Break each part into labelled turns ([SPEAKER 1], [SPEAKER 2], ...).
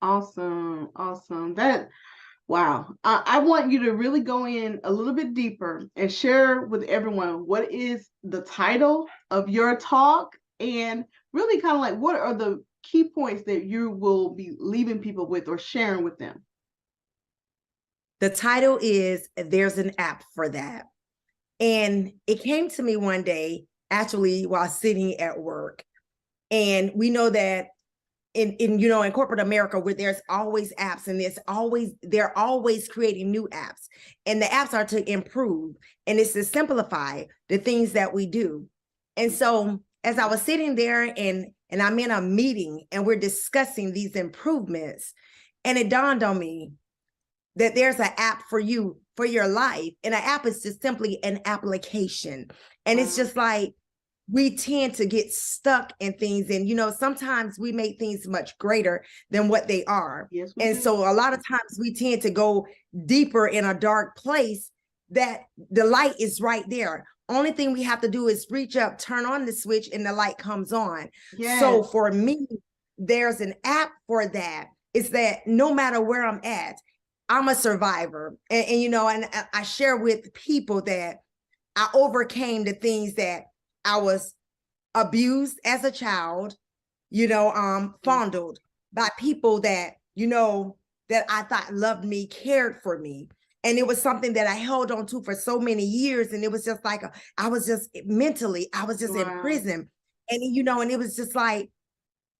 [SPEAKER 1] Awesome. Awesome. Wow. I want you to really go in a little bit deeper and share with everyone what is the title of your talk and really kind of like what are the key points that you will be leaving people with or sharing with them.
[SPEAKER 2] The title is There's an App for That. And it came to me one day, actually, while sitting at work. And we know that in corporate America, where there's always apps and they're always creating new apps. And the apps are to improve and it's to simplify the things that we do. And so as I was sitting there and I'm in a meeting and we're discussing these improvements, and it dawned on me that there's an app for you, for your life. And an app is just simply an application. And it's just like, we tend to get stuck in things. And, sometimes we make things much greater than what they are.
[SPEAKER 1] Yes,
[SPEAKER 2] and
[SPEAKER 1] do.
[SPEAKER 2] So a lot of times we tend to go deeper in a dark place that the light is right there. Only thing we have to do is reach up, turn on the switch, and the light comes on. Yes. So for me, there's an app for that. It's that no matter where I'm at, I'm a survivor. And I share with people that I overcame the things that I was abused as a child, fondled by people that, that I thought loved me, cared for me. And it was something that I held on to for so many years. And it was just like, I was just mentally, I was just in prison. And, and it was just like,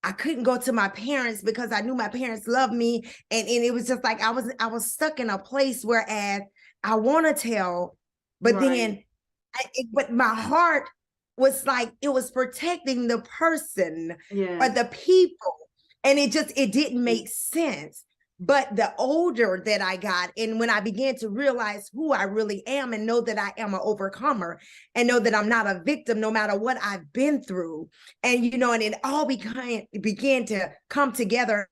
[SPEAKER 2] I couldn't go to my parents because I knew my parents loved me. And it was just like, I was stuck in a place whereas I want to tell, but then, but my heart was like, it was protecting the person or the people. And it didn't make sense. But the older that I got, and when I began to realize who I really am and know that I am an overcomer and know that I'm not a victim, no matter what I've been through. And, and it all began to come together.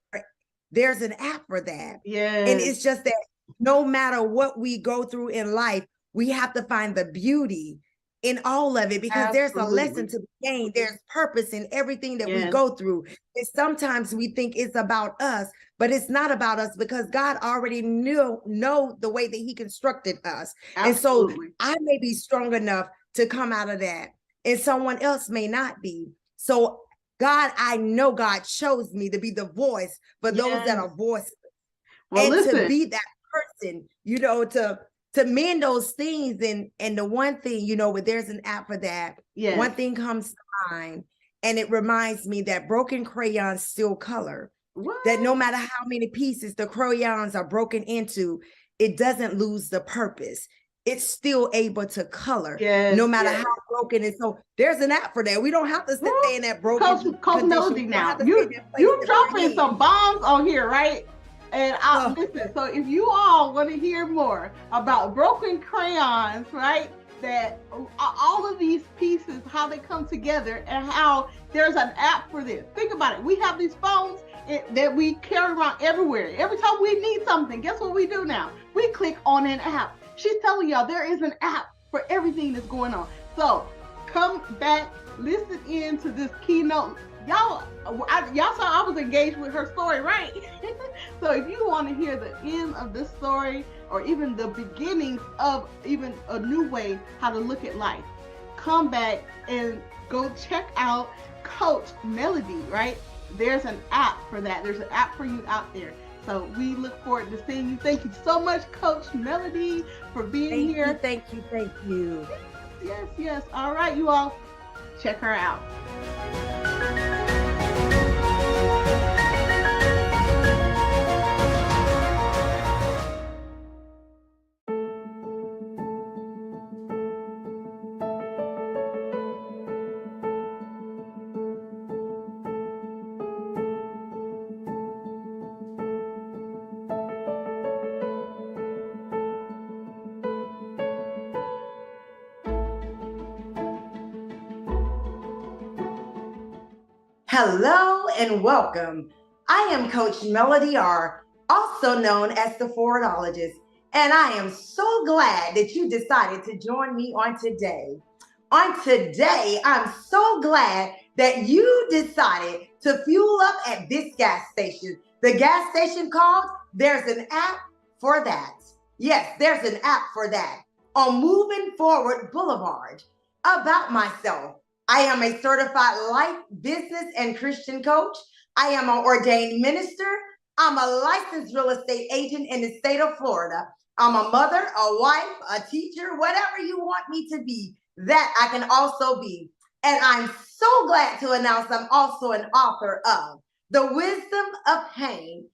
[SPEAKER 2] There's an app for that.
[SPEAKER 1] Yes.
[SPEAKER 2] And it's just that no matter what we go through in life, we have to find the beauty in all of it, because there's a lesson to be gained. There's purpose in everything that we go through. And sometimes we think it's about us, but it's not about us, because God already know the way that he constructed us. Absolutely. And so I may be strong enough to come out of that and someone else may not be. So God, I know God chose me to be the voice for those that are voiceless. Well, and to be that person, to mend those things. And the one thing, where there's an app for that, one thing comes to mind, and it reminds me that broken crayons still color. What? That no matter how many pieces the crayons are broken into, it doesn't lose the purpose. It's still able to color, no matter how broken it is. So there's an app for that. We don't have to stay in that broken
[SPEAKER 1] Coach Melody now. You dropping some bombs on here, right? And listen, so if you all want to hear more about broken crayons, right, that all of these pieces, how they come together and how there's an app for this. Think about it. We have these phones that we carry around everywhere. Every time we need something, guess what we do now? We click on an app. She's telling y'all there is an app for everything that's going on. So come back, listen in to this keynote. Y'all saw I was engaged with her story, right? So if you want to hear the end of this story, or even the beginnings of even a new way how to look at life, come back and go check out Coach Melody, right? There's an app for that. There's an app for you out there. So we look forward to seeing you. Thank you so much, Coach Melody, for being here.
[SPEAKER 2] Thank you.
[SPEAKER 1] Yes. All right, you all, check her out.
[SPEAKER 2] Hello and welcome. I am Coach Melody R., also known as the Forwardologist, and I am so glad that you decided to join me on today. On today, I'm so glad that you decided to fuel up at this gas station The gas station called, there's an app for that. Yes, there's an app for that. On Moving Forward Boulevard. About myself, I am a certified life, business, and Christian coach. I am an ordained minister. I'm a licensed real estate agent in the state of Florida. I'm a mother, a wife, a teacher, whatever you want me to be, that I can also be. And I'm so glad to announce I'm also an author of The Wisdom of Pain,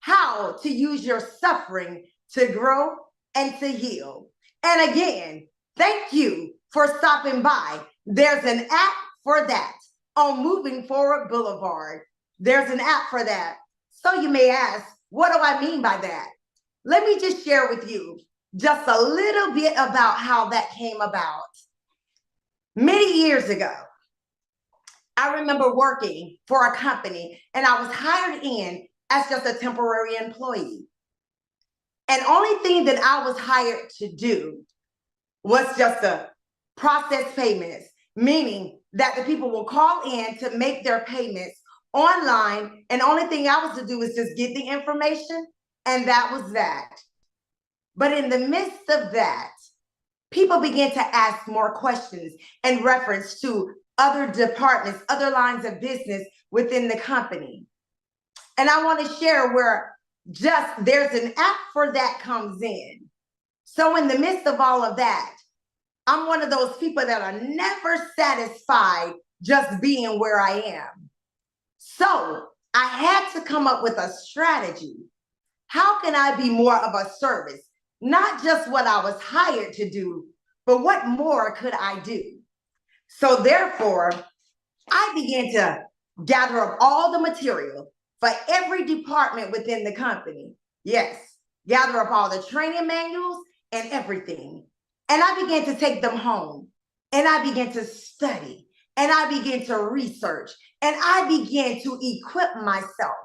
[SPEAKER 2] How to Use Your Suffering to Grow and to Heal. And again, thank you for stopping by. There's an app for that on Moving Forward Boulevard. There's an app for that. So you may ask, what do I mean by that? Let me just share with you just a little bit about how that came about. Many years ago, I remember working for a company and I was hired in as just a temporary employee. And only thing that I was hired to do was just to process payments, meaning that the people will call in to make their payments online. And only thing I was to do was just get the information, and that was that. But in the midst of that, people began to ask more questions in reference to other departments, other lines of business within the company. And I want to share where just there's an app for that comes in. So in the midst of all of that, I'm one of those people that are never satisfied just being where I am. So I had to come up with a strategy. How can I be more of a service? Not just what I was hired to do, but what more could I do? So therefore, I began to gather up all the material for every department within the company. Yes, gather up all the training manuals and everything. And I began to take them home, and I began to study, and I began to research, and I began to equip myself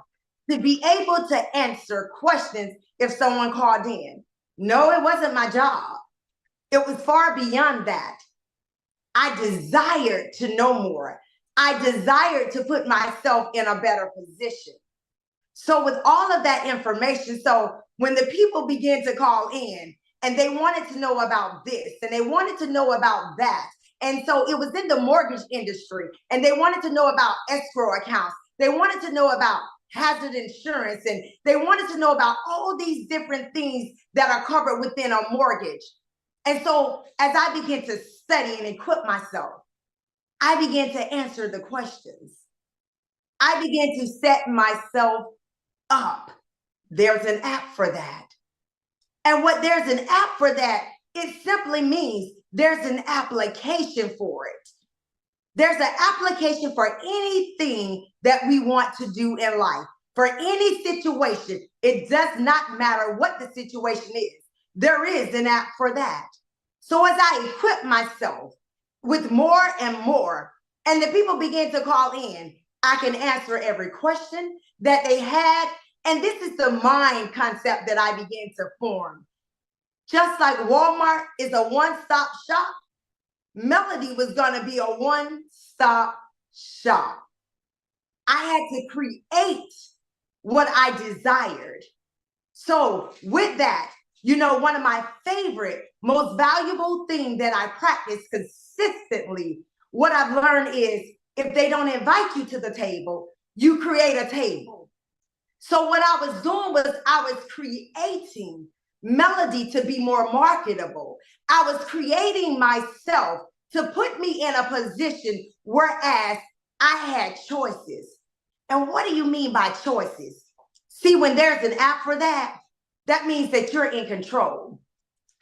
[SPEAKER 2] to be able to answer questions if someone called in. No, it wasn't my job. It was far beyond that. I desired to know more. I desired to put myself in a better position. So with all of that information, so when the people began to call in and they wanted to know about this and they wanted to know about that, and so it was in the mortgage industry and they wanted to know about escrow accounts, they wanted to know about hazard insurance, and they wanted to know about all these different things that are covered within a mortgage. And so as I began to study and equip myself, I began to answer the questions. I began to set myself up. There's an app for that. And what there's an app for that, it simply means there's an application for it. There's an application for anything that we want to do in life, for any situation. It does not matter what the situation is. There is an app for that. So as I equip myself with more and more, and the people began to call in, I can answer every question that they had. And this is the mind concept that I began to form. Just like Walmart is a one-stop shop, Melody was going to be a one-stop shop. I had to create what I desired. So with that, you know, one of my favorite, most valuable thing that I practice consistently, what I've learned is if they don't invite you to the table, you create a table. So what I was doing was I was creating Melody to be more marketable. I was creating myself to put me in a position whereas I had choices. And what do you mean by choices? See, when there's an app for that, that means that you're in control.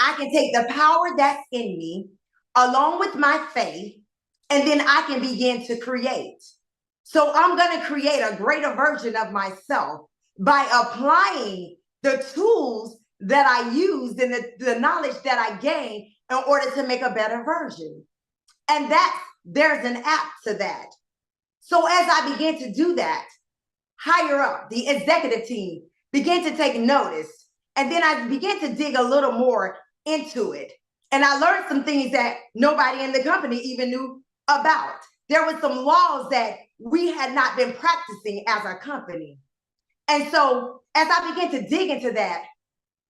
[SPEAKER 2] I can take the power that's in me along with my faith, and then I can begin to create. So I'm going to create a greater version of myself by applying the tools that I used and the knowledge that I gained in order to make a better version. And that there's an app to that. So as I began to do that, higher up, the executive team began to take notice. And then I began to dig a little more into it. And I learned some things that nobody in the company even knew about. There were some laws that we had not been practicing as a company. And so as I began to dig into that,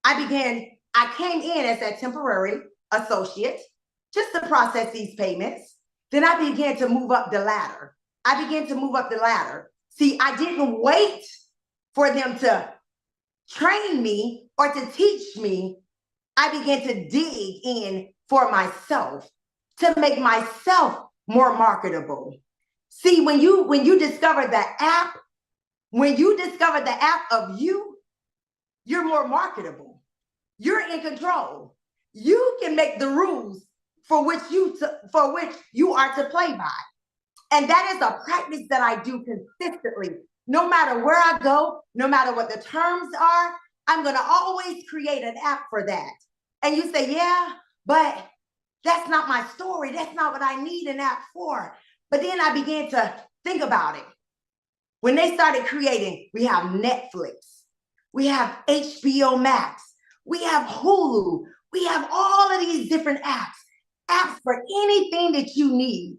[SPEAKER 2] I came in as that temporary associate just to process these payments. Then I began to move up the ladder. See, I didn't wait for them to train me or to teach me. I began to dig in for myself to make myself more marketable. See, when you discover the app, of you, you're more marketable. You're in control. You can make the rules for which you are to play by. And that is a practice that I do consistently. No matter where I go, no matter what the terms are, I'm going to always create an app for that. And you say, yeah, but that's not my story. That's not what I need an app for. But then I began to think about it. When they started creating, we have Netflix, we have HBO Max, we have Hulu, we have all of these different apps for anything that you need.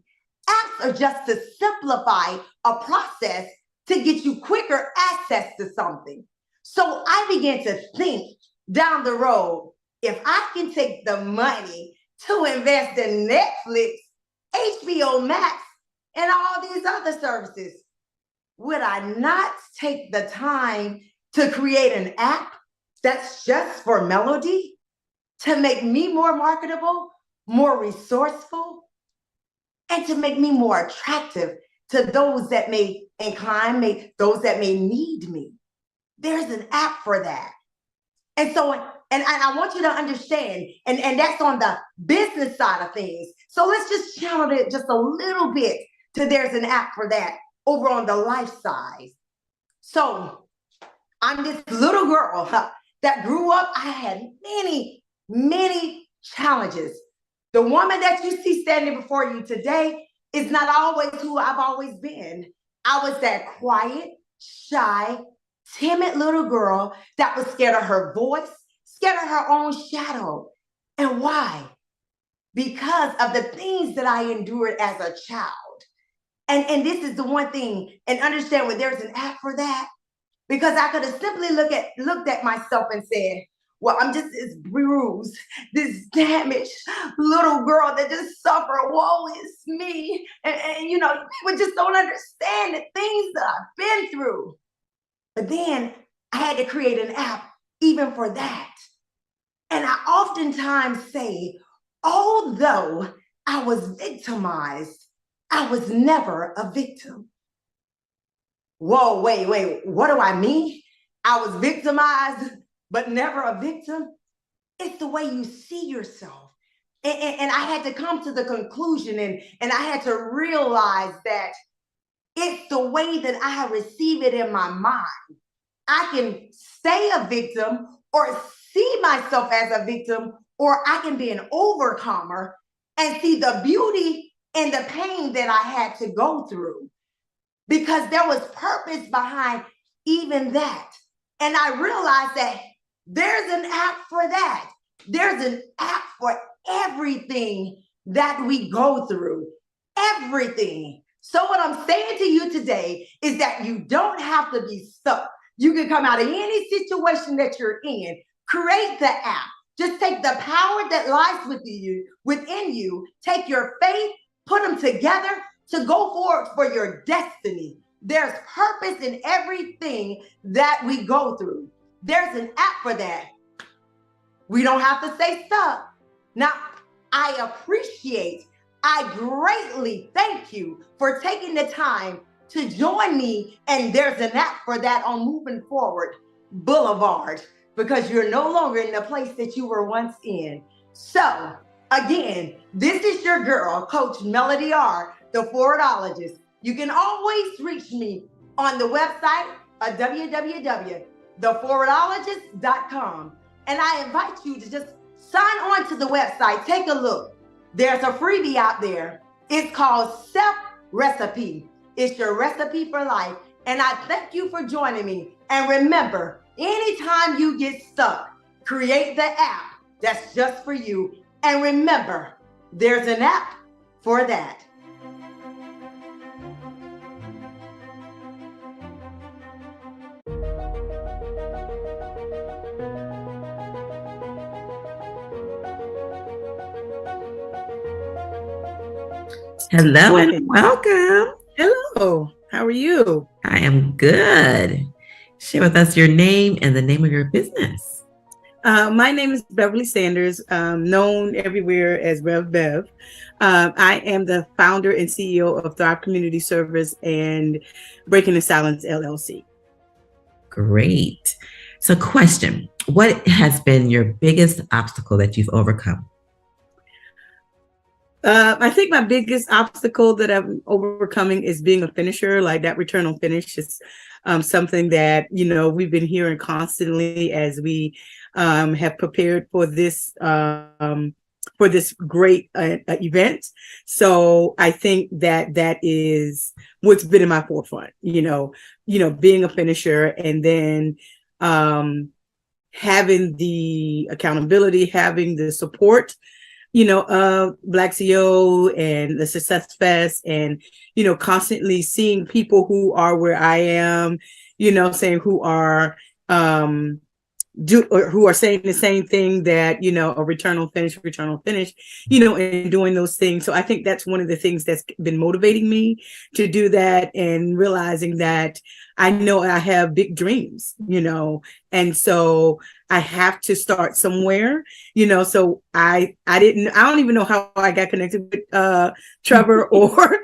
[SPEAKER 2] Apps are just to simplify a process to get you quicker access to something. So I began to think down the road, if I can take the money to invest in Netflix, HBO Max, and all these other services, would I not take the time to create an app that's just for Melody to make me more marketable, more resourceful, and to make me more attractive to those that may those that may need me? There's an app for that. And so, and I want you to understand, and that's on the business side of things. So let's just channel it just a little bit to there's an app for that over on the life side. So I'm this little girl that grew up. I had many challenges. The woman that you see standing before you today is not always who I've always been. I was that quiet, shy, timid little girl that was scared of her voice, scared of her own shadow. And why? Because of the things that I endured as a child. And this is the one thing, and understand when there's an app for that, because I could have simply looked at myself and said, well, I'm just this bruised, this damaged little girl that just suffered. Woe is me. And you know, people just don't understand the things that I've been through. But then I had to create an app even for that. And I oftentimes say, although I was victimized, I was never a victim. Whoa, wait, what do I mean? I was victimized, but never a victim? It's the way you see yourself. And I had to come to the conclusion and I had to realize that it's the way that I receive it in my mind. I can stay a victim or see myself as a victim, or I can be an overcomer and see the beauty and the pain that I had to go through, because there was purpose behind even that. And I realized that there's an app for that. There's an app for everything that we go through, everything. So what I'm saying to you today is that you don't have to be stuck. You can come out of any situation that you're in, create the app. Just take the power that lies within you, take your faith, put them together to go forward for your destiny. There's purpose in everything that we go through. There's an app for that. We don't have to stay stuck. Now, I greatly thank you for taking the time to join me, and there's an app for that on Moving Forward Boulevard, because you're no longer in the place that you were once in. So, again, this is your girl, Coach Melody R., the Forwardologist. You can always reach me on the website at www.theforwardologist.com. And I invite you to just sign on to the website. Take a look. There's a freebie out there. It's called Self Recipe. It's your recipe for life. And I thank you for joining me. And remember, anytime you get stuck, create the app that's just for you. And remember, there's an app for that.
[SPEAKER 3] Hello and welcome.
[SPEAKER 4] Hello. How are you?
[SPEAKER 3] I am good. Share with us your name and the name of your business.
[SPEAKER 4] My name is Beverly Sanders, known everywhere as Rev Bev. I am the founder and CEO of Thrive Community Service and Breaking the Silence LLC.
[SPEAKER 3] Great. So question, what has been your biggest obstacle that you've overcome?
[SPEAKER 4] I think my biggest obstacle that I'm overcoming is being a finisher. Like that return on finish is something that, we've been hearing constantly as we have prepared for this great event. So I think that is what's been in my forefront, being a finisher, and then having the accountability, having the support, Black CEO and the SuccessFest, and, constantly seeing people who are where I am, saying who are saying the same thing, that, a return on finish, and doing those things. So I think that's one of the things that's been motivating me to do that, and realizing that I know I have big dreams, and so I have to start somewhere, so I don't even know how I got connected with Trevor or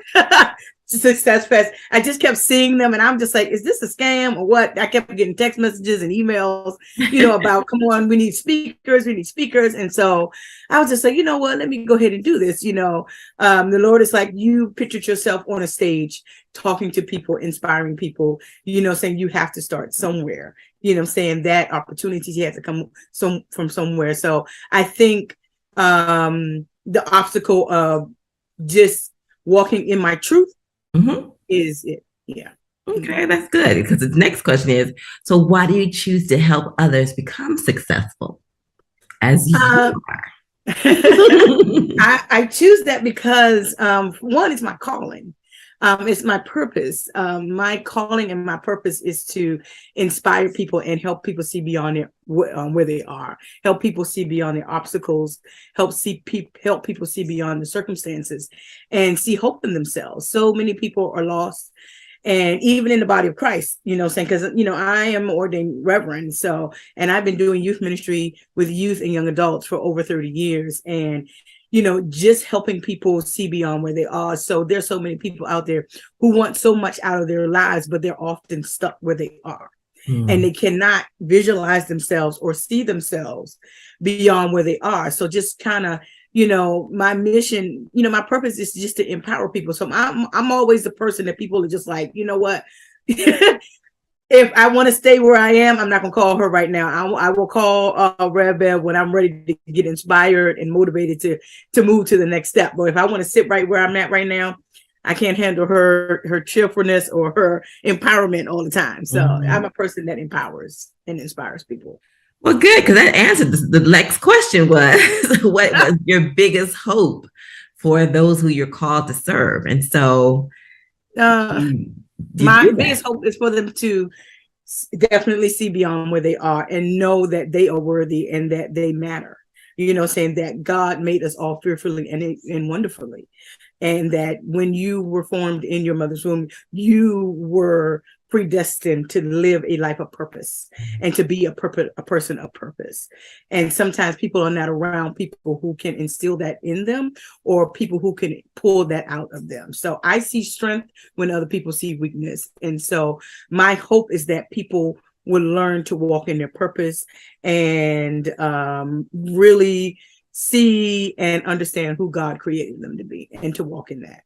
[SPEAKER 4] SuccessFest. I just kept seeing them, and I'm just like, is this a scam or what? I kept getting text messages and emails, about, come on, we need speakers. And so I was just like, you know what, let me go ahead and do this. The Lord is like, you pictured yourself on a stage talking to people, inspiring people, saying you have to start somewhere, saying that opportunities have to come from somewhere. So I think the obstacle of just walking in my truth is it. Yeah.
[SPEAKER 3] Okay, that's good, because the next question is, so why do you choose to help others become successful as you are?
[SPEAKER 4] I choose that because one is my calling. It's my purpose. My calling and my purpose is to inspire people and help people see beyond where they are, help people see beyond their obstacles, help people see beyond the circumstances, and see hope in themselves. So many people are lost. And even in the body of Christ, saying, because, I am ordained reverend. So, and I've been doing youth ministry with youth and young adults for over 30 years. And, just helping people see beyond where they are. So there's so many people out there who want so much out of their lives, but they're often stuck where they are. And they cannot visualize themselves or see themselves beyond where they are. So just kind of, my mission, my purpose is just to empower people. So I'm always the person that people are just like, you know what, if I want to stay where I am, I'm not going to call her right now. I will call Rev Bev when I'm ready to get inspired and motivated to move to the next step. But if I want to sit right where I'm at right now, I can't handle her cheerfulness or her empowerment all the time. So I'm a person that empowers and inspires people.
[SPEAKER 3] Well, good, because that answered the next question was, what was your biggest hope for those who you're called to serve? And so
[SPEAKER 4] my biggest hope is for them to definitely see beyond where they are and know that they are worthy and that they matter. Saying that God made us all fearfully and wonderfully. And that when you were formed in your mother's womb, you were predestined to live a life of purpose and to be a person of purpose. And sometimes people are not around people who can instill that in them, or people who can pull that out of them. So I see strength when other people see weakness. And so my hope is that people will learn to walk in their purpose and really see and understand who God created them to be, and to walk in that.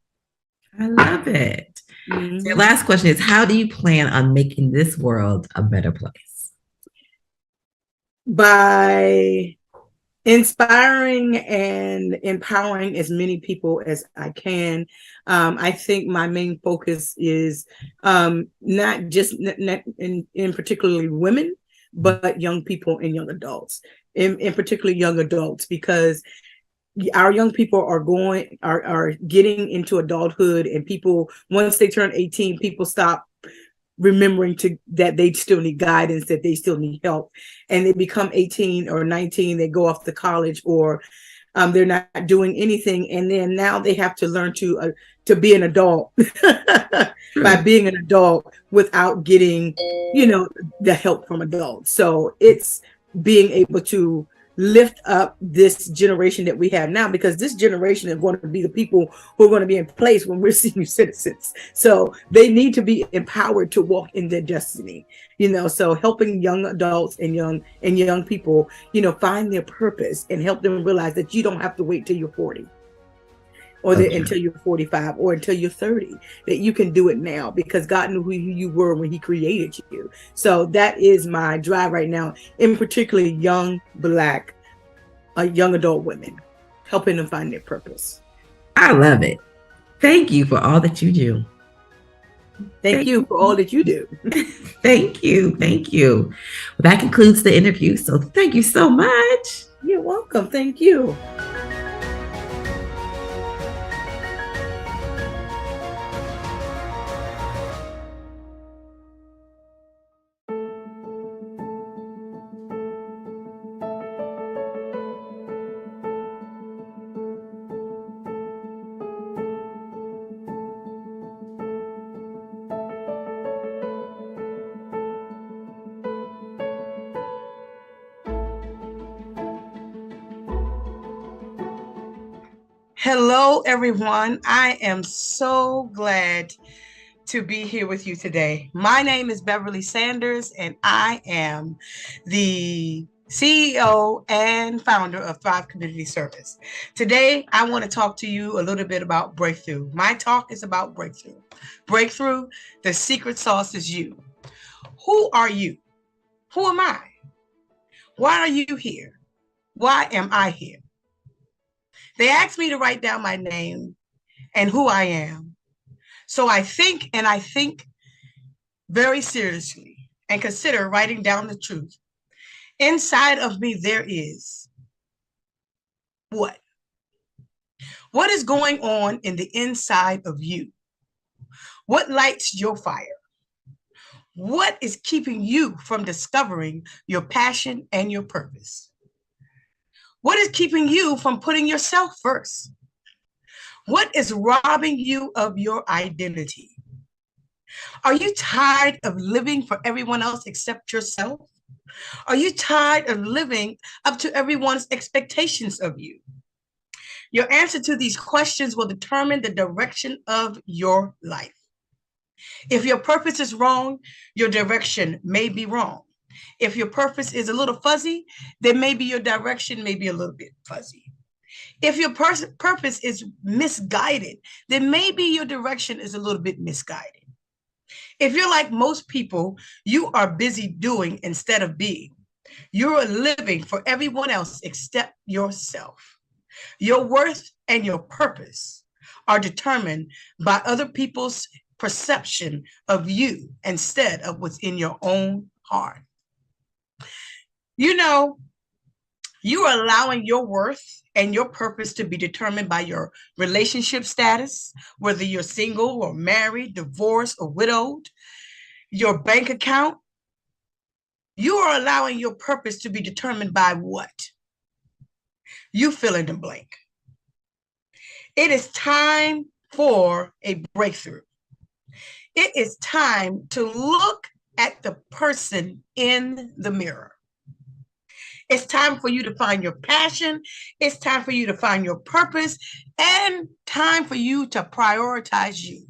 [SPEAKER 3] I love it. So your last question is, how do you plan on making this world a better place?
[SPEAKER 4] By inspiring and empowering as many people as I can. I think my main focus is not just in particularly women, but young people and young adults, in particularly young adults, because our young people are getting into adulthood, and people, once they turn 18, people stop remembering that they still need guidance, that they still need help, and they become 18 or 19, they go off to college or They're not doing anything, and then now they have to learn to be an adult by being an adult without getting, the help from adults. So it's being able to lift up this generation that we have now, because this generation is going to be the people who are going to be in place when we're senior citizens. So they need to be empowered to walk in their destiny, so helping young adults and young people, find their purpose and help them realize that you don't have to wait till you're 40 or until you're 45 or until you're 30, that you can do it now, because God knew who you were when he created you. So that is my drive right now, in particularly young Black, young adult women, helping them find their purpose.
[SPEAKER 3] I love it. Thank you for all that you do.
[SPEAKER 4] Thank you for all that you do.
[SPEAKER 3] Thank you. Thank you. Well, that concludes the interview. So thank you so much.
[SPEAKER 4] You're welcome. Thank you. Hello, everyone. I am so glad to be here with you today. My name is Beverly Sanders, and I am the CEO and founder of Thrive Community Service. Today, I want to talk to you a little bit about breakthrough. My talk is about breakthrough. Breakthrough, the secret sauce is you. Who are you? Who am I? Why are you here? Why am I here? They asked me to write down my name and who I am. So I think very seriously and consider writing down the truth. Inside of me, there is what? What is going on in the inside of you? What lights your fire? What is keeping you from discovering your passion and your purpose? What is keeping you from putting yourself first? What is robbing you of your identity? Are you tired of living for everyone else except yourself? Are you tired of living up to everyone's expectations of you? Your answer to these questions will determine the direction of your life. If your purpose is wrong, your direction may be wrong. If your purpose is a little fuzzy, then maybe your direction may be a little bit fuzzy. If your purpose is misguided, then maybe your direction is a little bit misguided. If you're like most people, you are busy doing instead of being. You're living for everyone else except yourself. Your worth and your purpose are determined by other people's perception of you instead of what's in your own heart. You are allowing your worth and your purpose to be determined by your relationship status, whether you're single or married, divorced or widowed, your bank account. You are allowing your purpose to be determined by what? You fill in the blank. It is time for a breakthrough. It is time to look at the person in the mirror. It's time for you to find your passion. It's time for you to find your purpose, and time for you to prioritize you.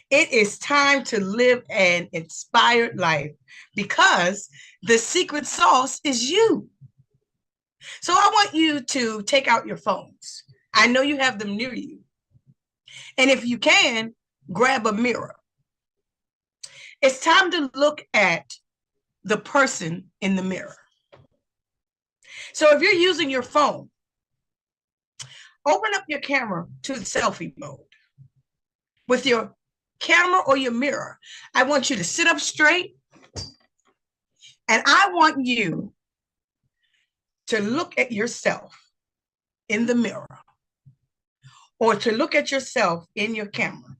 [SPEAKER 4] It is time to live an inspired life, because the secret sauce is you. So I want you to take out your phones. I know you have them near you. And if you can, grab a mirror. It's time to look at the person in the mirror. So if you're using your phone, open up your camera to the selfie mode. With your camera or your mirror, I want you to sit up straight, and I want you to look at yourself in the mirror, or to look at yourself in your camera.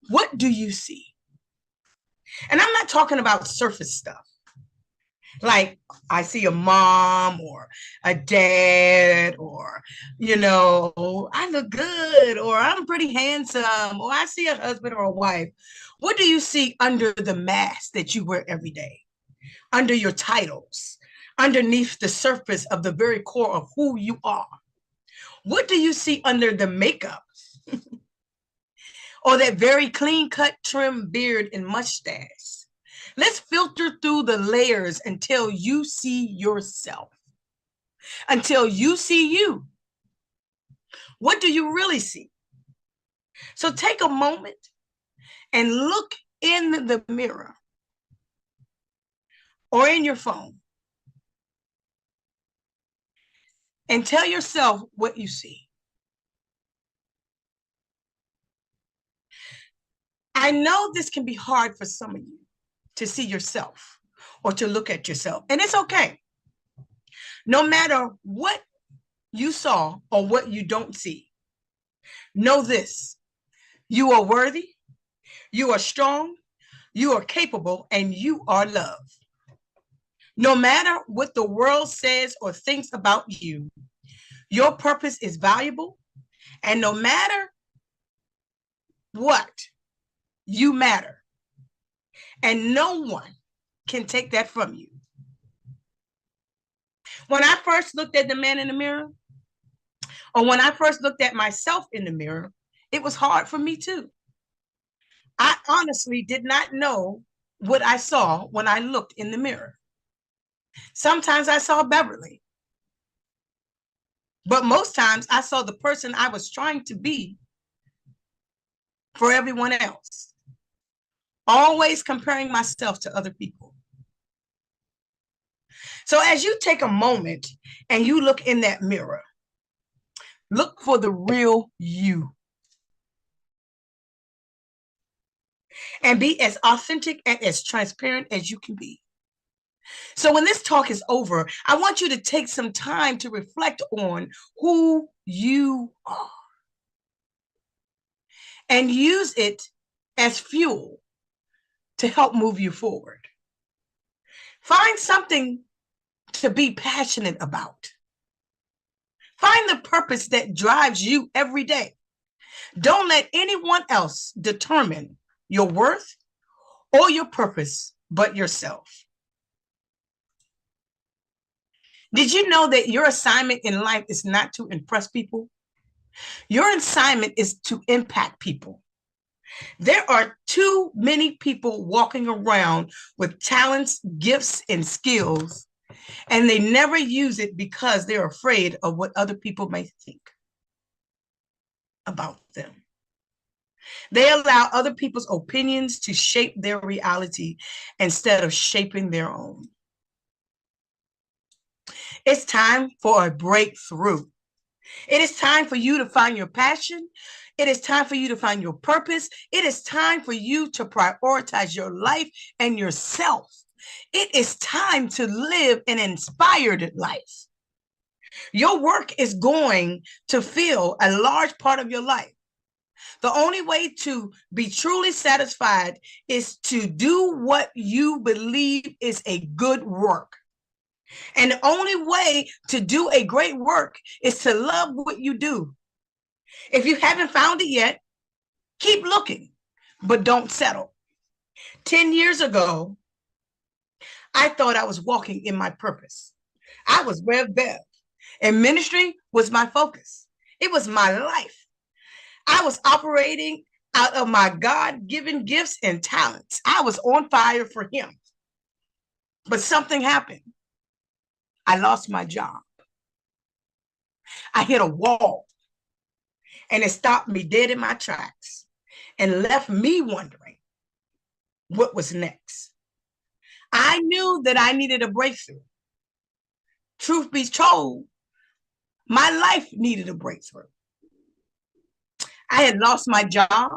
[SPEAKER 4] What do you see? And I'm not talking about surface stuff.
[SPEAKER 5] Like I see a mom or a dad, or, you know, I look good, or I'm pretty handsome, or I see a husband or a wife. What do you see under the mask that you wear every day? Under your titles, underneath the surface of the very core of who you are? What do you see under the makeup? Or that very clean cut, trim beard and mustache? Let's filter through the layers until you see yourself, until you see you. What do you really see? So take a moment and look in the mirror or in your phone and tell yourself what you see. I know this can be hard for some of you to see yourself or to look at yourself, and it's okay. No matter what you saw or what you don't see, know this: you are worthy, you are strong, you are capable, and you are loved. No matter what the world says or thinks about you, your purpose is valuable, and no matter what, you matter, and no one can take that from you. When I first looked at the man in the mirror, or when I first looked at myself in the mirror, it was hard for me too. I honestly did not know what I saw when I looked in the mirror. Sometimes I saw Beverly, but most times I saw the person I was trying to be for everyone else, always comparing myself to other people. So as you take a moment and you look in that mirror, look for the real you. And be as authentic and as transparent as you can be. So when this talk is over, I want you to take some time to reflect on who you are and use it as fuel to help move you forward. Find something to be passionate about. Find the purpose that drives you every day. Don't let anyone else determine your worth or your purpose but yourself. Did you know that your assignment in life is not to impress people? Your assignment is to impact people. There are too many people walking around with talents, gifts, and skills, and they never use it because they're afraid of what other people may think about them. They allow other people's opinions to shape their reality instead of shaping their own. It's time for a breakthrough. It is time for you to find your passion. It is time for you to find your purpose. It is time for you to prioritize your life and yourself. It is time to live an inspired life. Your work is going to fill a large part of your life. The only way to be truly satisfied is to do what you believe is a good work. And the only way to do a great work is to love what you do. If you haven't found it yet, keep looking, but don't settle. 10 years ago, I thought I was walking in my purpose. I was Rev Bev, and ministry was my focus. It was my life. I was operating out of my God-given gifts and talents. I was on fire for him. But something happened. I lost my job. I hit a wall, and it stopped me dead in my tracks and left me wondering what was next. I knew that I needed a breakthrough. Truth be told, my life needed a breakthrough. I had lost my job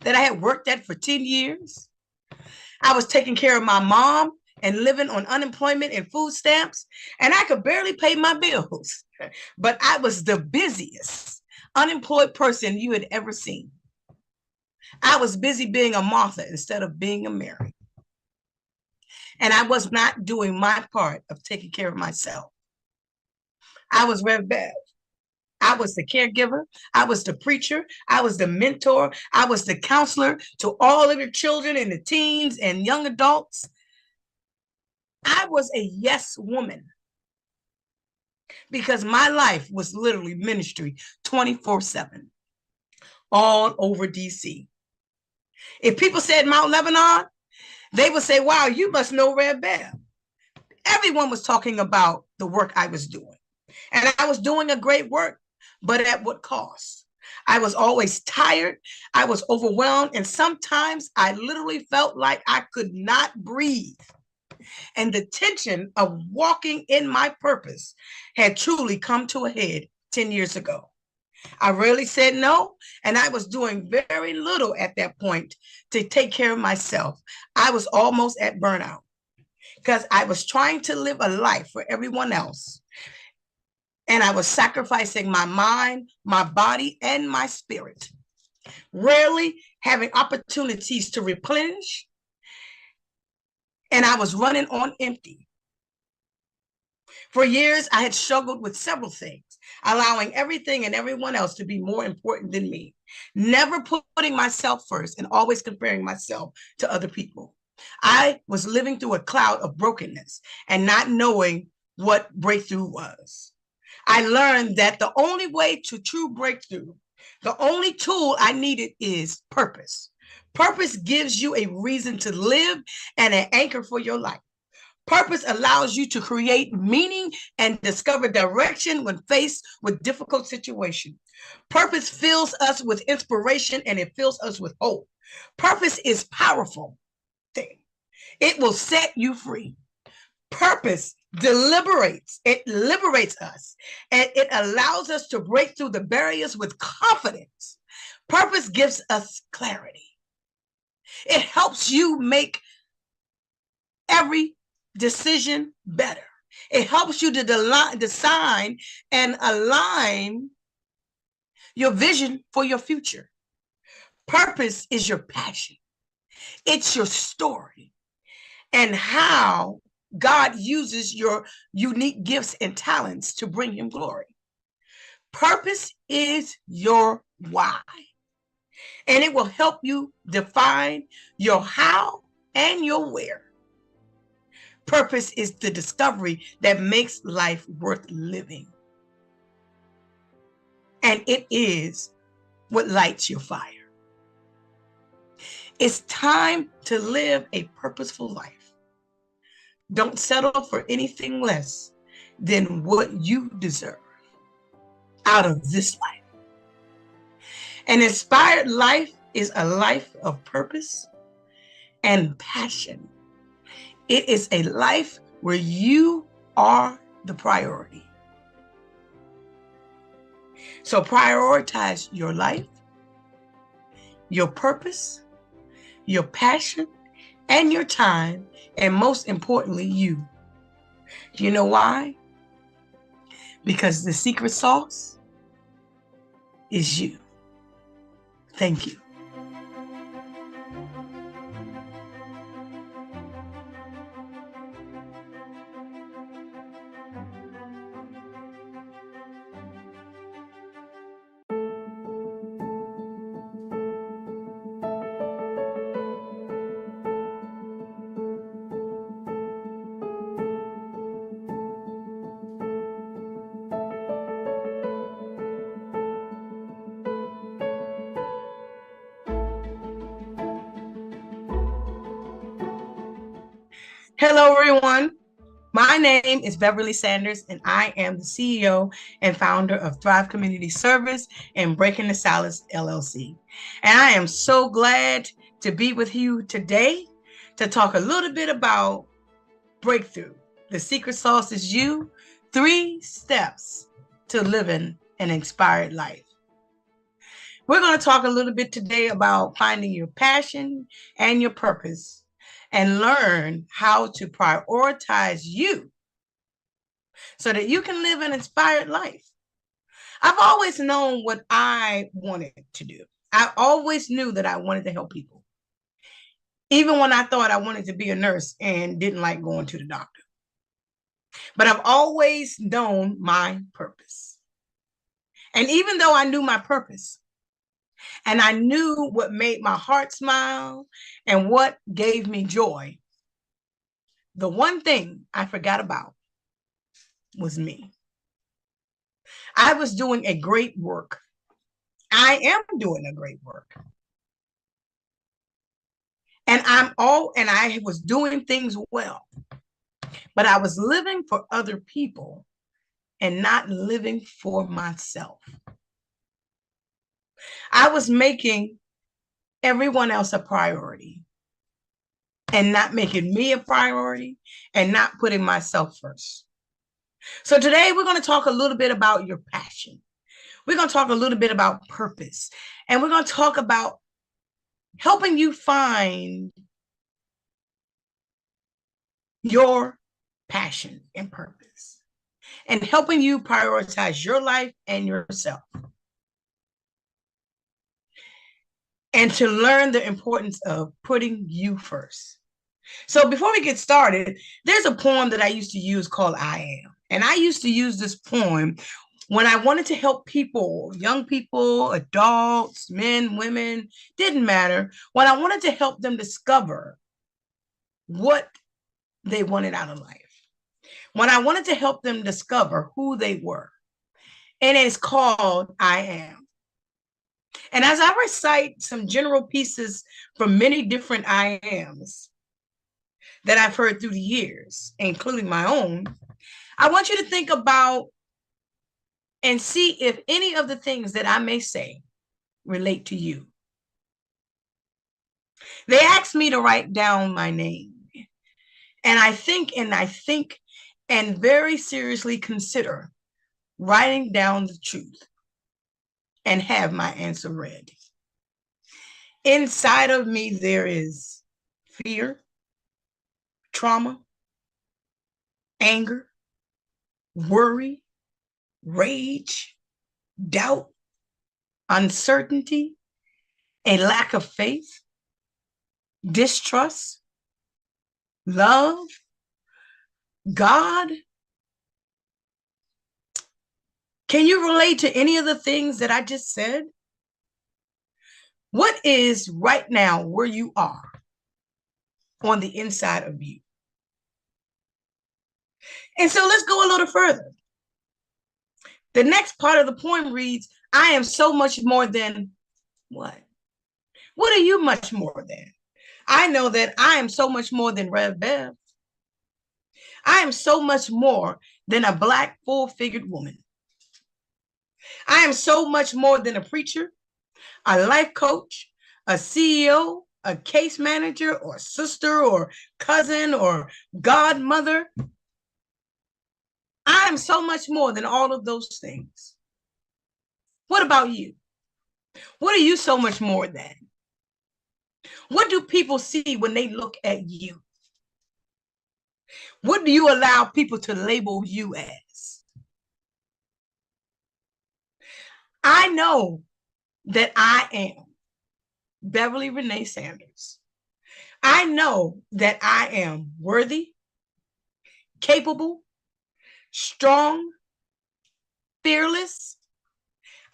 [SPEAKER 5] that I had worked at for 10 years. I was taking care of my mom and living on unemployment and food stamps, and I could barely pay my bills. But I was the busiest unemployed person you had ever seen. I was busy being a Martha instead of being a Mary. And I was not doing my part of taking care of myself. I was Rev Bev. I was the caregiver. I was the preacher. I was the mentor. I was the counselor to all of the children and the teens and young adults. I was a yes woman because my life was literally ministry 24/7 all over DC. If people said Mount Lebanon, they would say, wow, you must know Rev Bev. Everyone was talking about the work I was doing. And I was doing a great work, but at what cost? I was always tired. I was overwhelmed. And sometimes I literally felt like I could not breathe. And the tension of walking in my purpose had truly come to a head 10 years ago. I rarely said no, and I was doing very little at that point to take care of myself. I was almost at burnout because I was trying to live a life for everyone else. And I was sacrificing my mind, my body, and my spirit, rarely having opportunities to replenish. And I was running on empty. For years, I had struggled with several things, allowing everything and everyone else to be more important than me, never putting myself first and always comparing myself to other people. I was living through a cloud of brokenness and not knowing what breakthrough was. I learned that the only way to true breakthrough, the only tool I needed is purpose. Purpose gives you a reason to live and an anchor for your life. Purpose allows you to create meaning and discover direction when faced with difficult situations. Purpose fills us with inspiration and it fills us with hope. Purpose is powerful thing. It will set you free. Purpose it liberates us, and it allows us to break through the barriers with confidence. Purpose gives us clarity. It helps you make every decision better. It helps you to design and align your vision for your future. Purpose is your passion. It's your story and how God uses your unique gifts and talents to bring him glory. Purpose is your why, and it will help you define your how and your where. Purpose is the discovery that makes life worth living, and it is what lights your fire. It's time to live a purposeful life. Don't settle for anything less than what you deserve out of this life. An inspired life is a life of purpose and passion. It is a life where you are the priority. So prioritize your life, your purpose, your passion, and your time, and most importantly, you. You know why? Because the secret sauce is you. Thank you. Hello, everyone. My name is Beverly Sanders, and I am the CEO and founder of Thrive Community Service and Breaking the Silence, LLC. And I am so glad to be with you today to talk a little bit about breakthrough. The secret sauce is you. 3 steps to living an inspired life. We're going to talk a little bit today about finding your passion and your purpose, and learn how to prioritize you so that you can live an inspired life. I've always known what I wanted to do. I always knew that I wanted to help people. even when I thought I wanted to be a nurse and didn't like going to the doctor. But I've always known my purpose. And even though I knew my purpose, and I knew what made my heart smile and what gave me joy, the one thing I forgot about was me. I was doing a great work. I am doing a great work. And I was doing things well, but I was living for other people and not living for myself. I was making everyone else a priority and not making me a priority and not putting myself first. So today we're going to talk a little bit about your passion. We're going to talk a little bit about purpose, and we're going to talk about helping you find your passion and purpose and helping you prioritize your life and yourself. And to learn the importance of putting you first. So before we get started, there's a poem that I used to use called I Am. And I used to use this poem when I wanted to help people, young people, adults, men, women, didn't matter. When I wanted to help them discover what they wanted out of life. When I wanted to help them discover who they were. And it's called I Am. And as I recite some general pieces from many different I Ams that I've heard through the years, including my own, I want you to think about and see if any of the things that I may say relate to you. They asked me to write down my name. And I think and very seriously consider writing down the truth and have my answer read. Inside of me, there is fear, trauma, anger, worry, rage, doubt, uncertainty, a lack of faith, distrust, love, God. Can you relate to any of the things that I just said? What is right now where you are on the inside of you? And so let's go a little further. The next part of the poem reads, I am so much more than what? What are you much more than? I know that I am so much more than Rev Bev. I am so much more than a Black full-figured woman. I am so much more than a preacher, a life coach, a CEO, a case manager, or sister, or cousin, or godmother. I am so much more than all of those things. What about you? What are you so much more than? What do people see when they look at you? What do you allow people to label you as? I know that I am Beverly Renee Sanders. I know that I am worthy, capable, strong, fearless.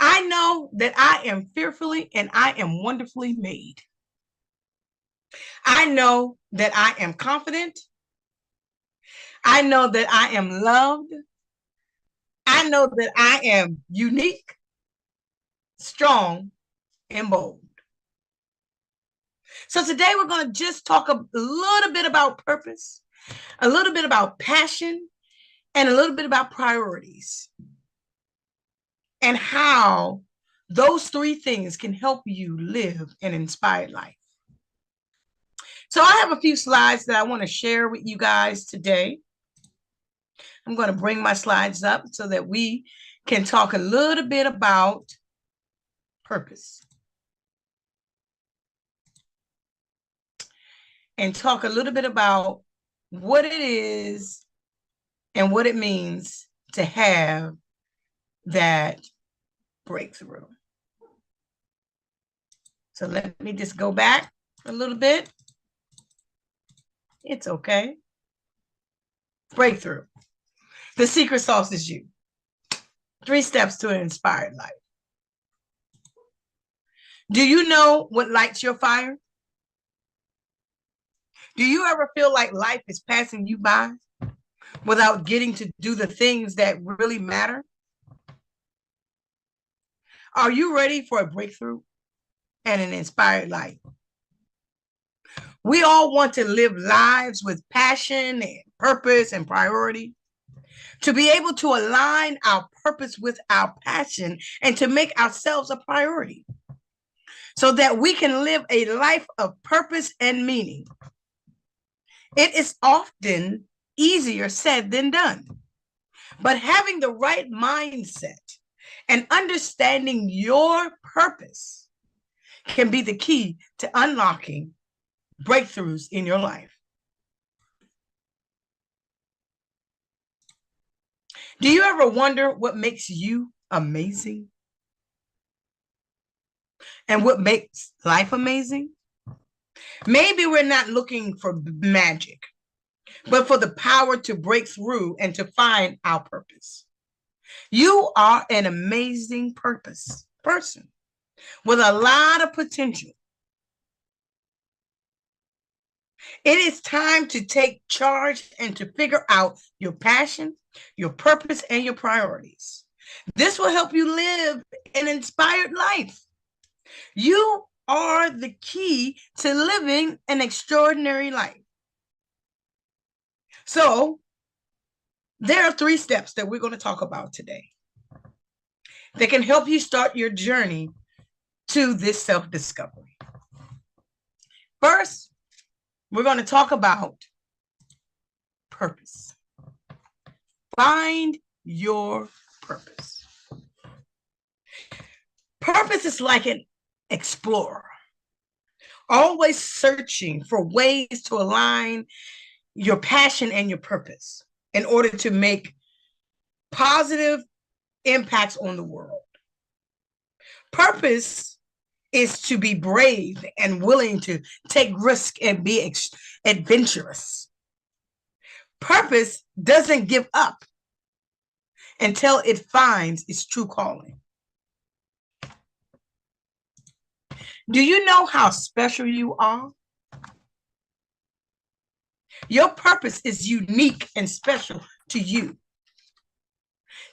[SPEAKER 5] I know that I am fearfully and I am wonderfully made. I know that I am confident. I know that I am loved. I know that I am unique, strong, and bold. So today we're going to just talk a little bit about purpose, a little bit about passion, and a little bit about priorities, and how those three things can help you live an inspired life. So I have a few slides that I want to share with you guys today. I'm going to bring my slides up so that we can talk a little bit about purpose. And talk a little bit about what it is and what it means to have that breakthrough. So let me just go back a little bit. It's okay. Breakthrough. The secret sauce is you. 3 steps to an inspired life. Do you know what lights your fire? Do you ever feel like life is passing you by without getting to do the things that really matter? Are you ready for a breakthrough and an inspired life? We all want to live lives with passion and purpose and priority. To be able to align our purpose with our passion and to make ourselves a priority so that we can live a life of purpose and meaning. It is often easier said than done, but having the right mindset and understanding your purpose can be the key to unlocking breakthroughs in your life. Do you ever wonder what makes you amazing? And what makes life amazing? Maybe we're not looking for magic, but for the power to break through and to find our purpose. You are an amazing person with a lot of potential. It is time to take charge and to figure out your passion, your purpose, and your priorities. This will help you live an inspired life. You are the key to living an extraordinary life. So, there are 3 steps that we're going to talk about today that can help you start your journey to this self-discovery. First, we're going to talk about purpose. Find your purpose. Purpose is like an explorer, always searching for ways to align your passion and your purpose in order to make positive impacts on the world. Purpose is to be brave and willing to take risk and be adventurous. Purpose doesn't give up until it finds its true calling. Do you know how special you are? Your purpose is unique and special to you.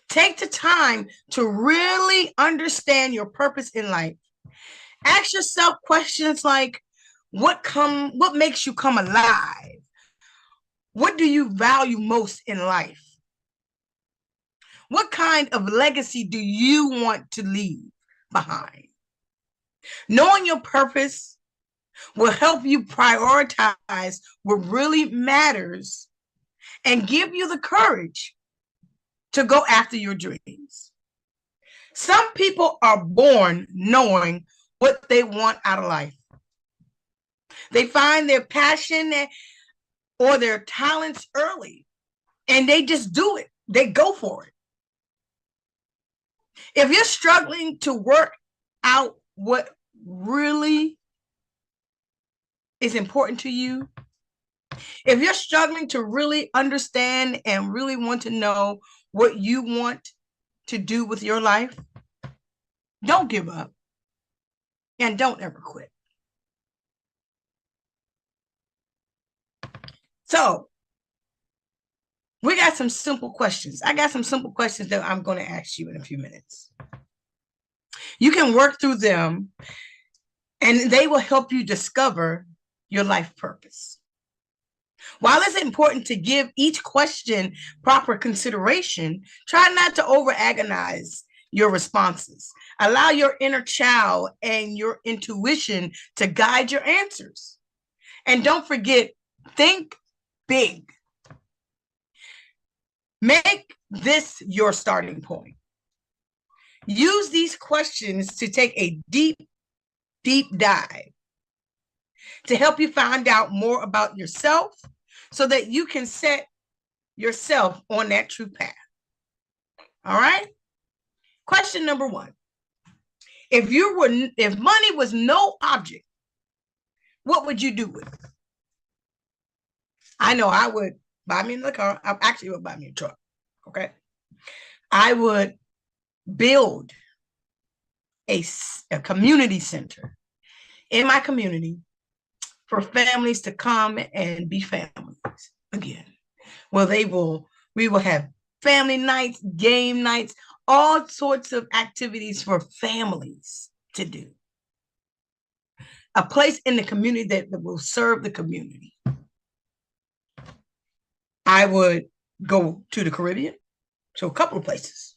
[SPEAKER 5] Take the time to really understand your purpose in life. Ask yourself questions like, what makes you come alive? What do you value most in life? What kind of legacy do you want to leave behind? Knowing your purpose will help you prioritize what really matters and give you the courage to go after your dreams. Some people are born knowing what they want out of life. They find their passion or their talents early, and they just do it. They go for it. If you're struggling to work out what really is important to you, if you're struggling to really understand and really want to know what you want to do with your life, don't give up and don't ever quit. So, we got some simple questions. I got some simple questions that I'm going to ask you in a few minutes. You can work through them and they will help you discover your life purpose. While it's important to give each question proper consideration, try not to over-agonize your responses. Allow your inner child and your intuition to guide your answers. And don't forget, think big. Make this your starting point. Use these questions to take a deep dive to help you find out more about yourself so that you can set yourself on that true path. All right? Question number 1. If money was no object, what would you do with it? I know I would buy me another car. I actually would buy me a truck. Okay. I would build a community center in my community for families to come and be families again. Well, we will have family nights, game nights, all sorts of activities for families to do. A place in the community that will serve the community. I would go to the Caribbean, so a couple of places,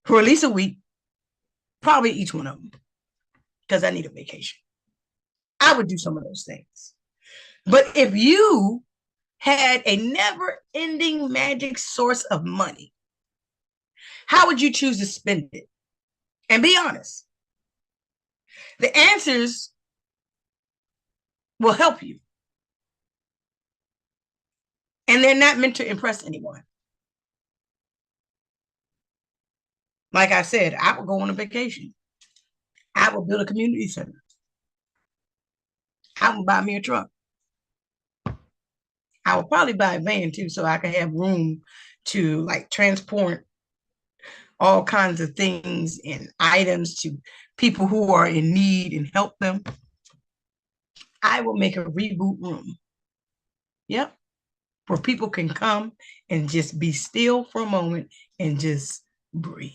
[SPEAKER 5] for at least a week, probably each one of them, because I need a vacation. I would do some of those things. But if you had a never-ending magic source of money, how would you choose to spend it? And be honest. The answers will help you. And they're not meant to impress anyone. Like I said, I would go on a vacation. I would build a community center. I would buy me a truck. I would probably buy a van too, so I could have room to like transport all kinds of things and items to people who are in need and help them. I will make a reboot room. Yep. Where people can come and just be still for a moment and just breathe.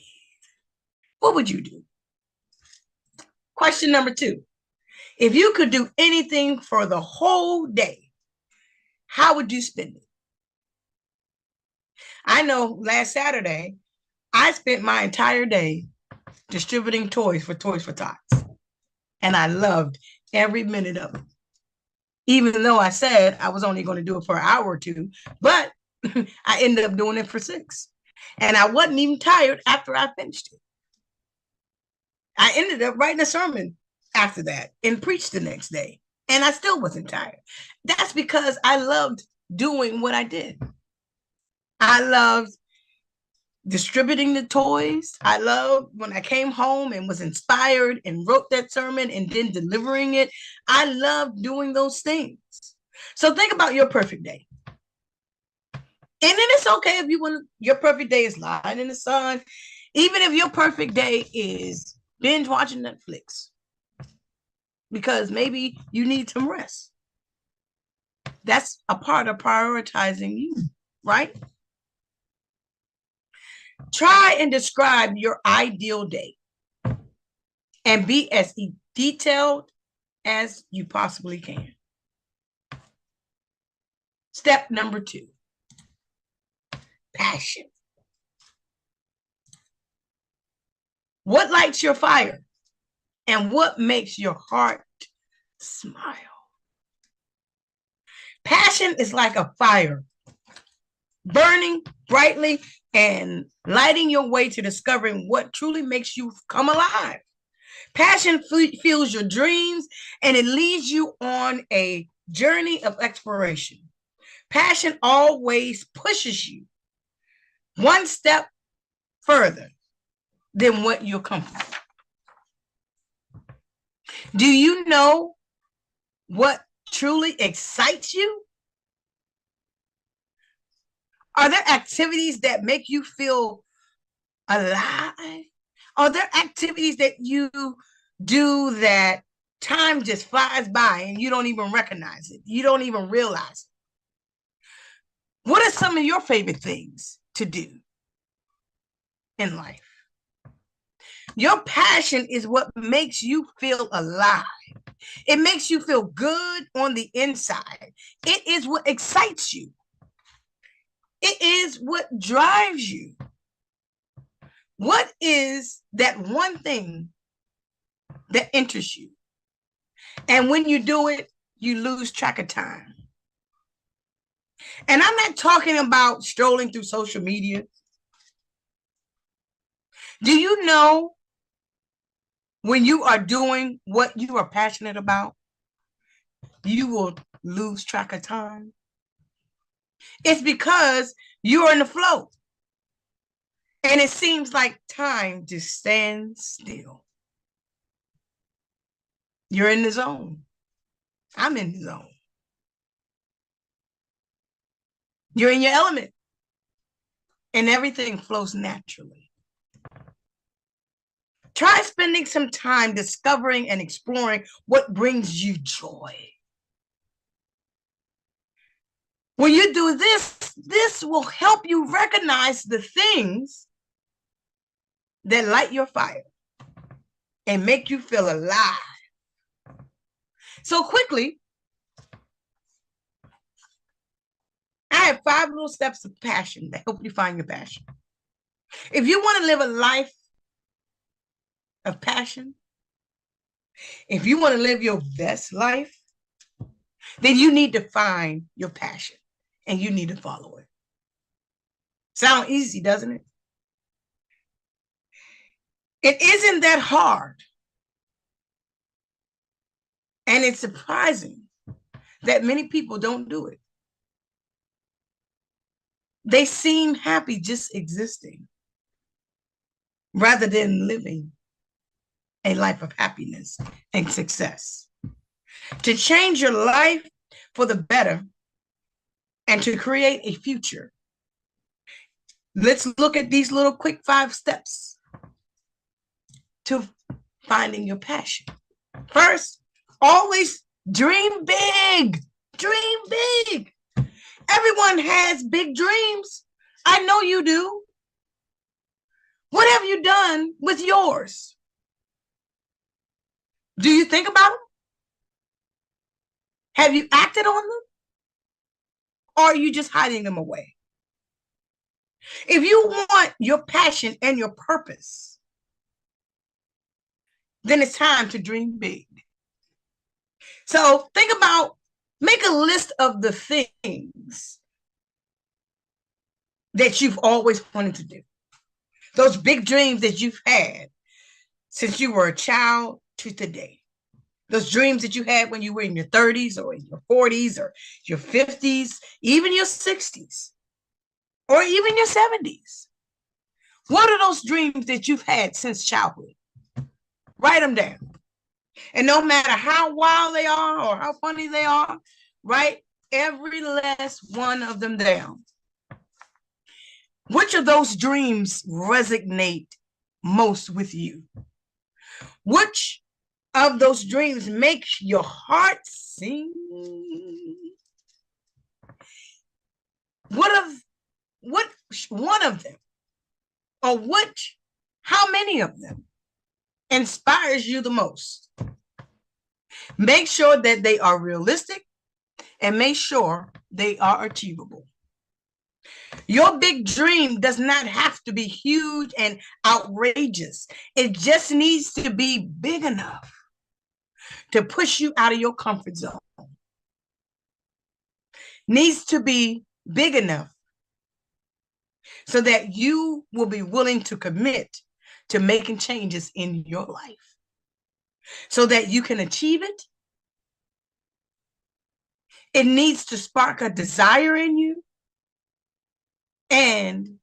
[SPEAKER 5] What would you do? Question number 2. If you could do anything for the whole day, how would you spend it? I know last Saturday, I spent my entire day distributing toys for Tots. And I loved every minute of it. Even though I said I was only going to do it for an hour or 2, but I ended up doing it for 6. And I wasn't even tired after I finished it. I ended up writing a sermon after that and preached the next day. And I still wasn't tired. That's because I loved doing what I did. I loved distributing the toys. I loved when I came home and was inspired and wrote that sermon and then delivering it. I loved doing those things. So think about your perfect day. And then it's okay if you want your perfect day is lying in the sun. Even if your perfect day is binge watching Netflix, because maybe you need some rest. That's a part of prioritizing you, right? Try and describe your ideal day and be as detailed as you possibly can. Step number 2, passion. What lights your fire and what makes your heart smile? Passion is like a fire, burning brightly and lighting your way to discovering what truly makes you come alive. Passion fuels your dreams and it leads you on a journey of exploration. Passion always pushes you one step further than what you're comfortable. Do you know what truly excites you? Are there activities that make you feel alive? Are there activities that you do that time just flies by and you don't even recognize it? You don't even realize it. What are some of your favorite things to do in life? Your passion is what makes you feel alive. It makes you feel good on the inside. It is what excites you. It is what drives you. What is that one thing that interests you? And when you do it, you lose track of time. And I'm not talking about strolling through social media. Do you know when you are doing what you are passionate about, you will lose track of time? It's because you're in the flow. And it seems like time just stands still. You're in the zone. I'm in the zone. You're in your element. And everything flows naturally. Try spending some time discovering and exploring what brings you joy. When you do this, this will help you recognize the things that light your fire and make you feel alive. So quickly, I have 5 little steps of passion that help you find your passion. If you want to live a life of passion, if you want to live your best life, then you need to find your passion and you need to follow it. Sound easy, doesn't it? It isn't that hard. And it's surprising that many people don't do it. They seem happy just existing rather than living a life of happiness and success. To change your life for the better and to create a future, let's look at these little quick 5 steps to finding your passion. First, always dream big. Dream big. Everyone has big dreams. I know you do. What have you done with yours? Do you think about them? Have you acted on them? Or are you just hiding them away? If you want your passion and your purpose, then it's time to dream big. So think about, make a list of the things that you've always wanted to do. Those big dreams that you've had since you were a child to today. Those dreams that you had when you were in your 30s or in your 40s or your 50s, even your 60s, or even your 70s. What are those dreams that you've had since childhood? Write them down. And no matter how wild they are or how funny they are, write every last one of them down. Which of those dreams resonate most with you? Which of those dreams makes your heart sing? What one of them, or how many of them inspires you the most? Make sure that they are realistic and make sure they are achievable. Your big dream does not have to be huge and outrageous. It just needs to be big enough to push you out of your comfort zone. Needs to be big enough so that you will be willing to commit to making changes in your life so that you can achieve it. It needs to spark a desire in you and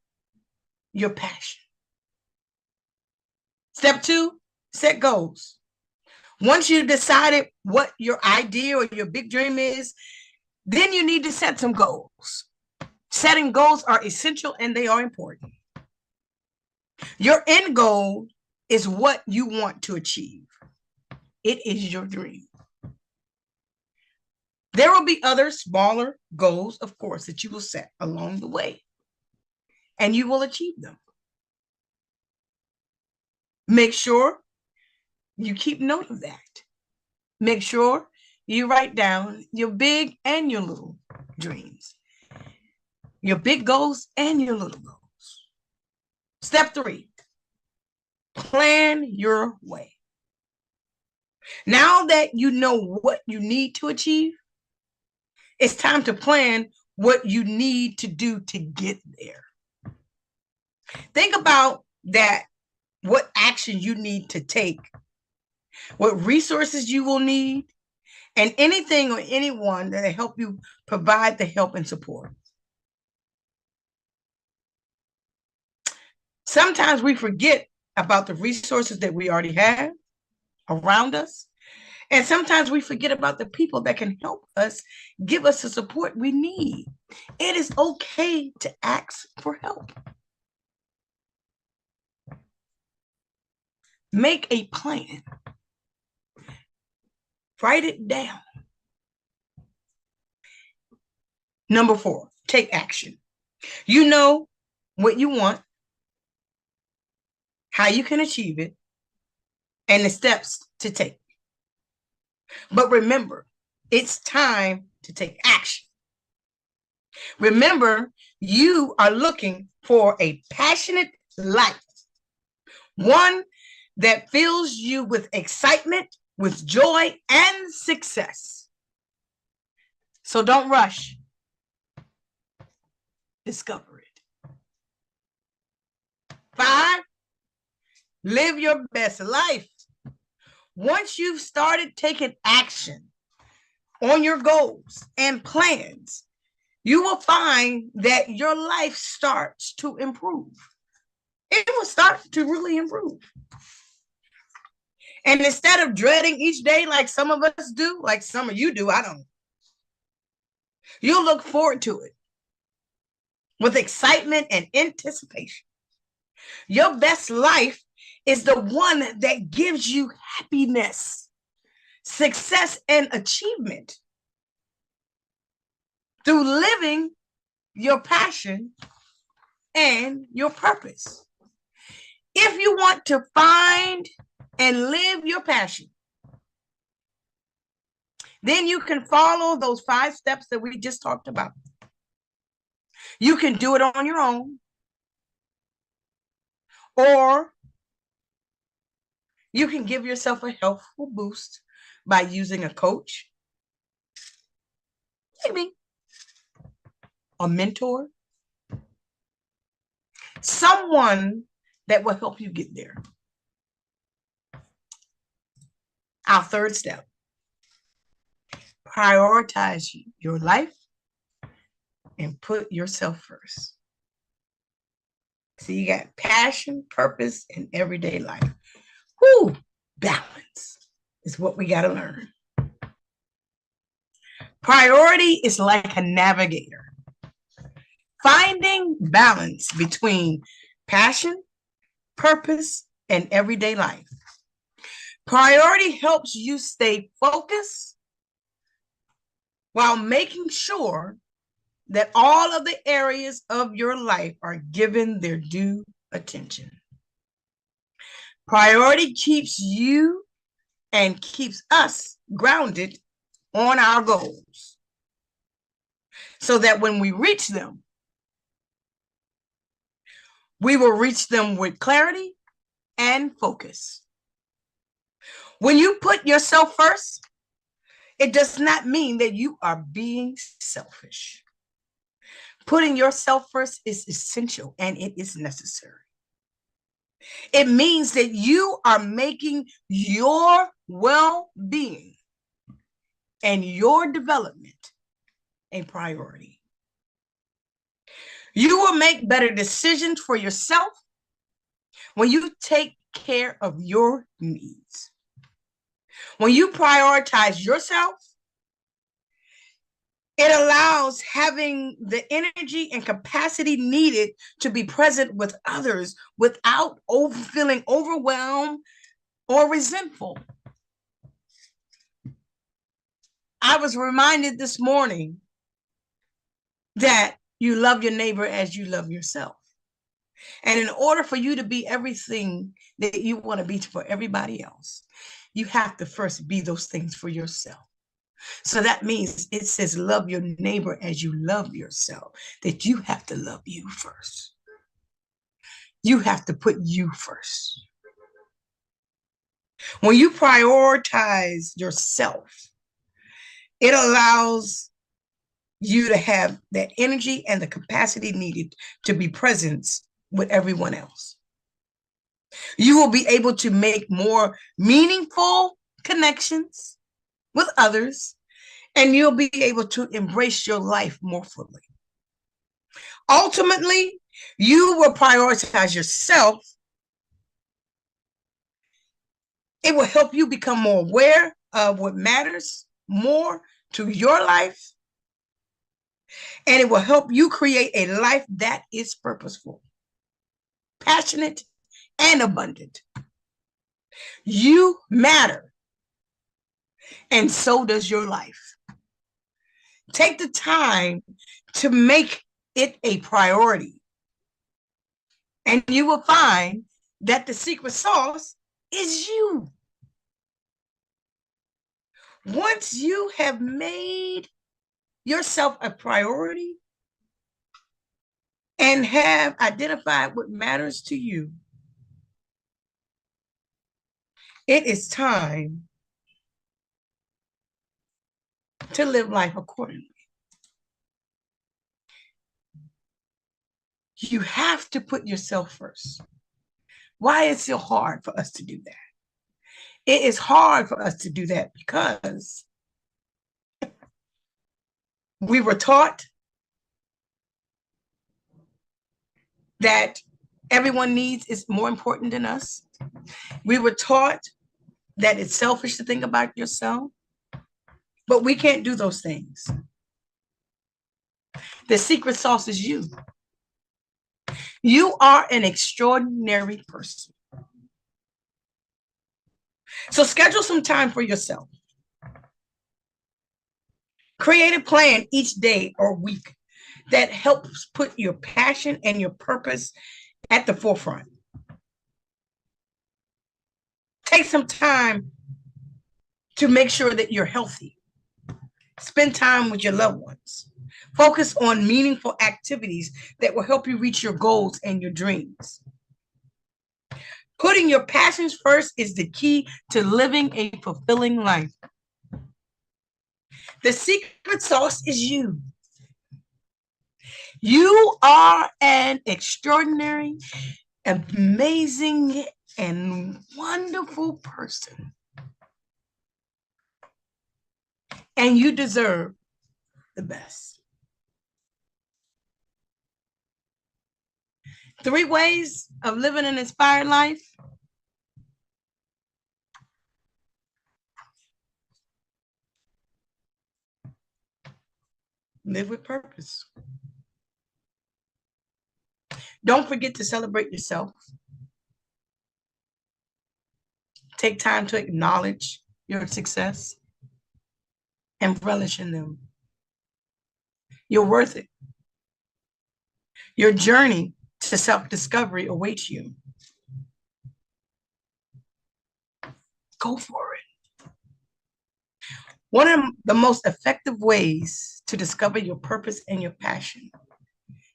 [SPEAKER 5] your passion. Step 2, set goals. Once you've decided what your idea or your big dream is, then you need to set some goals. Setting goals are essential and they are important. Your end goal is what you want to achieve. It is your dream. There will be other smaller goals, of course, that you will set along the way, and you will achieve them. Make sure you keep note of that. Make sure you write down your big and your little dreams, your big goals and your little goals. Step 3, plan your way. Now that you know what you need to achieve, it's time to plan what you need to do to get there. Think about that, what action you need to take, what resources you will need, and anything or anyone that will help you provide the help and support. Sometimes we forget about the resources that we already have around us, And sometimes we forget about the people that can help us, give us the support we need. It is okay to ask for help. Make a plan. Write it down. Number 4, take action. You know what you want, how you can achieve it, and the steps to take. But remember, it's time to take action. Remember, you are looking for a passionate life, one that fills you with excitement, with joy, and success. So don't rush. Discover it. 5, live your best life. Once you've started taking action on your goals and plans, you will find that your life starts to improve. It will start to really improve. And instead of dreading each day like some of us do, like some of you do, I don't. You'll look forward to it with excitement and anticipation. Your best life is the one that gives you happiness, success, and achievement through living your passion and your purpose. If you want to find and live your passion, then you can follow those 5 steps that we just talked about. You can do it on your own, or you can give yourself a helpful boost by using a coach, maybe a mentor, someone that will help you get there. Our 3rd step, prioritize your life and put yourself first. So you got passion, purpose, and everyday life. Whoo, balance is what we got to learn. Priority is like a navigator, finding balance between passion, purpose, and everyday life. Priority helps you stay focused while making sure that all of the areas of your life are given their due attention. Priority keeps you and keeps us grounded on our goals, so that when we reach them, we will reach them with clarity and focus. When you put yourself first, it does not mean that you are being selfish. Putting yourself first is essential and it is necessary. It means that you are making your well-being and your development a priority. You will make better decisions for yourself when you take care of your needs. When you prioritize yourself, it allows having the energy and capacity needed to be present with others without feeling overwhelmed or resentful. I was reminded this morning that you love your neighbor as you love yourself. And in order for you to be everything that you want to be for everybody else, you have to first be those things for yourself. So that means it says love your neighbor as you love yourself, that you have to love you first. You have to put you first. When you prioritize yourself, it allows you to have that energy and the capacity needed to be present with everyone else. You will be able to make more meaningful connections with others, and you'll be able to embrace your life more fully. Ultimately, you will prioritize yourself. It will help you become more aware of what matters more to your life, and it will help you create a life that is purposeful, passionate, and abundant. You matter, and so does your life. Take the time to make it a priority, and you will find that the secret sauce is you. Once you have made yourself a priority and have identified what matters to you, it is time to live life accordingly. You have to put yourself first. Why is it so hard for us to do that? It is hard for us to do that because we were taught that everyone needs is more important than us. We were taught that it's selfish to think about yourself, but we can't do those things. The secret sauce is you. You are an extraordinary person. So schedule some time for yourself. Create a plan each day or week that helps put your passion and your purpose at the forefront. Take some time to make sure that you're healthy. Spend time with your loved ones. Focus on meaningful activities that will help you reach your goals and your dreams. Putting your passions first is the key to living a fulfilling life. The secret sauce is you. You are an extraordinary, amazing, and wonderful person. And you deserve the best. 3 ways of living an inspired life. Live with purpose. Don't forget to celebrate yourself. Take time to acknowledge your success and relish in them. You're worth it. Your journey to self-discovery awaits you. Go for it. One of the most effective ways to discover your purpose and your passion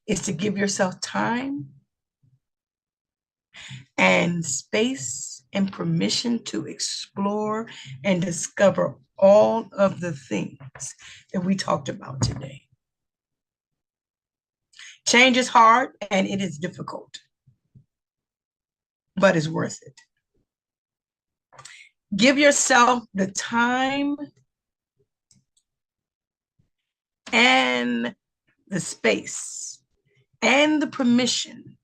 [SPEAKER 5] is to give yourself time and space and permission to explore and discover all of the things that we talked about today. Change is hard and it is difficult, but it's worth it. Give yourself the time and the space and the permission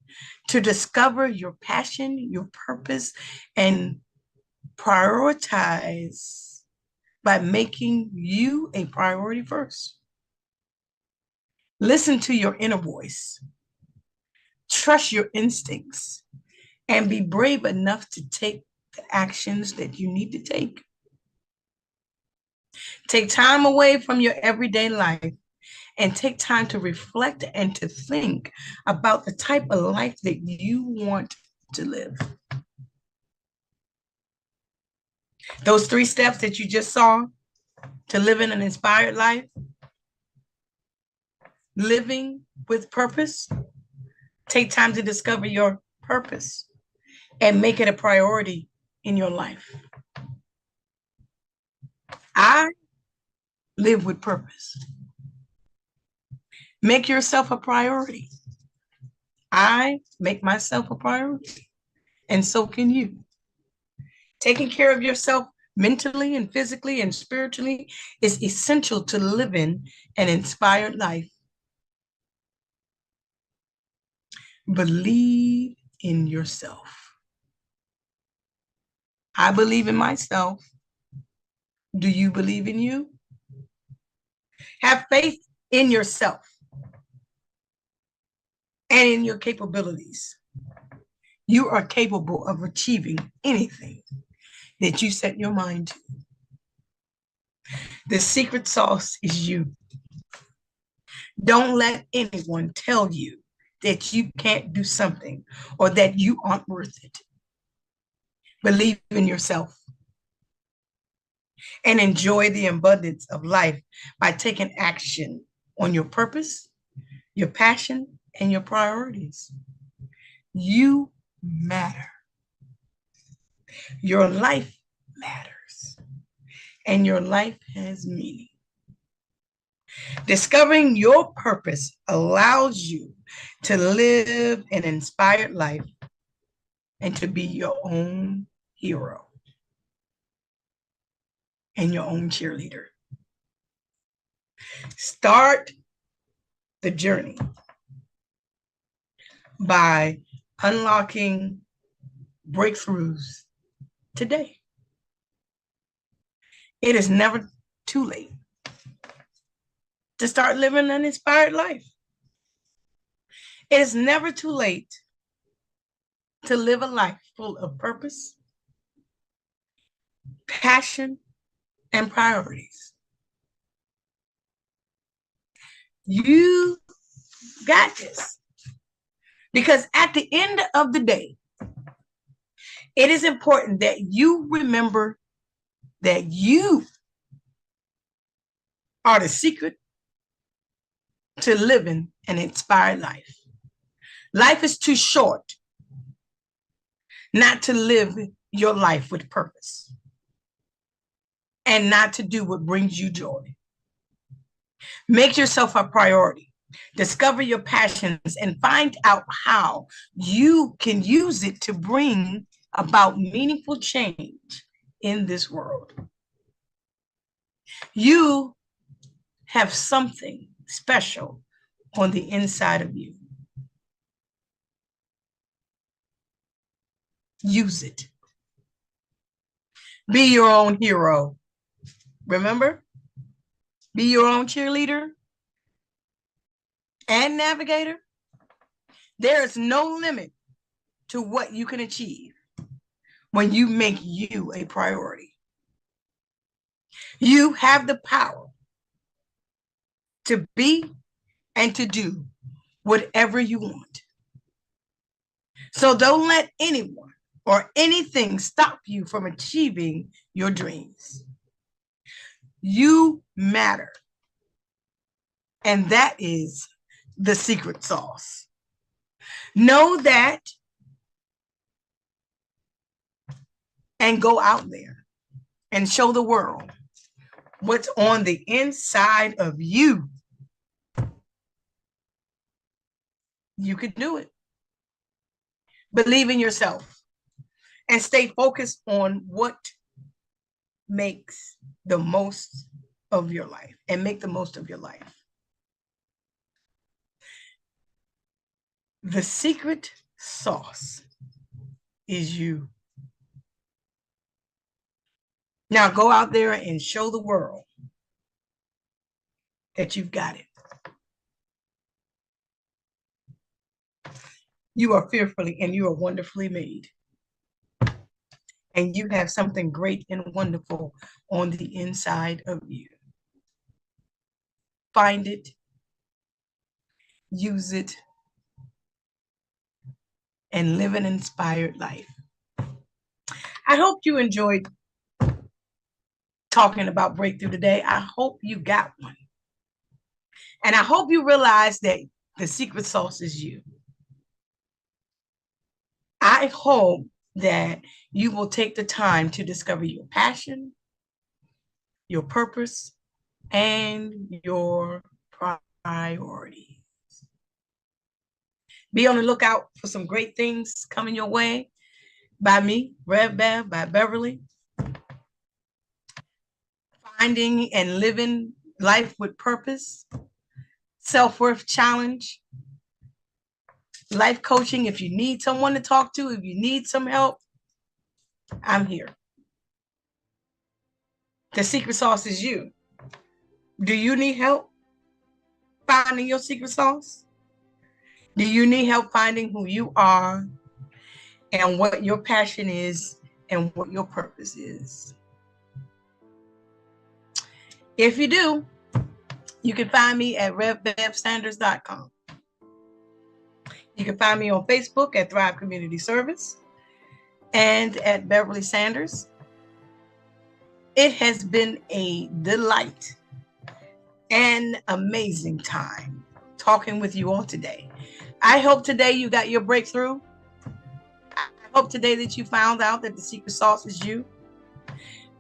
[SPEAKER 5] to discover your passion, your purpose, and prioritize by making you a priority first. Listen to your inner voice. Trust your instincts and be brave enough to take the actions that you need to take. Take time away from your everyday life and take time to reflect and to think about the type of life that you want to live. Those 3 steps that you just saw to living an inspired life, living with purpose, take time to discover your purpose and make it a priority in your life. I live with purpose. Make yourself a priority. I make myself a priority, and so can you. Taking care of yourself mentally and physically and spiritually is essential to living an inspired life. Believe in yourself. I believe in myself, Do you believe in you? Have faith in yourself and in your capabilities. You are capable of achieving anything that you set your mind to. The secret sauce is you. Don't let anyone tell you that you can't do something or that you aren't worth it. Believe in yourself and enjoy the abundance of life by taking action on your purpose, your passion, and your priorities. You matter. Your life matters, and your life has meaning. Discovering your purpose allows you to live an inspired life and to be your own hero and your own cheerleader. Start the journey by unlocking breakthroughs today. It is never too late to start living an inspired life. It is never too late to live a life full of purpose, passion, and priorities. You got this. Because at the end of the day, it is important that you remember that you are the secret to living an inspired life. Life is too short not to live your life with purpose and not to do what brings you joy. Make yourself a priority. Discover your passions and find out how you can use it to bring about meaningful change in this world. You have something special on the inside of you. Use it. Be your own hero. Remember? Be your own cheerleader and navigator. There is no limit to what you can achieve when you make you a priority. You have the power to be and to do whatever you want. So don't let anyone or anything stop you from achieving your dreams. You matter. And that is the secret sauce. Know that and go out there and show the world what's on the inside of you. You can do it. Believe in yourself and stay focused on what makes the most of your life and make the most of your life. The secret sauce is you. Now go out there and show the world that you've got it. You are fearfully and you are wonderfully made. And you have something great and wonderful on the inside of you. Find it, use it, and live an inspired life. I hope you enjoyed talking about breakthrough today. I hope you got one. And I hope you realize that the secret sauce is you. I hope that you will take the time to discover your passion, your purpose, and your priorities. Be on the lookout for some great things coming your way by me, Rev Bev, by Beverly. Finding and living life with purpose, self-worth challenge, life coaching. If you need someone to talk to, if you need some help, I'm here. The secret sauce is you. Do you need help finding your secret sauce? Do you need help finding who you are and what your passion is and what your purpose is? If you do, you can find me at revbevsanders.com. You can find me on Facebook at Thrive Community Service and at Beverly Sanders. It has been a delight and amazing time talking with you all today. I hope today you got your breakthrough. I hope today that you found out that the secret sauce is you.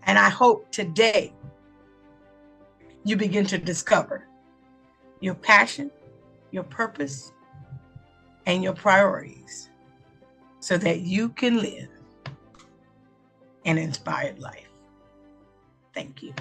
[SPEAKER 5] And I hope today you begin to discover your passion, your purpose, and your priorities so that you can live an inspired life. Thank you.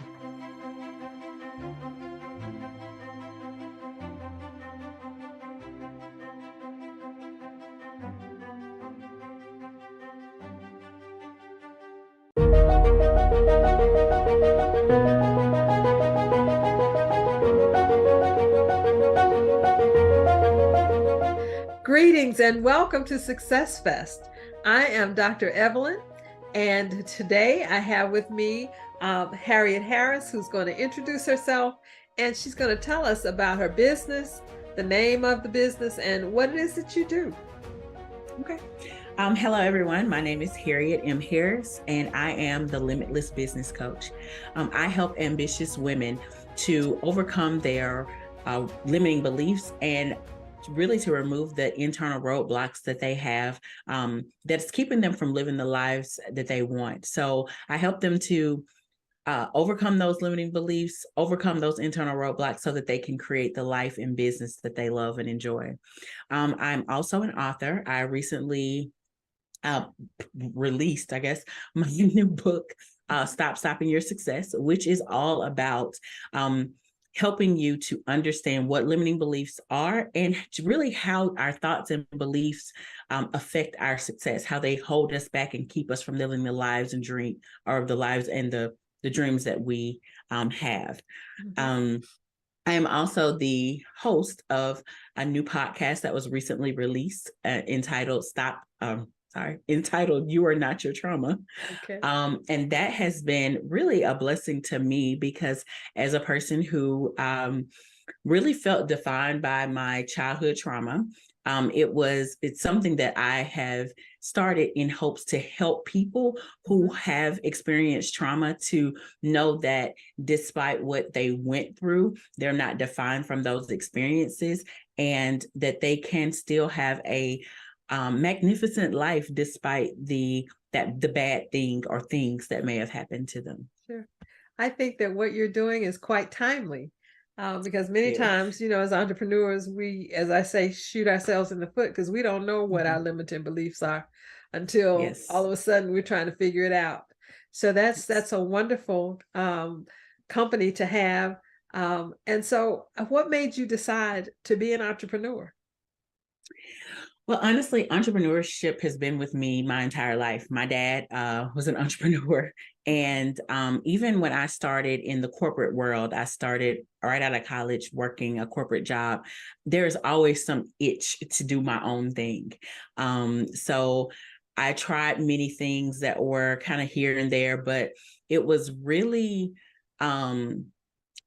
[SPEAKER 6] Greetings and welcome to SuccessFest. I am Dr. Evelyn, and today I have with me Harriet Harris, who's going to introduce herself, and she's going to tell us about her business, the name of the business, and what it is that you do.
[SPEAKER 7] Okay. Hello, everyone. My name is Harriet M. Harris, and I am the Limitless Business Coach. I help ambitious women to overcome their limiting beliefs and really to remove the internal roadblocks that they have that's keeping them from living the lives that they want. So I help them to overcome those limiting beliefs, overcome those internal roadblocks so that they can create the life and business that they love and enjoy. I'm also an author. I recently released, I guess, my new book, Stop Stopping Your Success, which is all about helping you to understand what limiting beliefs are and really how our thoughts and beliefs affect our success, how they hold us back and keep us from living the lives and the lives and the dreams that we have. Mm-hmm. I am also the host of a new podcast that was recently released entitled You Are Not Your Trauma. Okay. And that has been really a blessing to me because as a person who really felt defined by my childhood trauma, it's something that I have started in hopes to help people who have experienced trauma to know that despite what they went through, they're not defined from those experiences and that they can still have a magnificent life despite the bad thing or things that may have happened to them.
[SPEAKER 6] Sure. I think that what you're doing is quite timely because many times, as entrepreneurs, we, as I say, shoot ourselves in the foot because we don't know what our limiting beliefs are until all of a sudden we're trying to figure it out. So that's a wonderful company to have. And so what made you decide to be an entrepreneur?
[SPEAKER 7] Well, honestly, entrepreneurship has been with me my entire life. My dad was an entrepreneur. And even when I started in the corporate world, I started right out of college working a corporate job. There's always some itch to do my own thing. So I tried many things that were kind of here and there, but it was really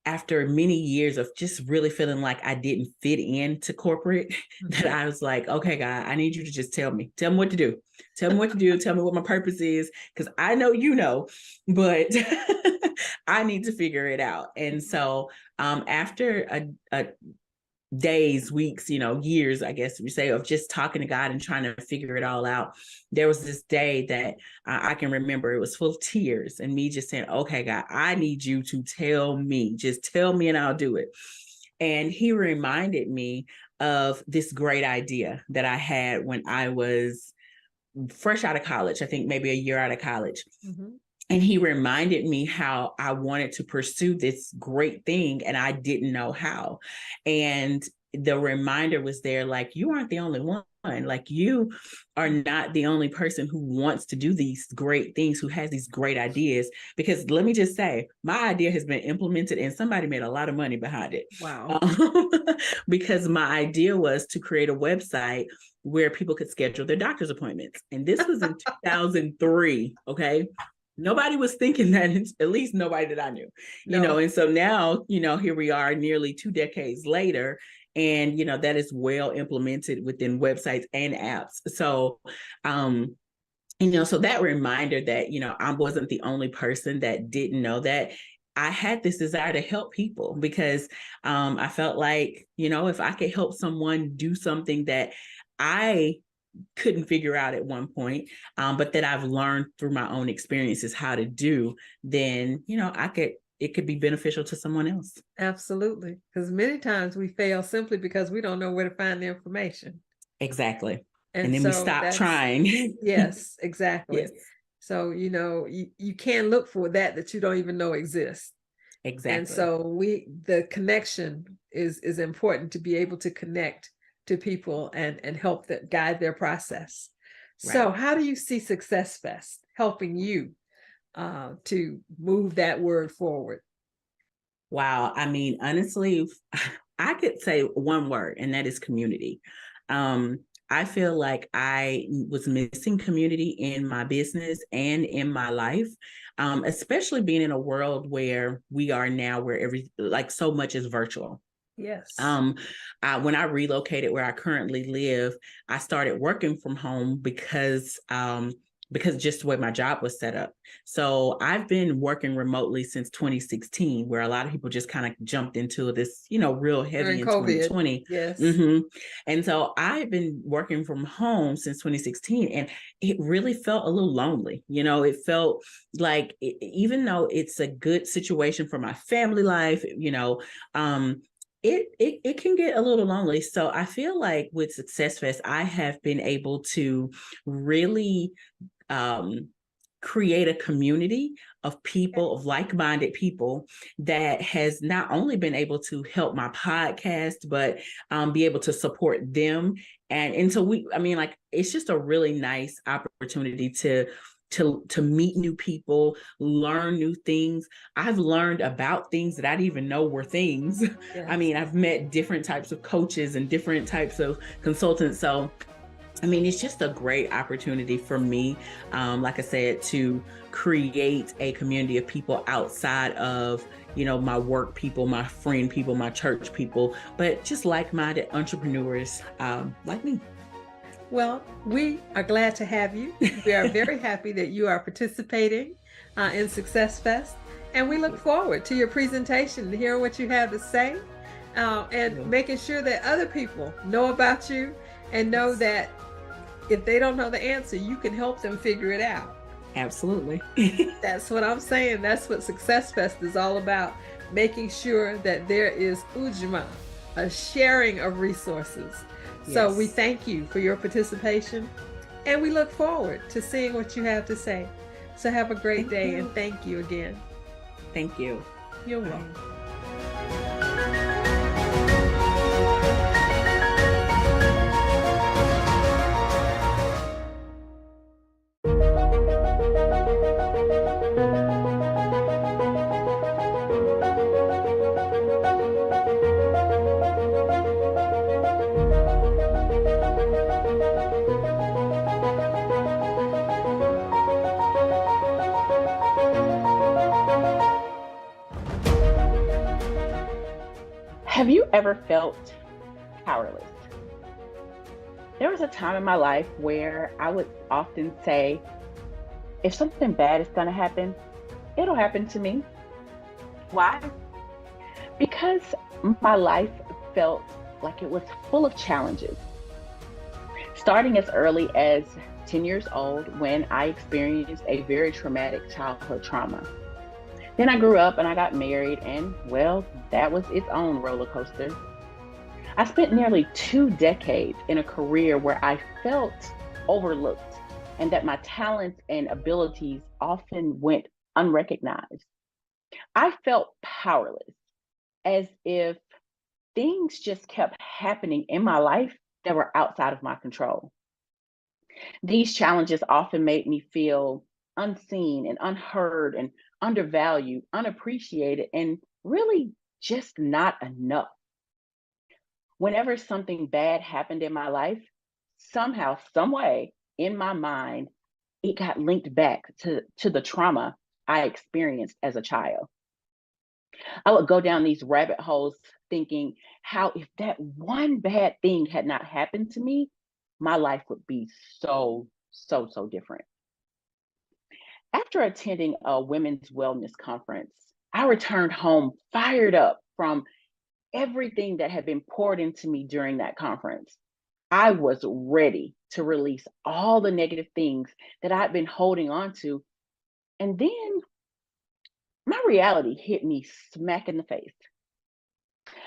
[SPEAKER 7] after many years of just really feeling like I didn't fit into corporate, that I was like, okay, God, I need you to just tell me what to do. Tell me what to do. Tell me what my purpose is. Because I know, but I need to figure it out. And so after a days, weeks, years, I guess we say, of just talking to God and trying to figure it all out, there was this day that I can remember. It was full of tears and me just saying, okay, God, I need you to tell me, just tell me and I'll do it. And he reminded me of this great idea that I had when I was fresh out of college, I think maybe a year out of college. Mm-hmm. And he reminded me how I wanted to pursue this great thing and I didn't know how. And the reminder was there, like, you aren't the only one Like, you are not the only person who wants to do these great things, who has these great ideas. Because let me just say, my idea has been implemented and somebody made a lot of money behind it.
[SPEAKER 6] Wow.
[SPEAKER 7] Because my idea was to create a website where people could schedule their doctor's appointments. And this was in 2003. Okay. Nobody was thinking that, at least nobody that I knew, you know, and so now, you know, here we are nearly 2 decades later, and, you know, that is well implemented within websites and apps. So, you know, so that reminder that, you know, I wasn't the only person that didn't know that. I had this desire to help people because I felt like, you know, if I could help someone do something that I couldn't figure out at one point, but that I've learned through my own experiences how to do, then, you know, it could be beneficial to someone else.
[SPEAKER 6] Absolutely. Because many times we fail simply because we don't know where to find the information.
[SPEAKER 7] Exactly. And then
[SPEAKER 6] so
[SPEAKER 7] we stop trying.
[SPEAKER 6] Yes, exactly.
[SPEAKER 7] Yes.
[SPEAKER 6] So, you know, you can't look for that you don't even know exists.
[SPEAKER 7] Exactly.
[SPEAKER 6] And so the connection is important, to be able to connect to people and help them guide their process. Right. So how do you see SuccessFest helping you to move that word forward?
[SPEAKER 7] Wow. I mean, honestly, I could say one word, and that is community. I feel like I was missing community in my business and in my life, especially being in a world where we are now, where so much is virtual.
[SPEAKER 6] Yes.
[SPEAKER 7] When I relocated where I currently live, I started working from home because just the way my job was set up. So I've been working remotely since 2016, where a lot of people just kind of jumped into this, you know, real heavy in
[SPEAKER 6] COVID.
[SPEAKER 7] 2020.
[SPEAKER 6] Yes.
[SPEAKER 7] Mm-hmm. And so I've been working from home since 2016, and it really felt a little lonely. You know, it felt like even though it's a good situation for my family life, you know, it can get a little lonely. So I feel like with SuccessFest, I have been able to really create a community of people, of like-minded people, that has not only been able to help my podcast, but be able to support them. And so it's just a really nice opportunity to meet new people, learn new things. I've learned about things that I didn't even know were things. Yes. I mean, I've met different types of coaches and different types of consultants. So, I mean, it's just a great opportunity for me, like I said, to create a community of people outside of, you know, my work people, my friend people, my church people, but just like-minded entrepreneurs like me.
[SPEAKER 6] Well, we are glad to have you. We are very happy that you are participating in SuccessFest, and we look forward to your presentation, to hear what you have to say, and making sure that other people know about you and know that if they don't know the answer, you can help them figure it out.
[SPEAKER 7] Absolutely.
[SPEAKER 6] That's what I'm saying. That's what SuccessFest is all about, making sure that there is ujima, a sharing of resources. Yes. So we thank you for your participation, and we look forward to seeing what you have to say. So have a great day, and thank you again.
[SPEAKER 7] Thank you.
[SPEAKER 6] You're welcome.
[SPEAKER 8] Have you ever felt powerless? There was a time in my life where I would often say, if something bad is going to happen, it'll happen to me. Why? Because my life felt like it was full of challenges. Starting as early as 10 years old, when I experienced a very traumatic childhood trauma. Then I grew up and I got married, and well, that was its own roller coaster. I spent nearly 2 decades in a career where I felt overlooked and that my talents and abilities often went unrecognized. I felt powerless, as if things just kept happening in my life that were outside of my control. These challenges often made me feel unseen and unheard and undervalued, unappreciated, and really just not enough. Whenever something bad happened in my life, somehow, some way in my mind, it got linked back to the trauma I experienced as a child. I would go down these rabbit holes thinking how if that one bad thing had not happened to me, my life would be so different. After attending a women's wellness conference, I returned home fired up from everything that had been poured into me during that conference. I was ready to release all the negative things that I'd been holding on to. And then my reality hit me smack in the face.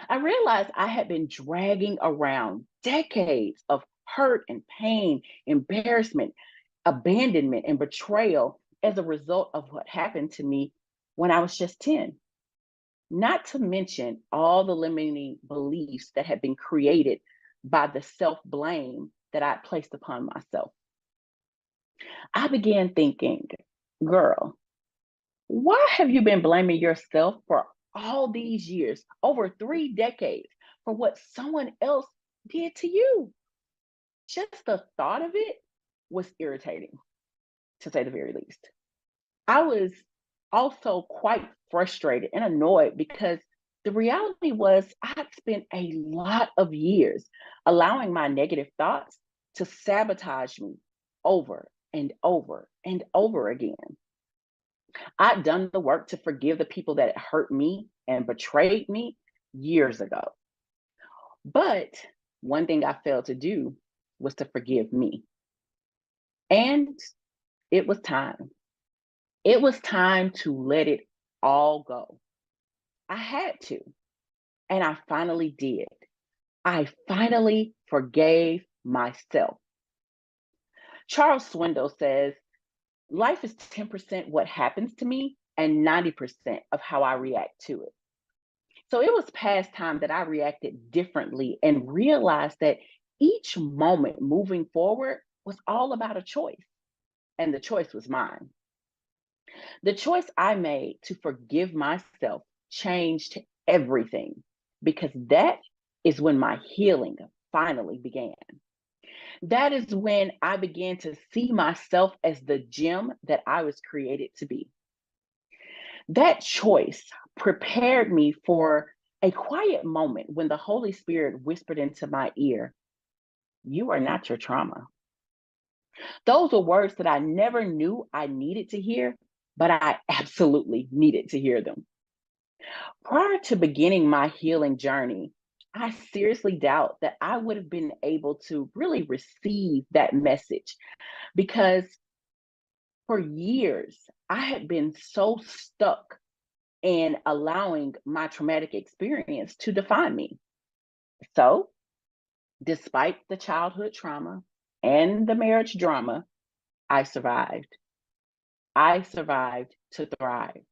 [SPEAKER 8] I realized I had been dragging around decades of hurt and pain, embarrassment, abandonment, and betrayal as a result of what happened to me when I was just 10. Not to mention all the limiting beliefs that had been created by the self-blame that I placed upon myself. I began thinking, girl, why have you been blaming yourself for all these years, over 3 decades, for what someone else did to you? Just the thought of it was irritating, to say the very least. I was also quite frustrated and annoyed because the reality was I'd spent a lot of years allowing my negative thoughts to sabotage me over and over and over again. I'd done the work to forgive the people that hurt me and betrayed me years ago. But one thing I failed to do was to forgive me. And it was time. It was time to let it all go. I had to. And I finally did. I finally forgave myself. Charles Swindoll says, life is 10% what happens to me and 90% of how I react to it. So it was past time that I reacted differently and realized that each moment moving forward was all about a choice. And the choice was mine. The choice I made to forgive myself changed everything because that is when my healing finally began. That is when I began to see myself as the gem that I was created to be. That choice prepared me for a quiet moment when the Holy Spirit whispered into my ear, "You are not your trauma." Those were words that I never knew I needed to hear, but I absolutely needed to hear them. Prior to beginning my healing journey, I seriously doubt that I would have been able to really receive that message because for years, I had been so stuck in allowing my traumatic experience to define me. So, despite the childhood trauma and the marriage drama, I survived. I survived to thrive.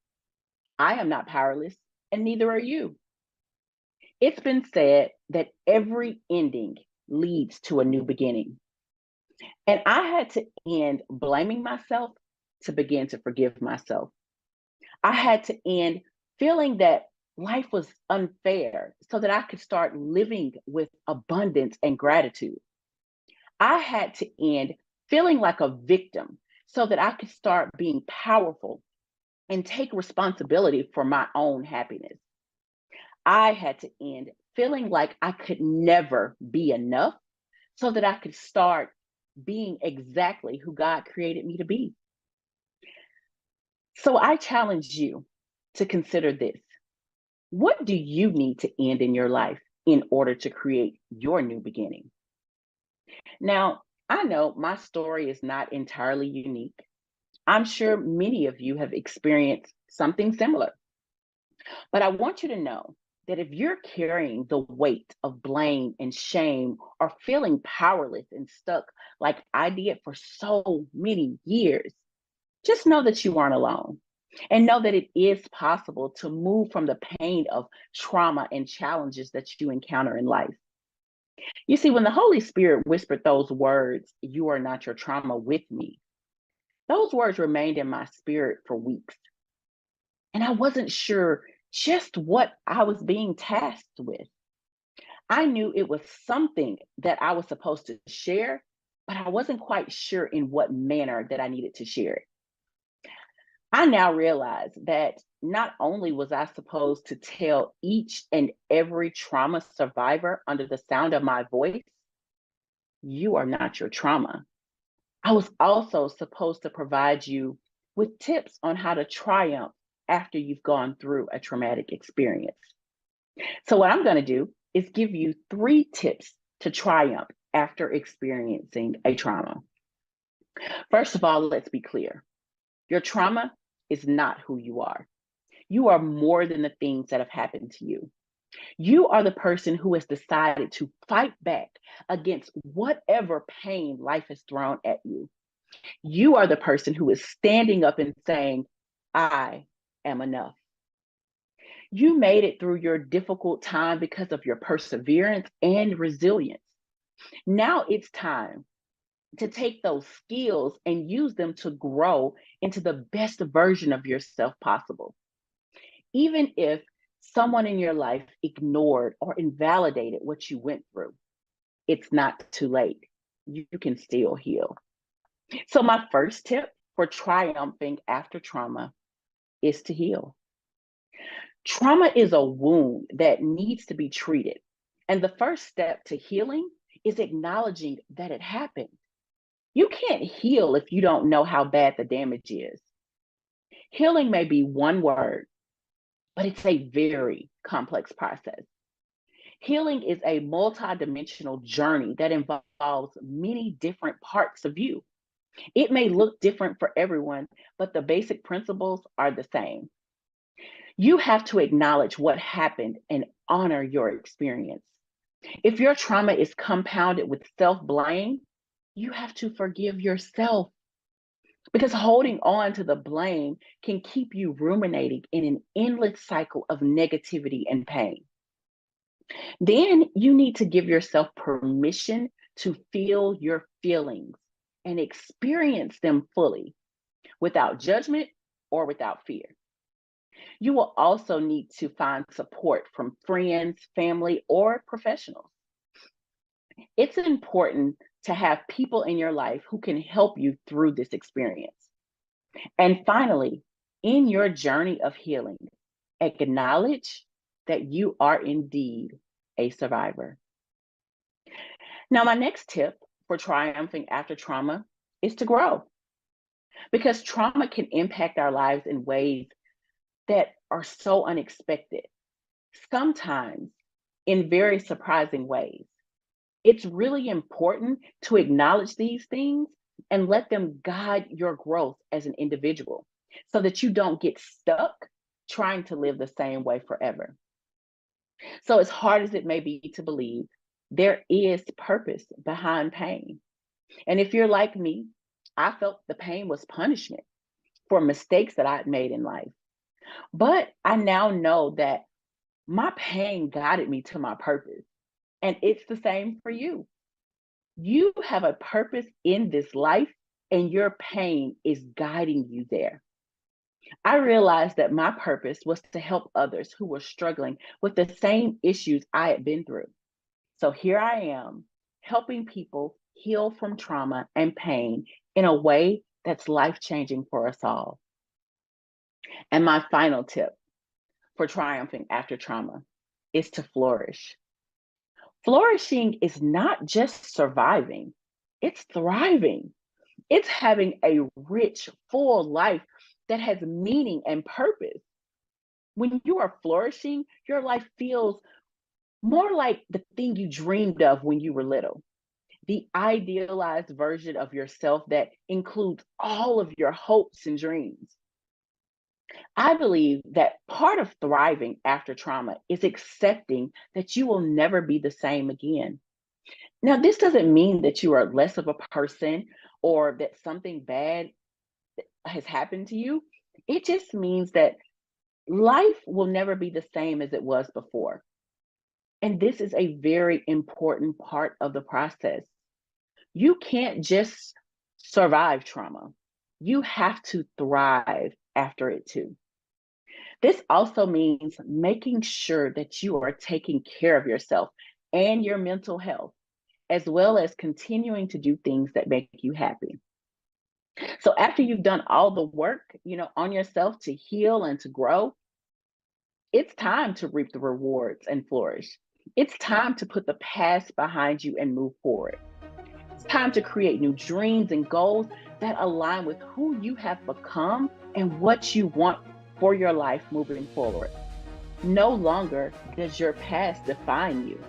[SPEAKER 8] I am not powerless, and neither are you. It's been said that every ending leads to a new beginning. And I had to end blaming myself to begin to forgive myself. I had to end feeling that life was unfair so that I could start living with abundance and gratitude. I had to end feeling like a victim so that I could start being powerful and take responsibility for my own happiness. I had to end feeling like I could never be enough so that I could start being exactly who God created me to be. So I challenge you to consider this. What do you need to end in your life in order to create your new beginning? Now, I know my story is not entirely unique. I'm sure many of you have experienced something similar. But I want you to know that if you're carrying the weight of blame and shame or feeling powerless and stuck like I did for so many years, just know that you aren't alone. And know that it is possible to move from the pain of trauma and challenges that you encounter in life. You see, when the Holy Spirit whispered those words, "You are not your trauma," with me, those words remained in my spirit for weeks. And I wasn't sure just what I was being tasked with. I knew it was something that I was supposed to share, but I wasn't quite sure in what manner that I needed to share it. I now realize that not only was I supposed to tell each and every trauma survivor under the sound of my voice, "You are not your trauma," I was also supposed to provide you with tips on how to triumph after you've gone through a traumatic experience. So, what I'm going to do is give you 3 tips to triumph after experiencing a trauma. First of all, let's be clear. Your trauma is not who you are. You are more than the things that have happened to you. You are the person who has decided to fight back against whatever pain life has thrown at you. You are the person who is standing up and saying, "I am enough." You made it through your difficult time because of your perseverance and resilience. Now it's time to take those skills and use them to grow into the best version of yourself possible. Even if someone in your life ignored or invalidated what you went through, it's not too late. You can still heal. So, my first tip for triumphing after trauma is to heal. Trauma is a wound that needs to be treated. And the first step to healing is acknowledging that it happened. You can't heal if you don't know how bad the damage is. Healing may be one word, but it's a very complex process. Healing is a multidimensional journey that involves many different parts of you. It may look different for everyone, but the basic principles are the same. You have to acknowledge what happened and honor your experience. If your trauma is compounded with self-blame, you have to forgive yourself, because holding on to the blame can keep you ruminating in an endless cycle of negativity and pain. Then you need to give yourself permission to feel your feelings and experience them fully, without judgment or without fear. You will also need to find support from friends, family, or professionals. It's important to have people in your life who can help you through this experience. And finally, in your journey of healing, acknowledge that you are indeed a survivor. Now, my next tip for triumphing after trauma is to grow, because trauma can impact our lives in ways that are so unexpected, sometimes in very surprising ways. It's really important to acknowledge these things and let them guide your growth as an individual, so that you don't get stuck trying to live the same way forever. So, as hard as it may be to believe, there is purpose behind pain. And if you're like me, I felt the pain was punishment for mistakes that I'd made in life. But I now know that my pain guided me to my purpose. And it's the same for you. You have a purpose in this life, and your pain is guiding you there. I realized that my purpose was to help others who were struggling with the same issues I had been through. So here I am, helping people heal from trauma and pain in a way that's life-changing for us all. And my final tip for triumphing after trauma is to flourish. Flourishing is not just surviving, it's thriving. It's having a rich, full life that has meaning and purpose. When you are flourishing, your life feels more like the thing you dreamed of when you were little, the idealized version of yourself that includes all of your hopes and dreams. I believe that part of thriving after trauma is accepting that you will never be the same again. Now, this doesn't mean that you are less of a person or that something bad has happened to you. It just means that life will never be the same as it was before. And this is a very important part of the process. You can't just survive trauma. You have to thrive after it too. This also means making sure that you are taking care of yourself and your mental health, as well as continuing to do things that make you happy. So after you've done all the work, on yourself to heal and to grow, it's time to reap the rewards and flourish. It's time to put the past behind you and move forward. It's time to create new dreams and goals that align with who you have become and what you want for your life moving forward. No longer does your past define you,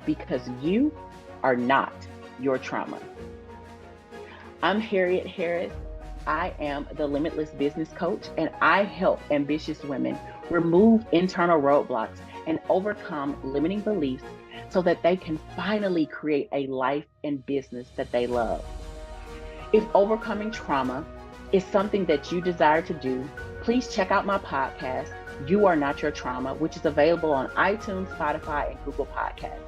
[SPEAKER 8] because you are not your trauma. I'm Harriet Harris. I am the Limitless Business Coach, and I help ambitious women remove internal roadblocks and overcome limiting beliefs so that they can finally create a life and business that they love. If overcoming trauma is something that you desire to do, please check out my podcast, You Are Not Your Trauma, which is available on iTunes, Spotify, and Google Podcasts.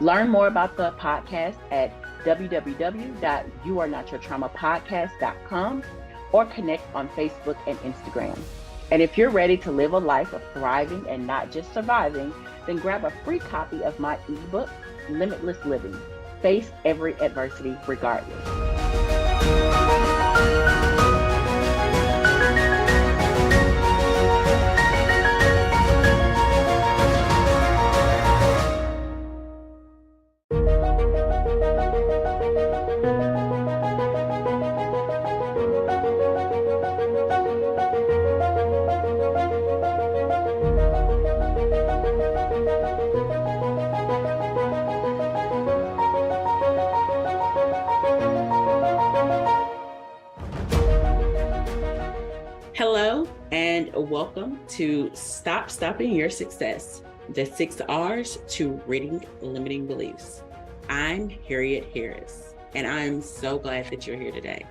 [SPEAKER 8] Learn more about the podcast at www.youarenotyourtraumapodcast.com or connect on Facebook and Instagram. And if you're ready to live a life of thriving and not just surviving, then grab a free copy of my ebook, Limitless Living: Face Every Adversity Regardless.
[SPEAKER 7] Hello, and welcome to Stop Stopping Your Success, the 6 R's to Ridding Limiting Beliefs. I'm Harriet Harris, and I'm so glad that you're here today.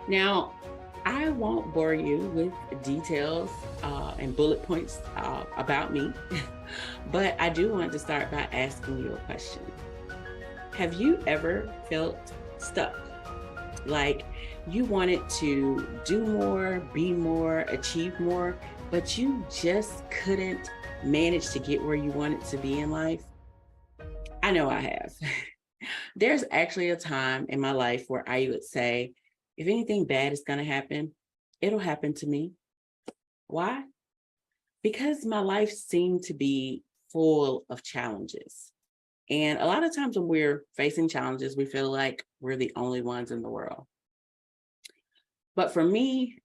[SPEAKER 7] Now, I won't bore you with details and bullet points about me, but I do want to start by asking you a question. Have you ever felt stuck? Like you wanted to do more, be more, achieve more, but you just couldn't manage to get where you wanted to be in life? I know I have. There's actually a time in my life where I would say, if anything bad is going to happen, it'll happen to me. Why? Because my life seemed to be full of challenges. And a lot of times when we're facing challenges, we feel like we're the only ones in the world. But for me,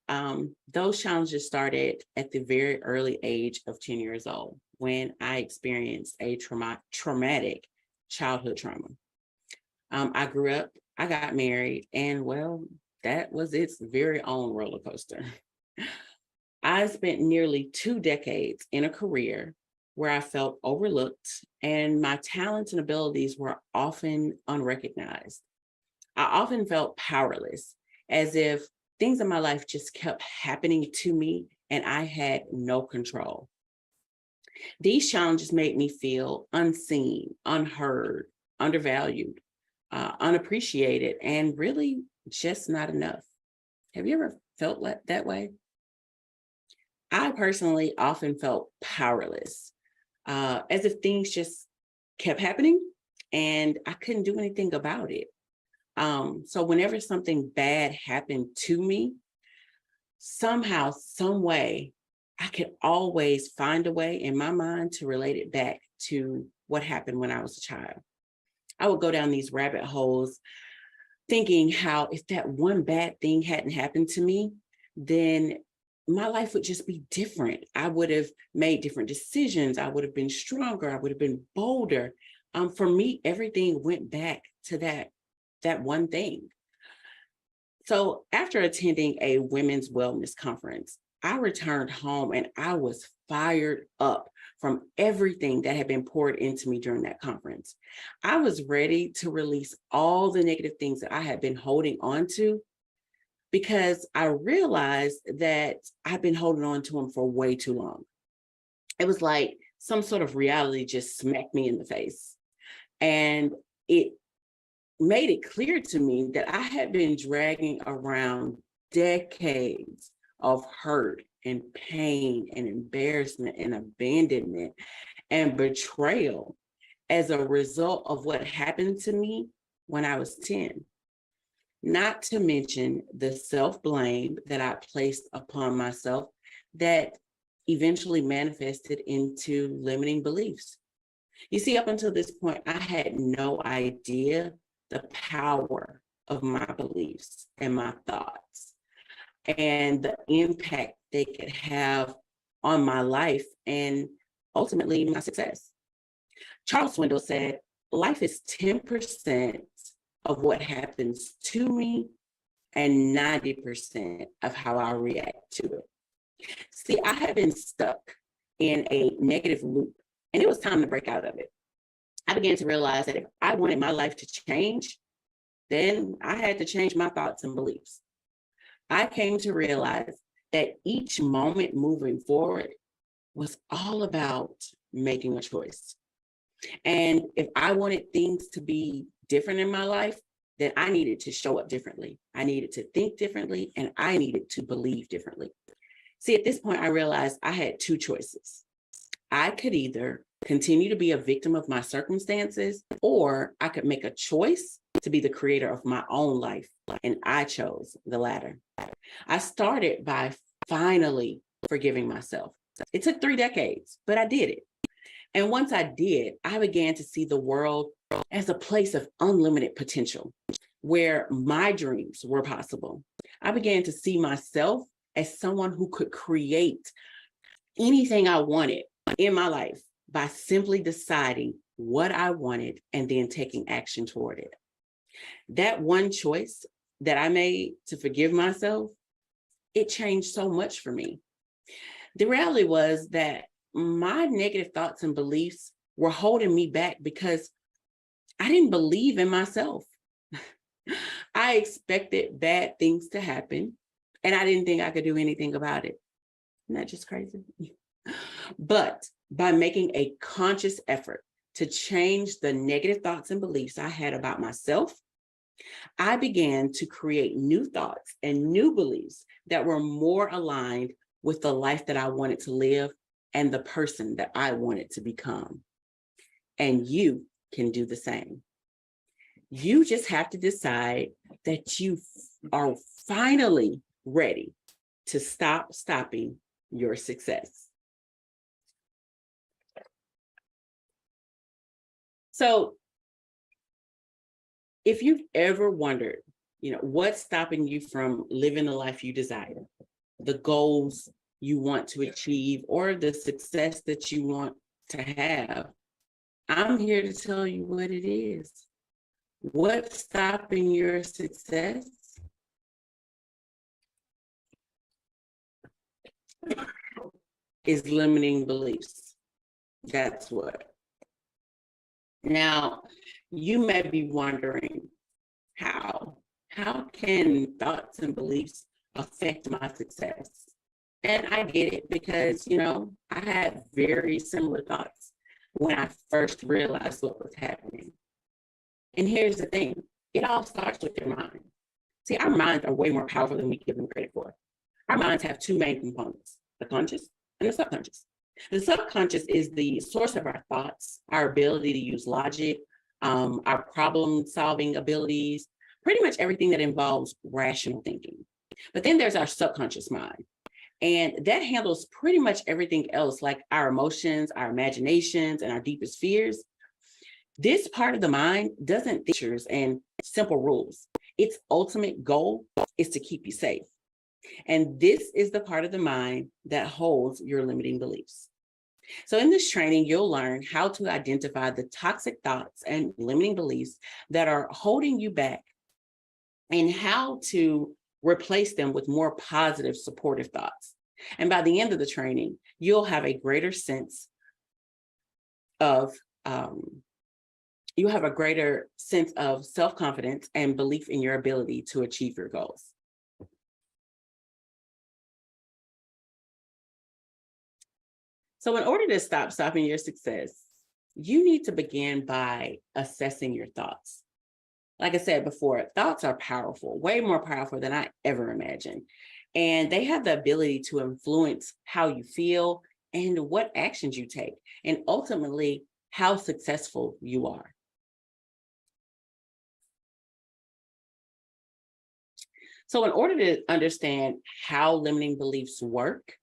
[SPEAKER 7] those challenges started at the very early age of 10 years old, when I experienced a traumatic childhood trauma. I grew up, I got married, and well, that was its very own roller coaster. I spent nearly 2 decades in a career where I felt overlooked and my talents and abilities were often unrecognized. I often felt powerless, as if things in my life just kept happening to me and I had no control. These challenges made me feel unseen, unheard, undervalued, unappreciated, and really just not enough. Have you ever felt that way? I personally often felt powerless, as if things just kept happening and I couldn't do anything about it. So whenever something bad happened to me, somehow, some way, I could always find a way in my mind to relate it back to what happened when I was a child. I would go down these rabbit holes thinking how if that one bad thing hadn't happened to me, then my life would just be different. I would have made different decisions. I would have been stronger. I would have been bolder. For me, everything went back to that one thing. So after attending a women's wellness conference, I returned home and I was fired up from everything that had been poured into me during that conference. I was ready to release all the negative things that I had been holding on to, because I realized that I've been holding on to them for way too long. It was like some sort of reality just smacked me in the face. And it made it clear to me that I had been dragging around decades of hurt and pain and embarrassment and abandonment and betrayal as a result of what happened to me when I was 10. Not to mention the self-blame that I placed upon myself that eventually manifested into limiting beliefs. You see, up until this point, I had no idea the power of my beliefs and my thoughts and the impact they could have on my life and ultimately my success. Charles Swindoll said, life is 10% of what happens to me and 90% of how I react to it. See, I had been stuck in a negative loop and it was time to break out of it. I began to realize that if I wanted my life to change, then I had to change my thoughts and beliefs. I came to realize that each moment moving forward was all about making a choice. And if I wanted things to be different in my life, then I needed to show up differently. I needed to think differently, and I needed to believe differently. See, at this point, I realized I had two choices. I could either continue to be a victim of my circumstances, or I could make a choice to be the creator of my own life. And I chose the latter. I started by finally forgiving myself. It took 3 decades, but I did it. And once I did, I began to see the world as a place of unlimited potential, where my dreams were possible. I began to see myself as someone who could create anything I wanted in my life by simply deciding what I wanted and then taking action toward it. That one choice that I made to forgive myself, it changed so much for me. The reality was that my negative thoughts and beliefs were holding me back because I didn't believe in myself. I expected bad things to happen, and I didn't think I could do anything about it. Isn't that just crazy? But by making a conscious effort to change the negative thoughts and beliefs I had about myself, I began to create new thoughts and new beliefs that were more aligned with the life that I wanted to live and the person that I wanted to become. And you can do the same. You just have to decide that you are finally ready to stop stopping your success. So if you've ever wondered, what's stopping you from living the life you desire, the goals you want to achieve, or the success that you want to have, I'm here to tell you what it is. What's stopping your success? Is limiting beliefs. That's what. Now, you may be wondering, how can thoughts and beliefs affect my success? And I get it because, I had very similar thoughts when I first realized what was happening. And here's the thing, it all starts with your mind. See, our minds are way more powerful than we give them credit for. Our minds have two main components, the conscious and the subconscious. The subconscious is the source of our thoughts, our ability to use logic, our problem-solving abilities, pretty much everything that involves rational thinking. But then there's our subconscious mind. And that handles pretty much everything else, like our emotions, our imaginations, and our deepest fears. This part of the mind doesn't think features and simple rules. Its ultimate goal is to keep you safe. And this is the part of the mind that holds your limiting beliefs. So in this training, you'll learn how to identify the toxic thoughts and limiting beliefs that are holding you back and how to replace them with more positive, supportive thoughts. And by the end of the training, you'll have a greater sense of self-confidence and belief in your ability to achieve your goals. So in order to stop stopping your success, you need to begin by assessing your thoughts. Like I said before, thoughts are powerful, way more powerful than I ever imagined. And they have the ability to influence how you feel and what actions you take, and ultimately how successful you are. So in order to understand how limiting beliefs work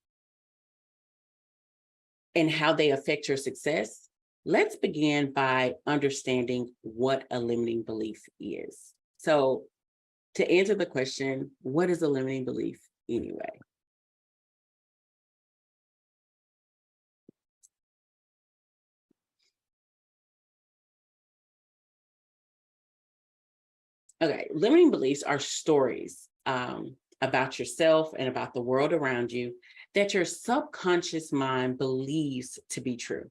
[SPEAKER 7] and how they affect your success, let's begin by understanding what a limiting belief is. So to answer the question, what is a limiting belief anyway? Okay, limiting beliefs are stories about yourself and about the world around you that your subconscious mind believes to be true.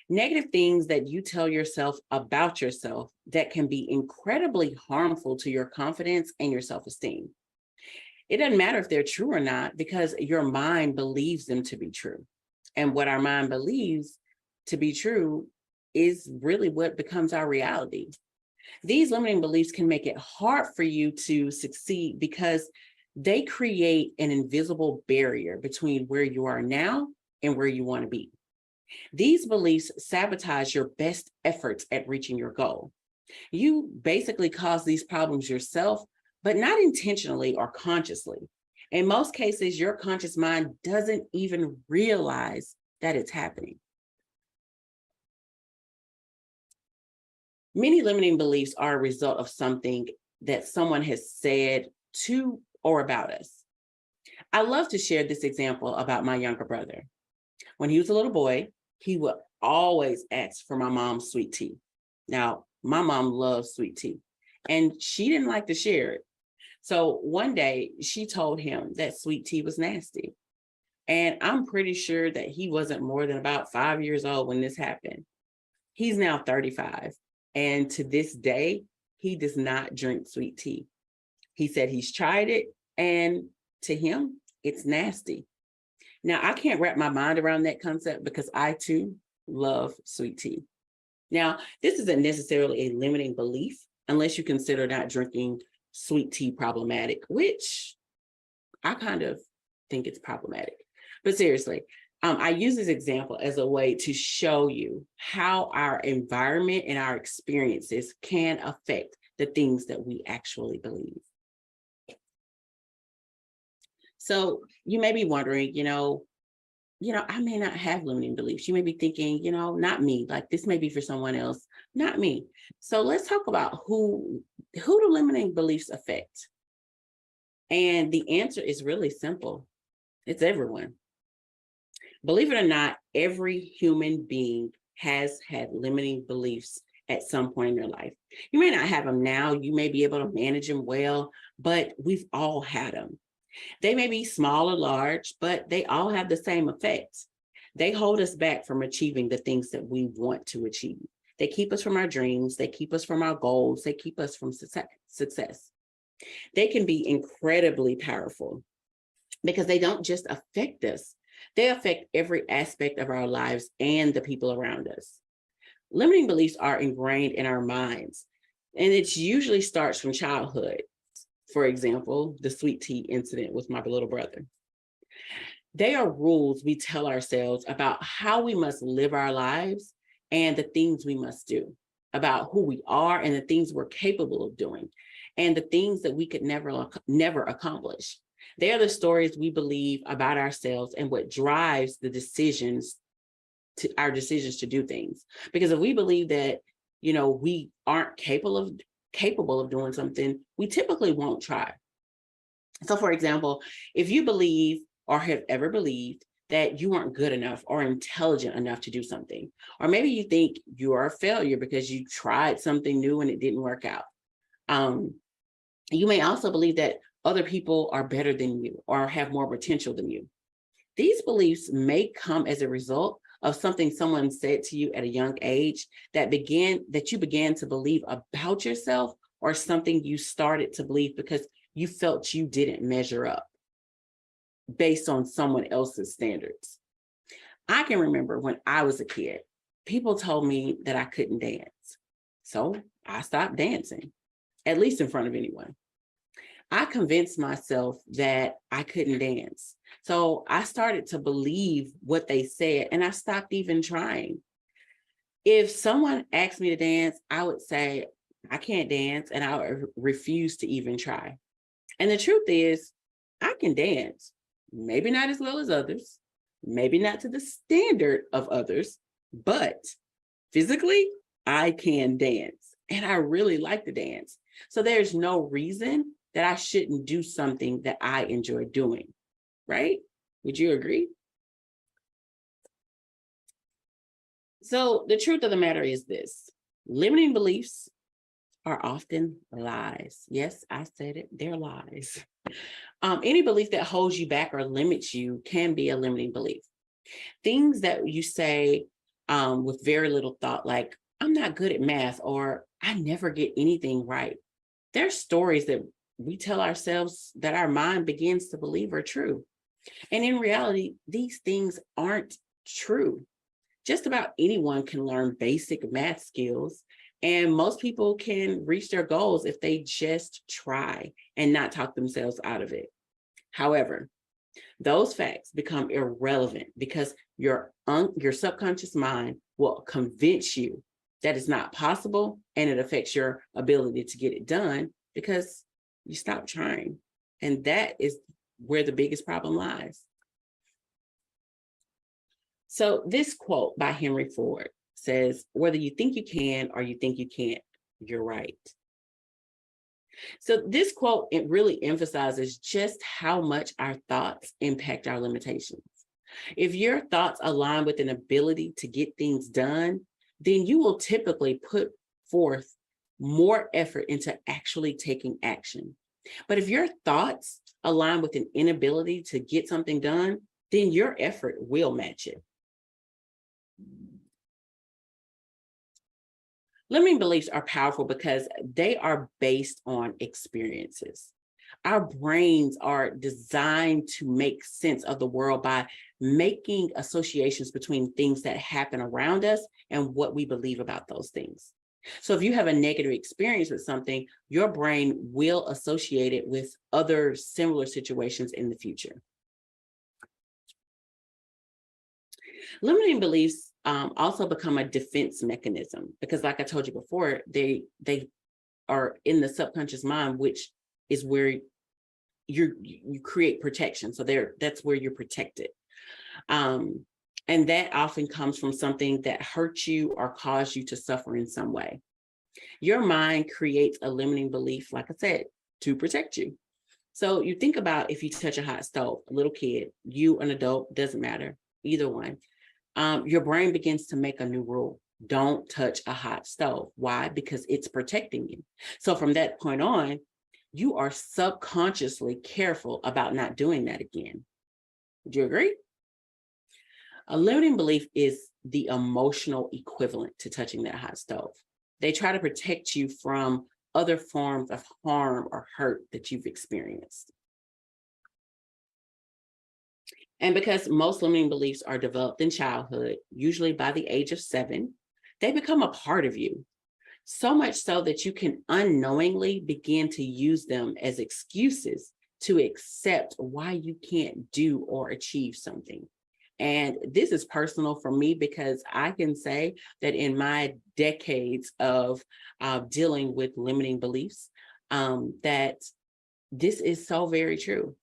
[SPEAKER 7] Negative things that you tell yourself about yourself that can be incredibly harmful to your confidence and your self-esteem. It doesn't matter if they're true or not, because your mind believes them to be true. And what our mind believes to be true is really what becomes our reality. These limiting beliefs can make it hard for you to succeed because they create an invisible barrier between where you are now and where you want to be. These beliefs sabotage your best efforts at reaching your goal. You basically cause these problems yourself, but not intentionally or consciously. In most cases, your conscious mind doesn't even realize that it's happening. Many limiting beliefs are a result of something that someone has said to or about us. I love to share this example about my younger brother. When he was a little boy, he would always ask for my mom's sweet tea. Now, my mom loves sweet tea, and she didn't like to share it. So one day she told him that sweet tea was nasty. And I'm pretty sure that he wasn't more than about 5 years old when this happened. He's now 35. And to this day, he does not drink sweet tea. He said he's tried it, and to him, it's nasty. Now, I can't wrap my mind around that concept because I too love sweet tea. Now, this isn't necessarily a limiting belief unless you consider not drinking sweet tea problematic, which I kind of think it's problematic. But seriously, I use this example as a way to show you how our environment and our experiences can affect the things that we actually believe. So you may be wondering, I may not have limiting beliefs. You may be thinking, not me, like this may be for someone else, not me. So let's talk about who do limiting beliefs affect? And the answer is really simple. It's everyone. Believe it or not, every human being has had limiting beliefs at some point in their life. You may not have them now, you may be able to manage them well, but we've all had them. They may be small or large, but they all have the same effects. They hold us back from achieving the things that we want to achieve. They keep us from our dreams, they keep us from our goals, they keep us from success. They can be incredibly powerful because they don't just affect us, they affect every aspect of our lives and the people around us. Limiting beliefs are ingrained in our minds, and it usually starts from childhood. For example, the sweet tea incident with my little brother. They are rules we tell ourselves about how we must live our lives and the things we must do, about who we are and the things we're capable of doing, and the things that we could never accomplish. They are the stories we believe about ourselves and what drives our decisions to do things. Because if we believe that, we aren't capable of doing something, we typically won't try. So for example, if you believe or have ever believed that you aren't good enough or intelligent enough to do something, or maybe you think you are a failure because you tried something new and it didn't work out. You may also believe that other people are better than you or have more potential than you. These beliefs may come as a result of something someone said to you at a young age that you began to believe about yourself, or something you started to believe because you felt you didn't measure up based on someone else's standards. I can remember when I was a kid, people told me that I couldn't dance. So I stopped dancing, at least in front of anyone. I convinced myself that I couldn't dance. So I started to believe what they said, and I stopped even trying. If someone asked me to dance, I would say, I can't dance, and I would refuse to even try. And the truth is, I can dance, maybe not as well as others, maybe not to the standard of others, but physically, I can dance, and I really like to dance. So there's no reason that I shouldn't do something that I enjoy doing, right? Would you agree? So the truth of the matter is this: limiting beliefs are often lies. Yes, I said it, they're lies. Any belief that holds you back or limits you can be a limiting belief. Things that you say with very little thought, like, I'm not good at math, or I never get anything right. They're stories that we tell ourselves that our mind begins to believe are true. And in reality, these things aren't true. Just about anyone can learn basic math skills, and most people can reach their goals if they just try and not talk themselves out of it. However, those facts become irrelevant because your subconscious mind will convince you that it's not possible, and it affects your ability to get it done because you stop trying. And that is where the biggest problem lies. So this quote by Henry Ford says, whether you think you can or you think you can't, you're right. So this quote, it really emphasizes just how much our thoughts impact our limitations. If your thoughts align with an ability to get things done, then you will typically put forth more effort into actually taking action. But if your thoughts align with an inability to get something done, then your effort will match it. Limiting beliefs are powerful because they are based on experiences. Our brains are designed to make sense of the world by making associations between things that happen around us and what we believe about those things. So if you have a negative experience with something, your brain will associate it with other similar situations in the future. Limiting beliefs also become a defense mechanism because, like I told you before, they are in the subconscious mind, which is where you create protection. So that's where you're protected. And that often comes from something that hurt you or caused you to suffer in some way. Your mind creates a limiting belief, like I said, to protect you. So you think about if you touch a hot stove, a little kid, you, an adult, doesn't matter, either one. Your brain begins to make a new rule. Don't touch a hot stove. Why? Because it's protecting you. So from that point on, you are subconsciously careful about not doing that again. Would you agree? A limiting belief is the emotional equivalent to touching that hot stove. They try to protect you from other forms of harm or hurt that you've experienced. And because most limiting beliefs are developed in childhood, usually by the age of 7, they become a part of you. So much so that you can unknowingly begin to use them as excuses to accept why you can't do or achieve something. And this is personal for me because I can say that in my decades of dealing with limiting beliefs, that this is so very true.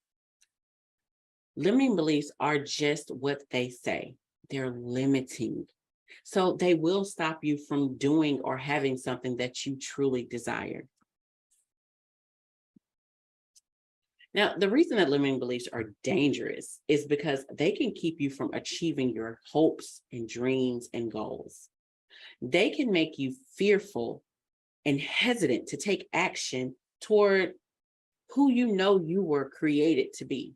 [SPEAKER 7] Limiting beliefs are just what they say. They're limiting. So they will stop you from doing or having something that you truly desire. Now, the reason that limiting beliefs are dangerous is because they can keep you from achieving your hopes and dreams and goals. They can make you fearful and hesitant to take action toward who you know you were created to be.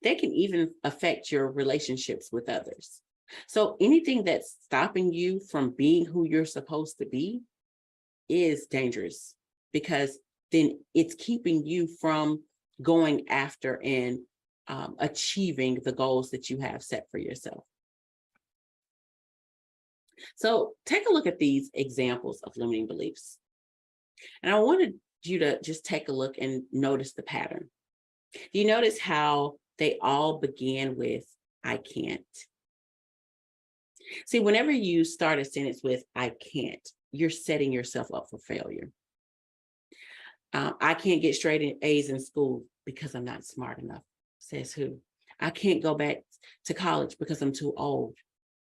[SPEAKER 7] They can even affect your relationships with others. So anything that's stopping you from being who you're supposed to be is dangerous because then it's keeping you from going after and achieving the goals that you have set for yourself. So take a look at these examples of limiting beliefs. And I wanted you to just take a look and notice the pattern. Do you notice how they all began with, I can't? See, whenever you start a sentence with, I can't, you're setting yourself up for failure. I can't get straight A's in school because I'm not smart enough, says who? I can't go back to college because I'm too old.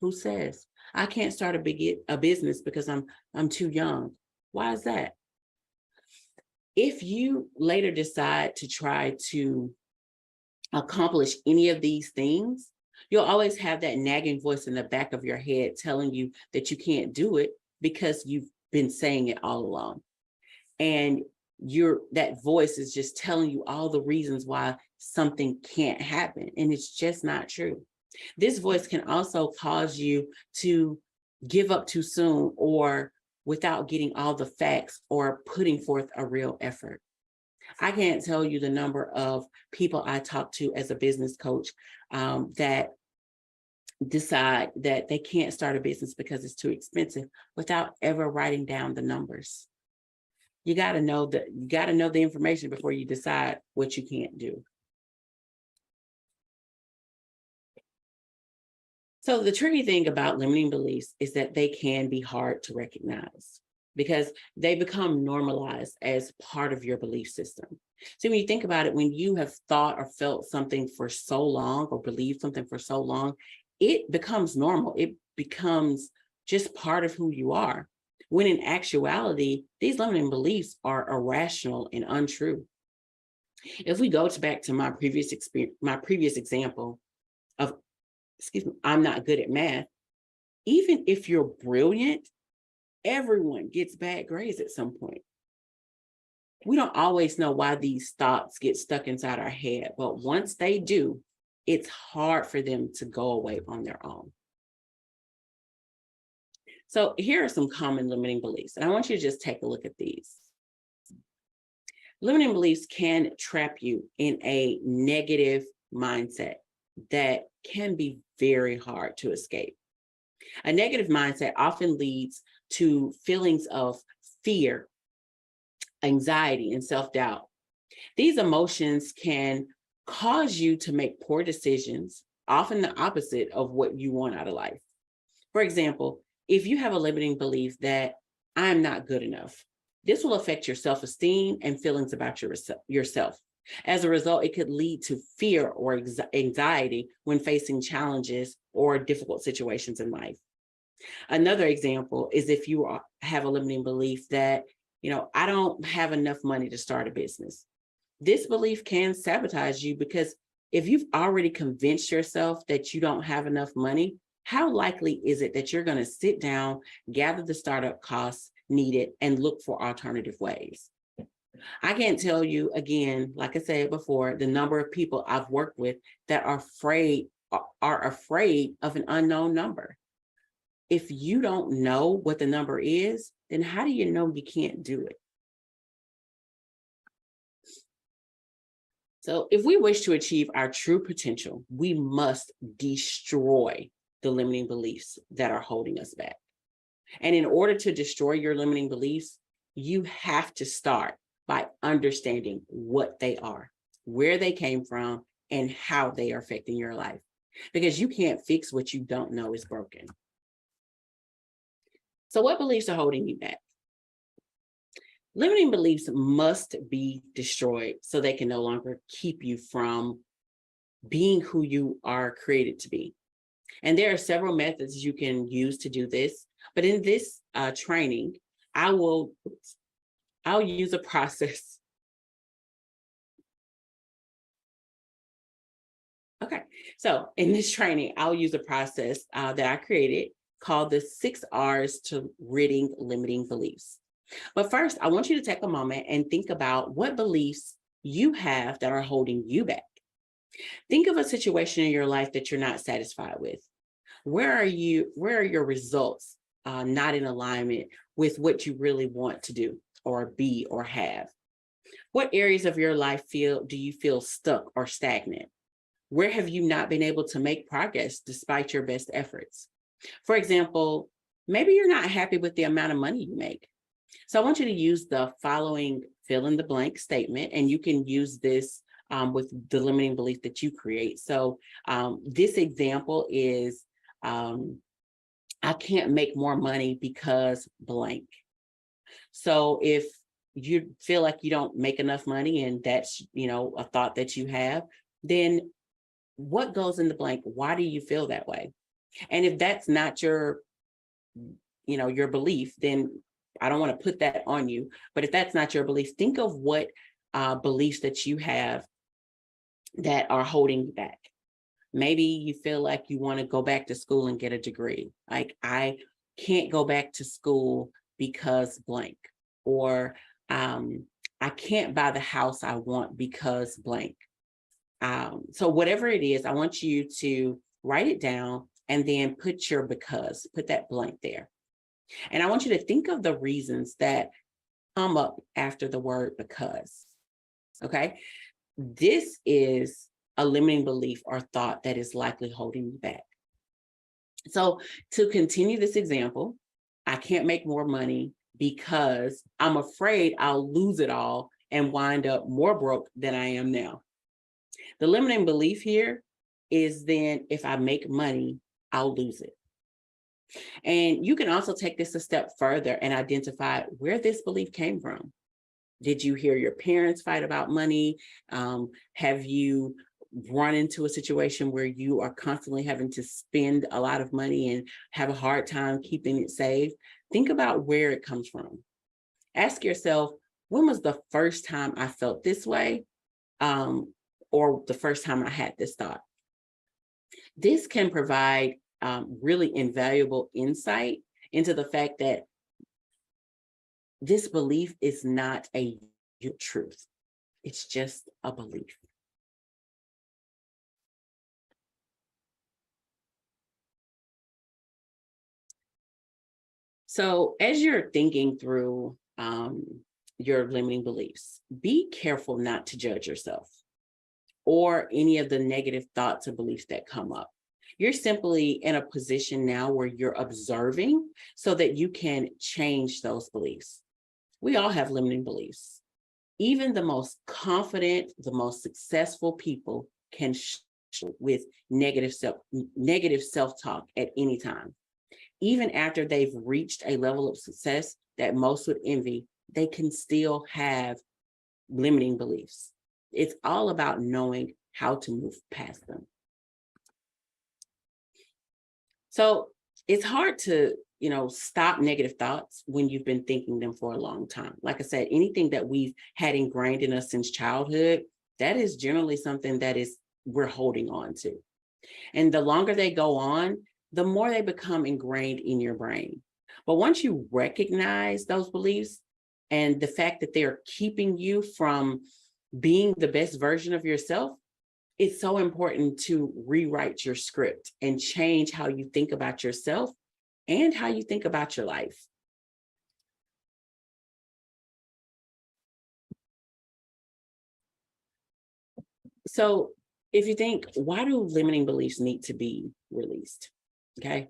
[SPEAKER 7] Who says? I can't start a business because I'm too young. Why is that? If you later decide to try to accomplish any of these things, you'll always have that nagging voice in the back of your head telling you that you can't do it because you've been saying it all along. And that voice is just telling you all the reasons why something can't happen. And it's just not true. This voice can also cause you to give up too soon or without getting all the facts or putting forth a real effort. I can't tell you the number of people I talk to as a business coach that decide that they can't start a business because it's too expensive without ever writing down the numbers. You got to know the information before you decide what you can't do. So the tricky thing about limiting beliefs is that they can be hard to recognize because they become normalized as part of your belief system. So when you think about it, when you have thought or felt something for so long or believed something for so long, it becomes normal. It becomes just part of who you are. When in actuality, these limiting beliefs are irrational and untrue. If we go back to my previous example of, I'm not good at math, even if you're brilliant, everyone gets bad grades at some point. We don't always know why these thoughts get stuck inside our head, but once they do, it's hard for them to go away on their own. So here are some common limiting beliefs, and I want you to just take a look at these. Limiting beliefs can trap you in a negative mindset that can be very hard to escape. A negative mindset often leads to feelings of fear, anxiety, and self-doubt. These emotions can cause you to make poor decisions, often the opposite of what you want out of life. For example, if you have a limiting belief that I'm not good enough, this will affect your self-esteem and feelings about yourself. As a result, it could lead to fear or anxiety when facing challenges or difficult situations in life. Another example is if you have a limiting belief that, I don't have enough money to start a business. This belief can sabotage you because if you've already convinced yourself that you don't have enough money, how likely is it that you're going to sit down, gather the startup costs needed, and look for alternative ways? I can't tell you, again, like I said before, the number of people I've worked with that are afraid of an unknown number. If you don't know what the number is, then how do you know you can't do it? So if we wish to achieve our true potential, we must destroy the limiting beliefs that are holding us back. And in order to destroy your limiting beliefs, you have to start by understanding what they are, where they came from, and how they are affecting your life. Because you can't fix what you don't know is broken. So what beliefs are holding you back? Limiting beliefs must be destroyed so they can no longer keep you from being who you are created to be. And there are several methods you can use to do this. But in this training, I'll use a process. Okay, so in this training, I'll use a process that I created called the 6 R's to ridding limiting beliefs. But first, I want you to take a moment and think about what beliefs you have that are holding you back. Think of a situation in your life that you're not satisfied with. Where are your results not in alignment with what you really want to do or be or have? What areas of your life do you feel stuck or stagnant? Where have you not been able to make progress despite your best efforts? For example, Maybe you're not happy with the amount of money you make. So I want you to use the following fill in the blank statement, and you can use this with the limiting belief that you create. So this example is, I can't make more money because blank. So if you feel like you don't make enough money and that's, a thought that you have, then what goes in the blank? Why do you feel that way? And if that's not your belief, then I don't want to put that on you. But if that's not your belief, think of what beliefs that you have that are holding you back. Maybe you feel like you want to go back to school and get a degree. Like, I can't go back to school because blank, or I can't buy the house I want because blank. So whatever it is, I want you to write it down and then put that blank there. And I want you to think of the reasons that come up after the word because. Okay. This is a limiting belief or thought that is likely holding you back. So to continue this example, I can't make more money because I'm afraid I'll lose it all and wind up more broke than I am now. The limiting belief here is then if I make money, I'll lose it. And you can also take this a step further and identify where this belief came from. Did you hear your parents fight about money? Have you run into a situation where you are constantly having to spend a lot of money and have a hard time keeping it saved? Think about where it comes from. Ask yourself, when was the first time I felt this way? Or the first time I had this thought? This can provide really invaluable insight into the fact that this belief is not a truth. It's just a belief. So as you're thinking through your limiting beliefs, be careful not to judge yourself or any of the negative thoughts or beliefs that come up. You're simply in a position now where you're observing so that you can change those beliefs. We all have limiting beliefs. Even the most confident, the most successful people can struggle with negative self-talk at any time. Even after they've reached a level of success that most would envy, they can still have limiting beliefs. It's all about knowing how to move past them. So it's hard to, stop negative thoughts when you've been thinking them for a long time. Like I said, anything that we've had ingrained in us since childhood, that is generally something that we're holding on to. And the longer they go on, the more they become ingrained in your brain. But once you recognize those beliefs and the fact that they're keeping you from being the best version of yourself, it's so important to rewrite your script and change how you think about yourself and how you think about your life. So if you think, why do limiting beliefs need to be released? Okay.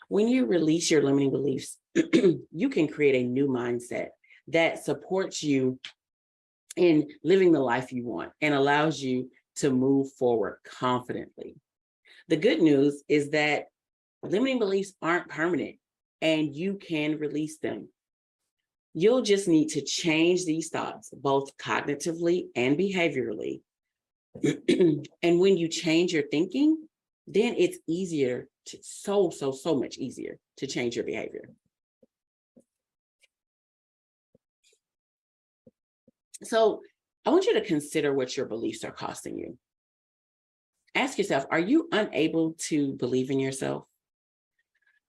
[SPEAKER 7] When you release your limiting beliefs, you can create a new mindset that supports you in living the life you want and allows you to move forward confidently. The good news is that limiting beliefs aren't permanent and you can release them. You'll just need to change these thoughts, both cognitively and behaviorally. And when you change your thinking, then it's easier to, so much easier to change your behavior. So I want you to consider what your beliefs are costing you. Ask yourself, are you unable to believe in yourself?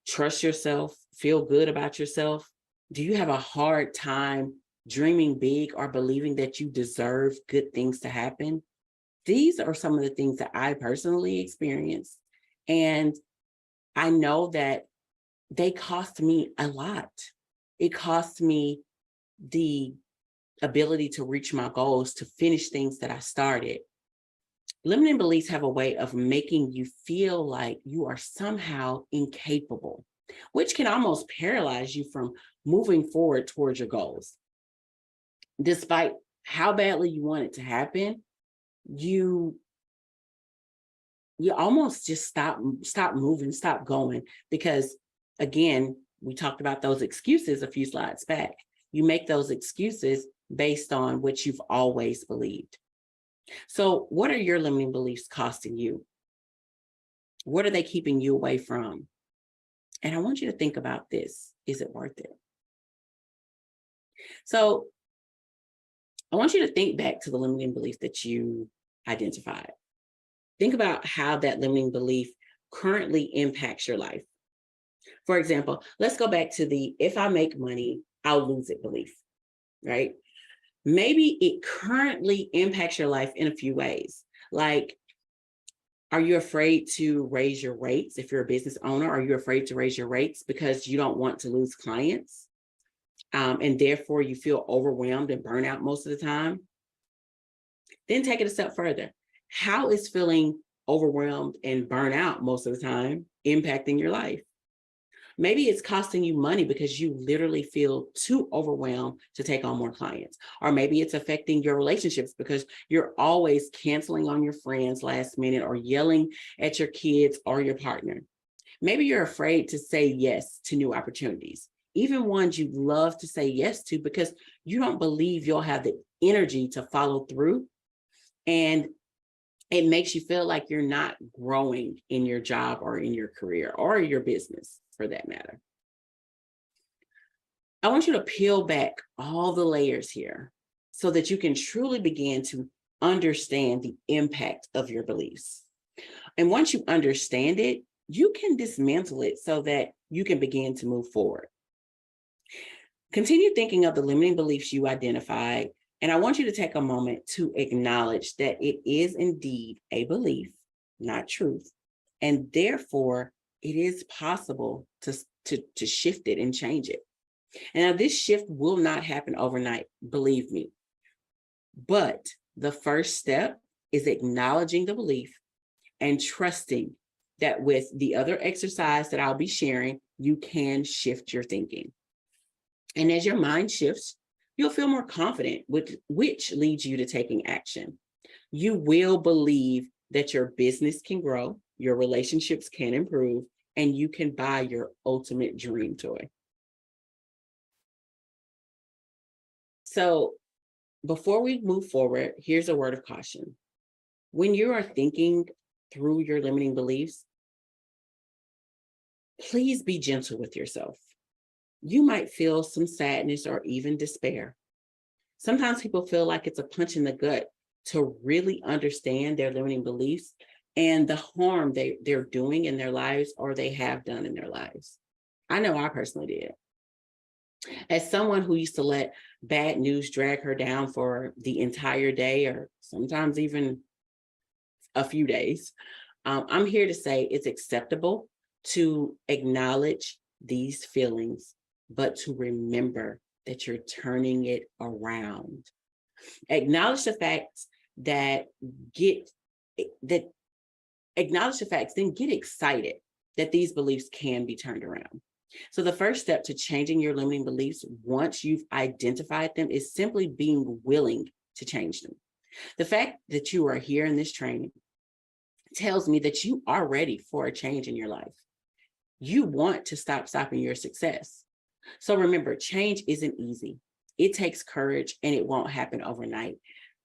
[SPEAKER 7] Trust yourself? Feel good about yourself? Do you have a hard time dreaming big or believing that you deserve good things to happen? These are some of the things that I personally experienced. And I know that they cost me a lot. It cost me the ability to reach my goals, to finish things that I started. Limiting beliefs have a way of making you feel like you are somehow incapable which can almost paralyze you from moving forward towards your goals. Despite how badly you want it to happen, you almost just stop moving, stop going, because again, we talked about those excuses a few slides back. You make those excuses based on what you've always believed. So what are your limiting beliefs costing you? What are they keeping you away from? And I want you to think about this. Is it worth it? So I want you to think back to the limiting belief that you identified. Think about how that limiting belief currently impacts your life. For example, let's go back to the if I make money, I'll lose it belief, right? Maybe it currently impacts your life in a few ways. Like, are you afraid to raise your rates? If you're a business owner, are you afraid to raise your rates because you don't want to lose clients? And therefore you feel overwhelmed and burnt out most of the time? Then take it a step further. How is feeling overwhelmed and burnt out most of the time impacting your life? Maybe it's costing you money because you literally feel too overwhelmed to take on more clients. Or maybe it's affecting your relationships because you're always canceling on your friends last minute or yelling at your kids or your partner. Maybe you're afraid to say yes to new opportunities, even ones you'd love to say yes to, because you don't believe you'll have the energy to follow through. And it makes you feel like you're not growing in your job or in your career or your business, for that matter. I want you to peel back all the layers here so that you can truly begin to understand the impact of your beliefs. And once you understand it, you can dismantle it so that you can begin to move forward. Continue thinking of the limiting beliefs you identified, and I want you to take a moment to acknowledge that it is indeed a belief, not truth, and therefore it is possible to shift it and change it. And now this shift will not happen overnight, believe me. But the first step is acknowledging the belief and trusting that with the other exercise that I'll be sharing, you can shift your thinking. And as your mind shifts, you'll feel more confident, which leads you to taking action. You will believe that your business can grow, your relationships can improve, and you can buy your ultimate dream toy. So before we move forward, here's a word of caution. When you are thinking through your limiting beliefs, please be gentle with yourself. You might feel some sadness or even despair. Sometimes people feel like it's a punch in the gut to really understand their limiting beliefs and the harm they're doing in their lives or they have done in their lives. I know I personally did. As someone who used to let bad news drag her down for the entire day or sometimes even a few days, I'm here to say it's acceptable to acknowledge these feelings, but to remember that you're turning it around. Acknowledge the facts, then get excited that these beliefs can be turned around. So the first step to changing your limiting beliefs, once you've identified them, is simply being willing to change them. The fact that you are here in this training tells me that you are ready for a change in your life. You want to stop stopping your success. So remember, change isn't easy. It takes courage and it won't happen overnight.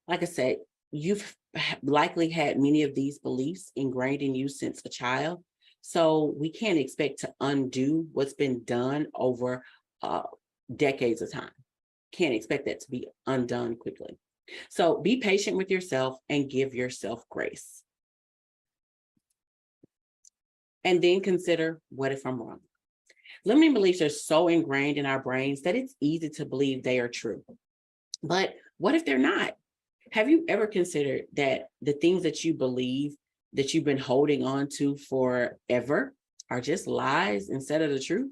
[SPEAKER 7] Like I said, you've likely had many of these beliefs ingrained in you since a child. So we can't expect to undo what's been done over decades of time. Can't expect that to be undone quickly. So be patient with yourself and give yourself grace. And then consider, what if I'm wrong? Limiting beliefs are so ingrained in our brains that it's easy to believe they are true. But what if they're not? Have you ever considered that the things that you believe that you've been holding on to forever are just lies instead of the truth?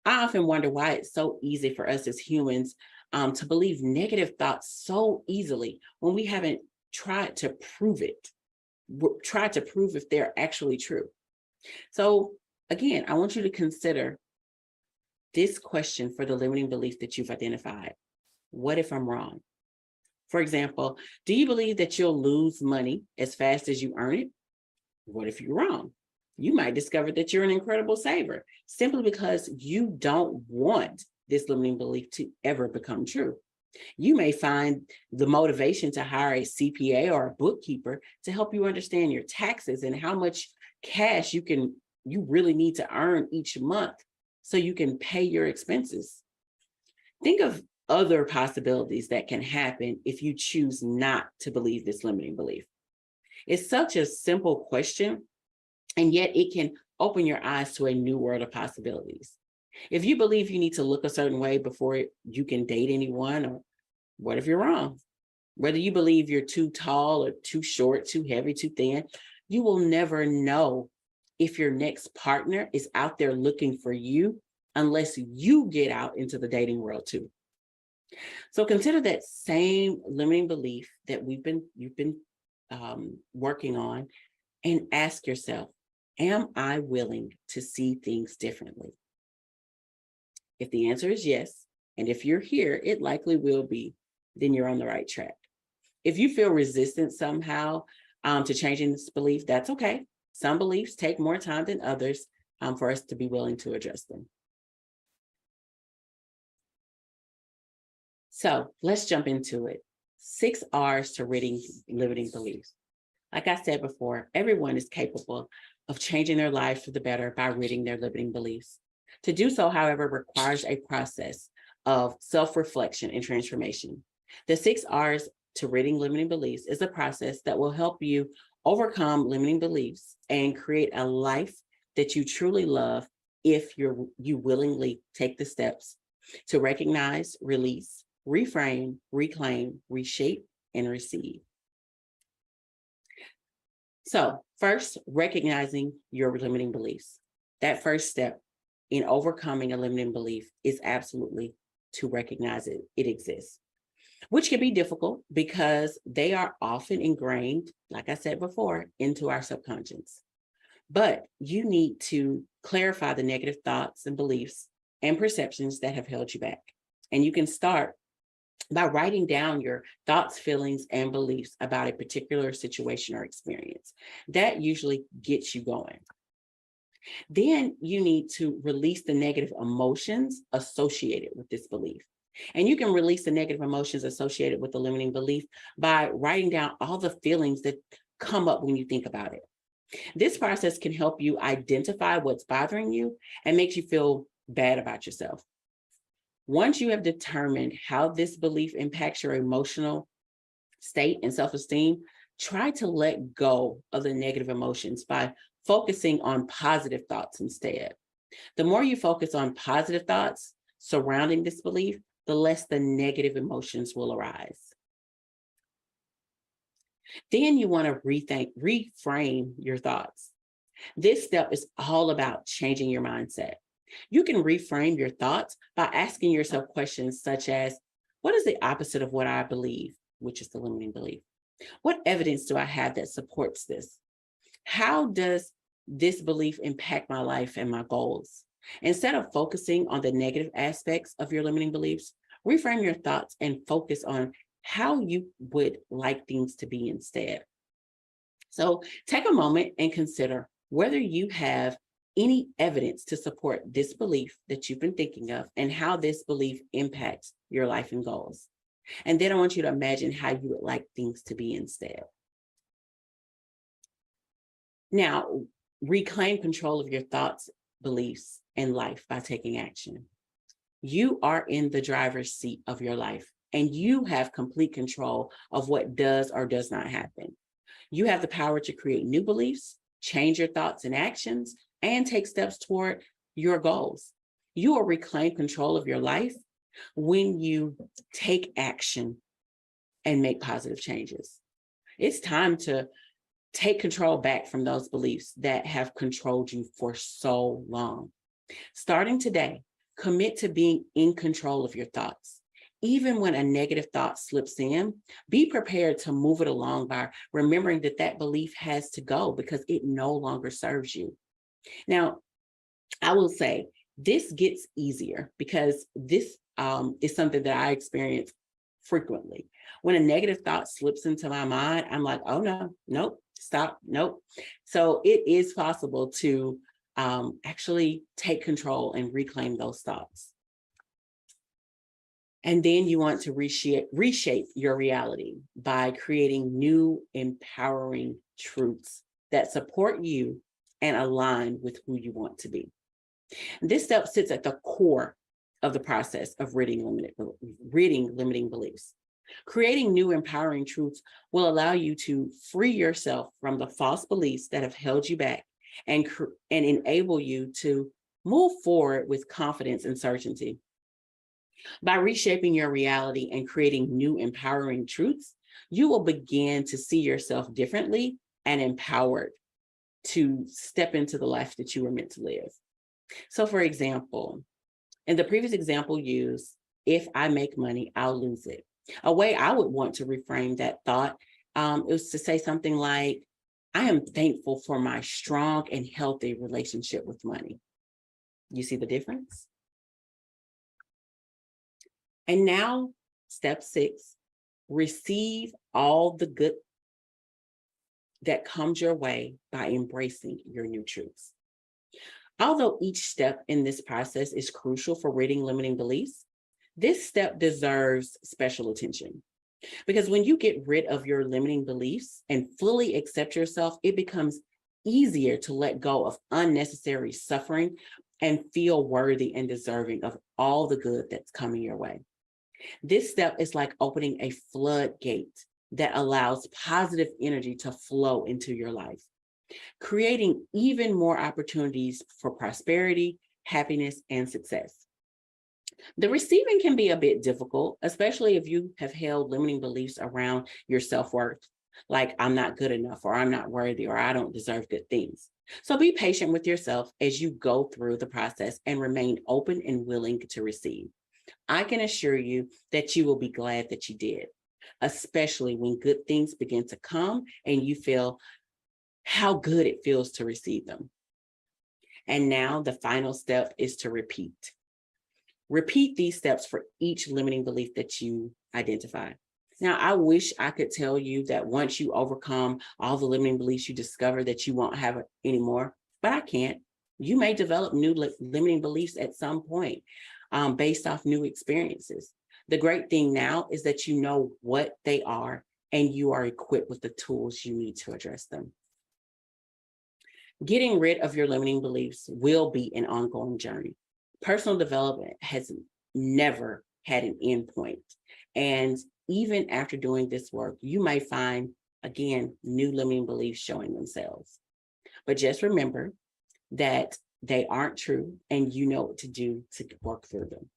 [SPEAKER 7] I often wonder why it's so easy for us as humans to believe negative thoughts so easily when we haven't tried to prove it, tried to prove if they're actually true. So again, I want you to consider this question for the limiting belief that you've identified. What if I'm wrong? For example, do you believe that you'll lose money as fast as you earn it? What if you're wrong? You might discover that you're an incredible saver simply because you don't want this limiting belief to ever become true. You may find the motivation to hire a CPA or a bookkeeper to help you understand your taxes and how much cash you really need to earn each month so you can pay your expenses. Think of other possibilities that can happen if you choose not to believe this limiting belief. It's such a simple question, and yet it can open your eyes to a new world of possibilities. If you believe you need to look a certain way before you can date anyone, or what if you're wrong? Whether you believe you're too tall or too short, too heavy, too thin, you will never know if your next partner is out there looking for you unless you get out into the dating world too. So consider that same limiting belief that you've been working on, and ask yourself, am I willing to see things differently? If the answer is yes, and if you're here, it likely will be, then you're on the right track. If you feel resistant somehow to changing this belief, that's okay. Some beliefs take more time than others for us to be willing to address them. So let's jump into it. 6 R's to ridding limiting beliefs. Like I said before, everyone is capable of changing their lives for the better by ridding their limiting beliefs. To do so, however, requires a process of self-reflection and transformation. The 6 R's to ridding limiting beliefs is a process that will help you overcome limiting beliefs and create a life that you truly love if you willingly take the steps to recognize, release, reframe, reclaim, reshape, and receive. So first, recognizing your limiting beliefs. That first step in overcoming a limiting belief is absolutely to recognize it exists, which can be difficult because they are often ingrained, like I said before, into our subconscious. But you need to clarify the negative thoughts and beliefs and perceptions that have held you back. And you can start by writing down your thoughts, feelings, and beliefs about a particular situation or experience. That usually gets you going. Then you need to release the negative emotions associated with this belief. And you can release the negative emotions associated with the limiting belief by writing down all the feelings that come up when you think about it. This process can help you identify what's bothering you and makes you feel bad about yourself. Once you have determined how this belief impacts your emotional state and self-esteem, try to let go of the negative emotions by focusing on positive thoughts instead. The more you focus on positive thoughts surrounding this belief, the less the negative emotions will arise. Then you want to reframe your thoughts. This step is all about changing your mindset. You can reframe your thoughts by asking yourself questions such as, what is the opposite of what I believe, which is the limiting belief? What evidence do I have that supports this? How does this belief impact my life and my goals? Instead of focusing on the negative aspects of your limiting beliefs, reframe your thoughts and focus on how you would like things to be instead. So take a moment and consider whether you have any evidence to support this belief that you've been thinking of and how this belief impacts your life and goals. And then I want you to imagine how you would like things to be instead. Now, reclaim control of your thoughts, beliefs, and life by taking action. You are in the driver's seat of your life, and you have complete control of what does or does not happen. You have the power to create new beliefs, change your thoughts and actions, and take steps toward your goals. You will reclaim control of your life when you take action and make positive changes. It's time to take control back from those beliefs that have controlled you for so long. Starting today, commit to being in control of your thoughts. Even when a negative thought slips in, be prepared to move it along by remembering that that belief has to go because it no longer serves you. Now, I will say this gets easier because this is something that I experience frequently. When a negative thought slips into my mind, I'm like, oh no, nope, stop, nope. So it is possible to actually take control and reclaim those thoughts. And then you want to reshape your reality by creating new empowering truths that support you and align with who you want to be. This step sits at the core of the process of ridding limiting beliefs. Creating new empowering truths will allow you to free yourself from the false beliefs that have held you back and enable you to move forward with confidence and certainty. By reshaping your reality and creating new empowering truths, you will begin to see yourself differently and empowered to step into the life that you were meant to live. So for example, in the previous example used, if I make money, I'll lose it. A way I would want to reframe that thought is to say something like, I am thankful for my strong and healthy relationship with money. You see the difference? And now, step 6, receive all the good that comes your way by embracing your new truths. Although each step in this process is crucial for ridding limiting beliefs, this step deserves special attention. Because when you get rid of your limiting beliefs and fully accept yourself, it becomes easier to let go of unnecessary suffering and feel worthy and deserving of all the good that's coming your way. This step is like opening a floodgate that allows positive energy to flow into your life, creating even more opportunities for prosperity, happiness, and success. The receiving can be a bit difficult, especially if you have held limiting beliefs around your self-worth, like I'm not good enough, or I'm not worthy, or I don't deserve good things. So be patient with yourself as you go through the process and remain open and willing to receive. I can assure you that you will be glad that you did, especially when good things begin to come and you feel how good it feels to receive them. And now the final step is to repeat. Repeat these steps for each limiting belief that you identify. Now, I wish I could tell you that once you overcome all the limiting beliefs, you discover that you won't have it anymore, but I can't. You may develop new limiting beliefs at some point based off new experiences. The great thing now is that you know what they are and you are equipped with the tools you need to address them. Getting rid of your limiting beliefs will be an ongoing journey. Personal development has never had an end point. And even after doing this work, you may find, again, new limiting beliefs showing themselves. But just remember that they aren't true and you know what to do to work through them.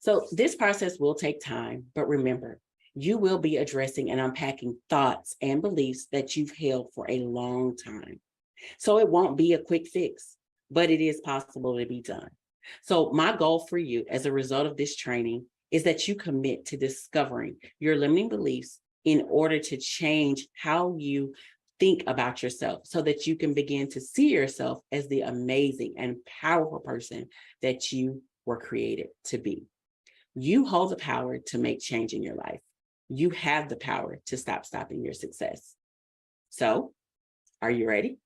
[SPEAKER 7] So this process will take time, but remember, you will be addressing and unpacking thoughts and beliefs that you've held for a long time. So it won't be a quick fix, but it is possible to be done. So my goal for you as a result of this training is that you commit to discovering your limiting beliefs in order to change how you think about yourself so that you can begin to see yourself as the amazing and powerful person that you were created to be. You hold the power to make change in your life. You have the power to stop stopping your success. So, are you ready?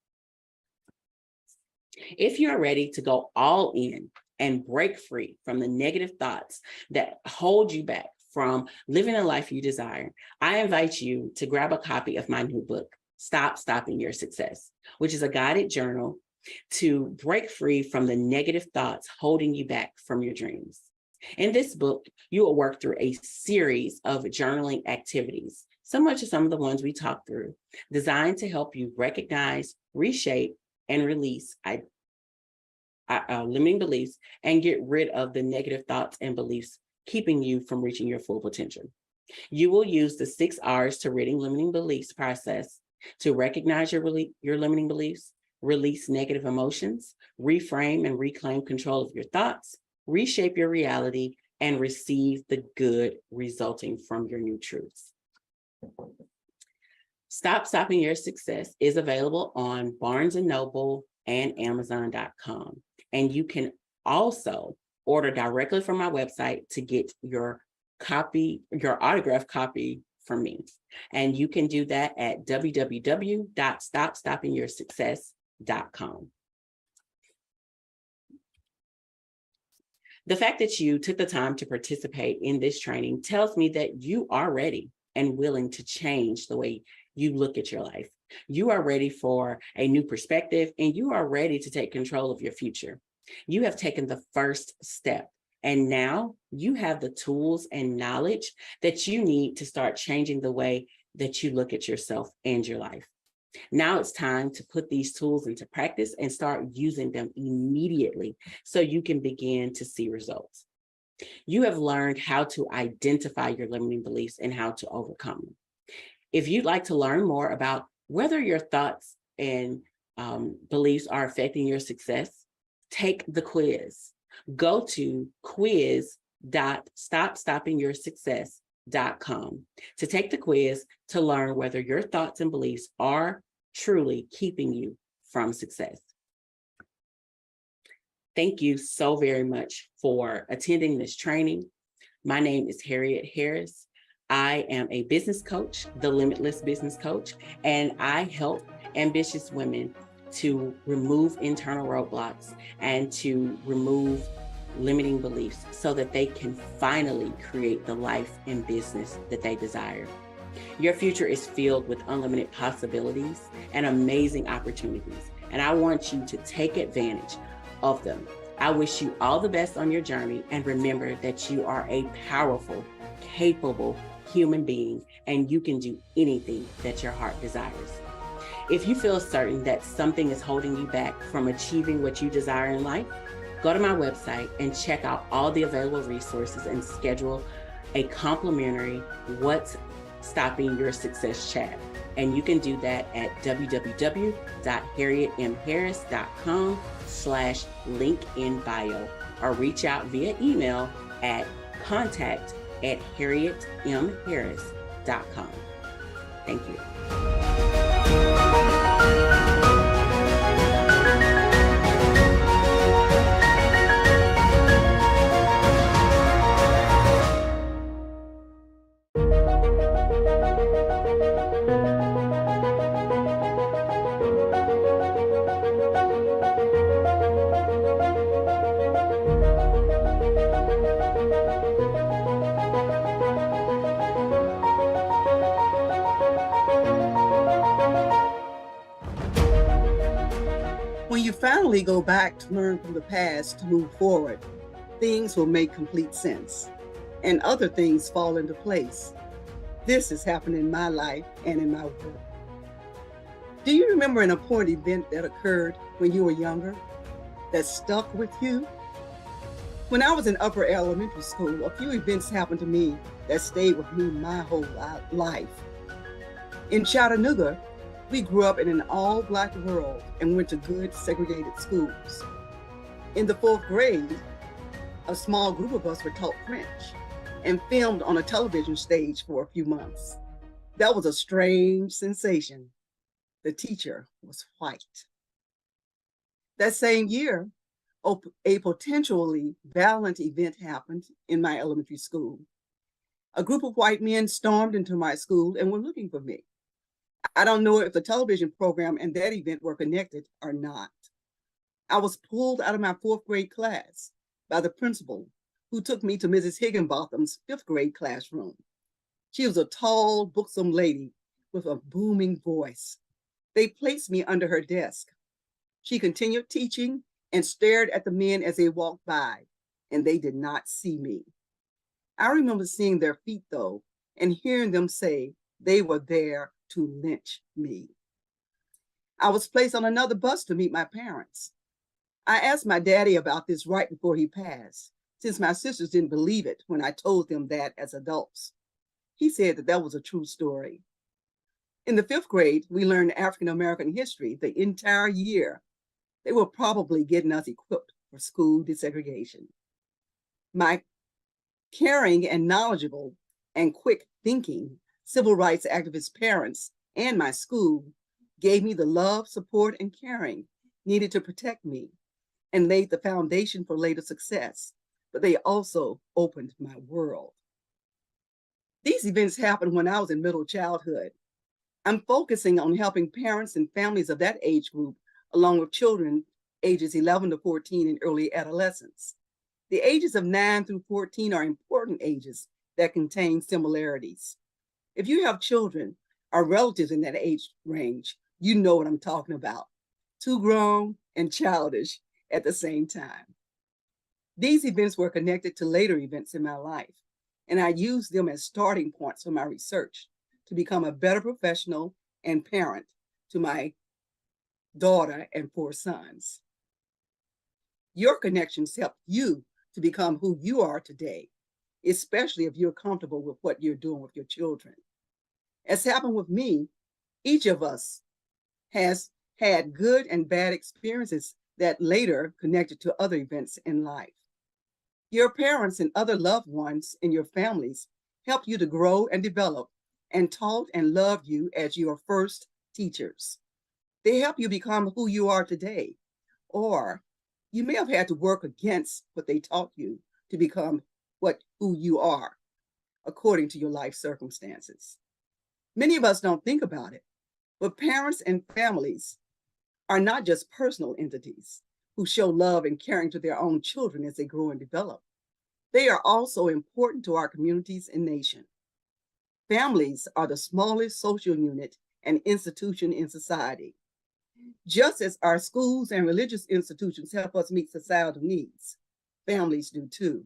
[SPEAKER 7] If you're ready to go all in and break free from the negative thoughts that hold you back from living a life you desire, I invite you to grab a copy of my new book, Stop Stopping Your Success, which is a guided journal to break free from the negative thoughts holding you back from your dreams. In this book, you will work through a series of journaling activities, similar to some of the ones we talked through, designed to help you recognize, reshape, and release limiting beliefs and get rid of the negative thoughts and beliefs keeping you from reaching your full potential. You will use the 6 R's to ridding limiting beliefs process to recognize your limiting beliefs, release negative emotions, reframe and reclaim control of your thoughts, reshape your reality, and receive the good resulting from your new truths. Stop Stopping Your Success is available on Barnes & Noble, and Amazon.com. And you can also order directly from my website to get your autographed copy from me. And you can do that at www.stopstoppingyoursuccess.com. The fact that you took the time to participate in this training tells me that you are ready and willing to change the way you look at your life. You are ready for a new perspective, and you are ready to take control of your future. You have taken the first step, and now you have the tools and knowledge that you need to start changing the way that you look at yourself and your life. Now it's time to put these tools into practice and start using them immediately so you can begin to see results. You have learned how to identify your limiting beliefs and how to overcome them. If you'd like to learn more about whether your thoughts and beliefs are affecting your success, take the quiz. Go to quiz.stopstoppingyoursuccess.com to take the quiz to learn whether your thoughts and beliefs are truly keeping you from success. Thank you so very much for attending this training. My name is Harriet Harris. I am a business coach, the Limitless Business Coach, and I help ambitious women to remove internal roadblocks and to remove limiting beliefs so that they can finally create the life and business that they desire. Your future is filled with unlimited possibilities and amazing opportunities, and I want you to take advantage of them. I wish you all the best on your journey, and remember that you are a powerful, capable human being, and you can do anything that your heart desires. If you feel certain that something is holding you back from achieving what you desire in life, go to my website and check out all the available resources and schedule a complimentary What's Stopping Your Success chat. And you can do that at www.harrietmharris.com/link-in-bio, or reach out via email at contact@harrietmharris.com. Thank you.
[SPEAKER 9] When you finally go back to learn from the past to move forward, things will make complete sense and other things fall into place. This has happened in my life and in my work. Do you remember an important event that occurred when you were younger that stuck with you? When I was in upper elementary school, a few events happened to me that stayed with me my whole life. In Chattanooga, we grew up in an all-Black world and went to good segregated schools. In the 4th grade, a small group of us were taught French and filmed on a television stage for a few months. That was a strange sensation. The teacher was white. That same year, a potentially violent event happened in my elementary school. A group of white men stormed into my school and were looking for me. I don't know if the television program and that event were connected or not. I was pulled out of my 4th grade class by the principal, who took me to Mrs. Higginbotham's 5th grade classroom. She was a tall, buxom lady with a booming voice. They placed me under her desk. She continued teaching and stared at the men as they walked by, and they did not see me. I remember seeing their feet, though, and hearing them say they were there to lynch me. I was placed on another bus to meet my parents. I asked my daddy about this right before he passed, since my sisters didn't believe it when I told them that as adults. He said that was a true story. In the 5th grade, we learned African American history the entire year. They were probably getting us equipped for school desegregation. My caring and knowledgeable and quick thinking civil rights activist parents and my school gave me the love, support, and caring needed to protect me and laid the foundation for later success, but they also opened my world. These events happened when I was in middle childhood. I'm focusing on helping parents and families of that age group, along with children ages 11 to 14 and early adolescence. The ages of 9 through 14 are important ages that contain similarities. If you have children or relatives in that age range, you know what I'm talking about. Too grown and childish at the same time. These events were connected to later events in my life, and I used them as starting points for my research to become a better professional and parent to my daughter and 4 sons. Your connections help you to become who you are today, especially if you're comfortable with what you're doing with your children. As happened with me, each of us has had good and bad experiences that later connected to other events in life. Your parents and other loved ones in your families help you to grow and develop and taught and loved you as your first teachers. They help you become who you are today, or you may have had to work against what they taught you to become who you are, according to your life circumstances. Many of us don't think about it, but parents and families are not just personal entities who show love and caring to their own children as they grow and develop. They are also important to our communities and nation. Families are the smallest social unit and institution in society. Just as our schools and religious institutions help us meet societal needs, families do too.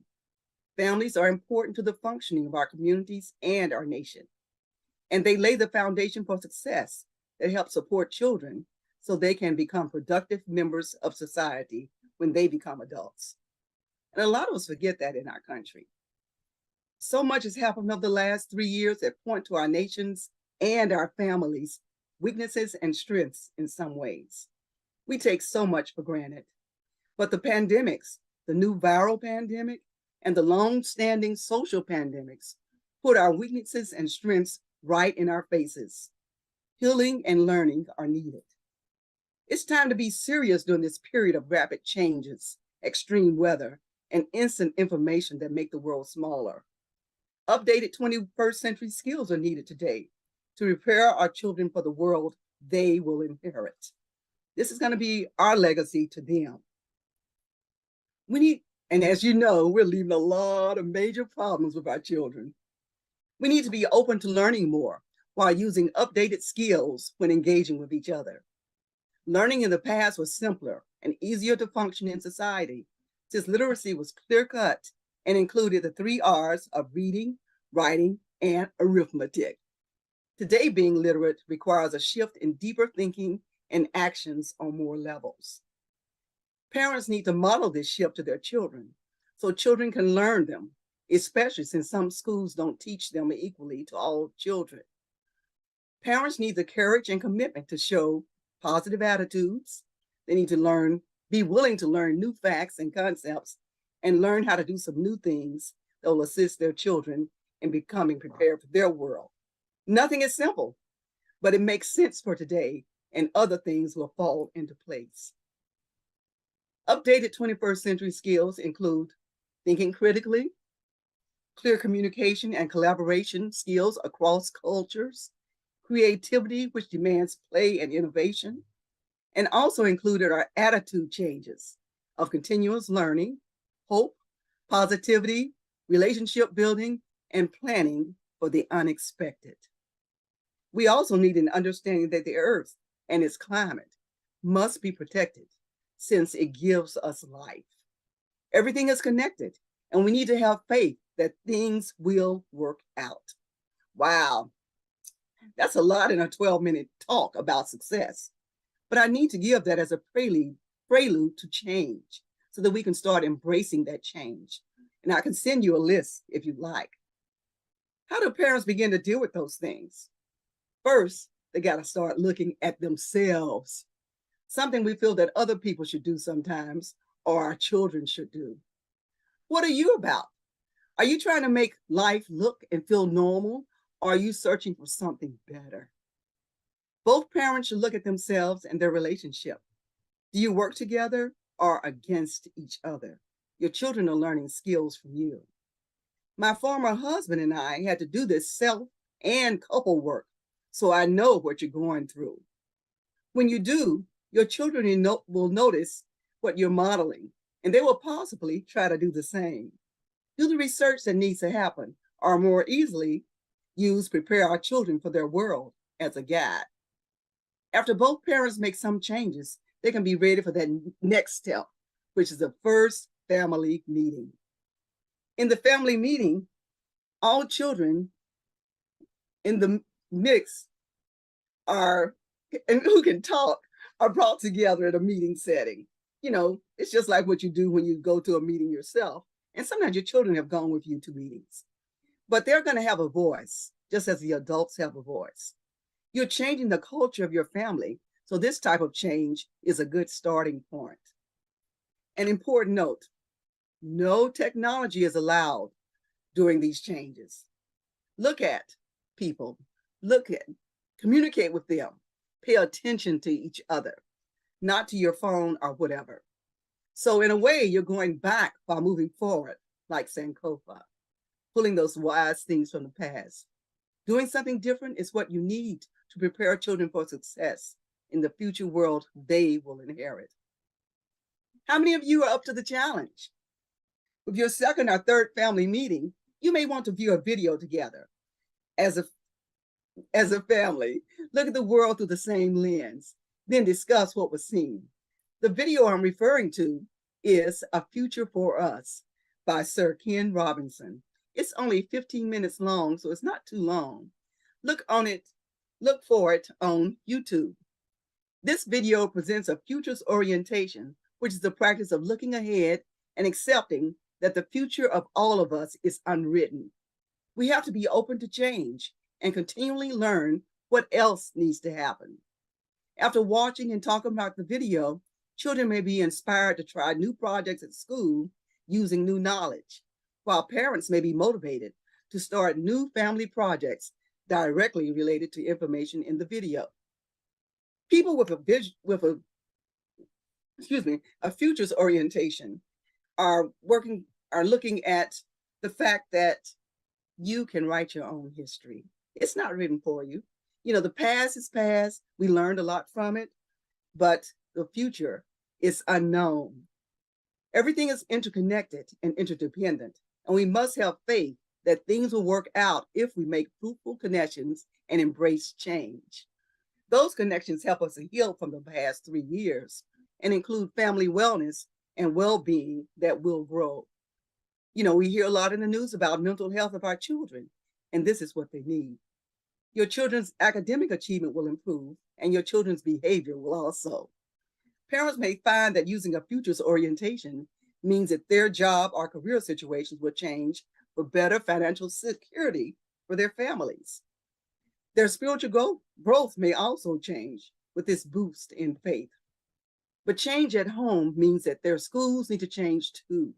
[SPEAKER 9] Families are important to the functioning of our communities and our nation, and they lay the foundation for success that helps support children so they can become productive members of society when they become adults. And a lot of us forget that in our country. So much has happened over the last 3 years that point to our nation's and our families' weaknesses and strengths in some ways. We take so much for granted. But the pandemics, the new viral pandemic, and the long-standing social pandemics put our weaknesses and strengths right in our faces. Healing and learning are needed. It's time to be serious during this period of rapid changes, extreme weather, and instant information that make the world smaller. Updated 21st century skills are needed today to prepare our children for the world they will inherit. This is going to be our legacy to them. And as you know, we're leaving a lot of major problems with our children. We need to be open to learning more while using updated skills when engaging with each other. Learning in the past was simpler and easier to function in society, since literacy was clear-cut and included the 3 R's of reading, writing, and arithmetic. Today, being literate requires a shift in deeper thinking and actions on more levels. Parents need to model this shift to their children so children can learn them, especially since some schools don't teach them equally to all children. Parents need the courage and commitment to show positive attitudes. They need to be willing to learn new facts and concepts and learn how to do some new things that will assist their children in becoming prepared for their world. Nothing is simple, but it makes sense for today, and other things will fall into place. Updated 21st century skills include thinking critically, clear communication and collaboration skills across cultures, creativity, which demands play and innovation, and also included are attitude changes of continuous learning, hope, positivity, relationship building, and planning for the unexpected. We also need an understanding that the earth and its climate must be protected since it gives us life. Everything is connected, and we need to have faith that things will work out. Wow, that's a lot in a 12-minute talk about success. But I need to give that as a prelude to change so that we can start embracing that change. And I can send you a list if you'd like. How do parents begin to deal with those things? First, they got to start looking at themselves, something we feel that other people should do sometimes, or our children should do. What are you about? Are you trying to make life look and feel normal, or are you searching for something better? Both parents should look at themselves and their relationship. Do you work together or against each other? Your children are learning skills from you. My former husband and I had to do this self and couple work, so I know what you're going through. When you do, your children will notice what you're modeling, and they will possibly try to do the same. Do the research that needs to happen, or more easily, prepare our children for their world as a guide. After both parents make some changes, they can be ready for that next step, which is the first family meeting. In the family meeting, all children in the mix and who can talk are brought together at a meeting setting. You know, it's just like what you do when you go to a meeting yourself. And sometimes your children have gone with you to meetings. But they're going to have a voice, just as the adults have a voice. You're changing the culture of your family, so this type of change is a good starting point. An important note, no technology is allowed during these changes. Look at people, communicate with them, pay attention to each other, not to your phone or whatever. So in a way, you're going back while moving forward, like Sankofa, pulling those wise things from the past. Doing something different is what you need to prepare children for success in the future world they will inherit. How many of you are up to the challenge? With your second or third family meeting, you may want to view a video together. As a family, look at the world through the same lens, then discuss what was seen. The video I'm referring to is A Future for Us by Sir Ken Robinson. It's only 15 minutes long, so it's not too long. Look for it on YouTube. This video presents a futures orientation, which is the practice of looking ahead and accepting that the future of all of us is unwritten. We have to be open to change and continually learn what else needs to happen. After watching and talking about the video, children may be inspired to try new projects at school using new knowledge, while parents may be motivated to start new family projects directly related to information in the video. People with a futures orientation are looking at the fact that you can write your own history. It's not written for you. You know, the past is past. We learned a lot from it, but the future is unknown. Everything is interconnected and interdependent, and we must have faith that things will work out if we make fruitful connections and embrace change. Those connections help us to heal from the past 3 years and include family wellness and well-being that will grow. You know, we hear a lot in the news about mental health of our children, and this is what they need. Your children's academic achievement will improve, and your children's behavior will also. Parents may find that using a futures orientation means that their job or career situations will change for better financial security for their families. Their spiritual growth may also change with this boost in faith. But change at home means that their schools need to change too.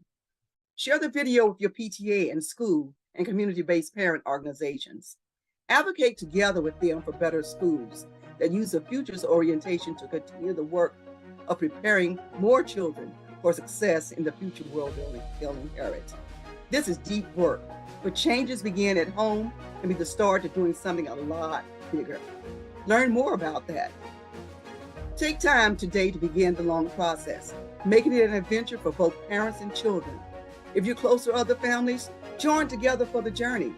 [SPEAKER 9] Share the video with your PTA and school and community-based parent organizations. Advocate together with them for better schools that use the futures orientation to continue the work of preparing more children for success in the future world they'll inherit. This is deep work, but changes begin at home and be the start to doing something a lot bigger. Learn more about that. Take time today to begin the long process, making it an adventure for both parents and children. If you're close to other families, join together for the journey.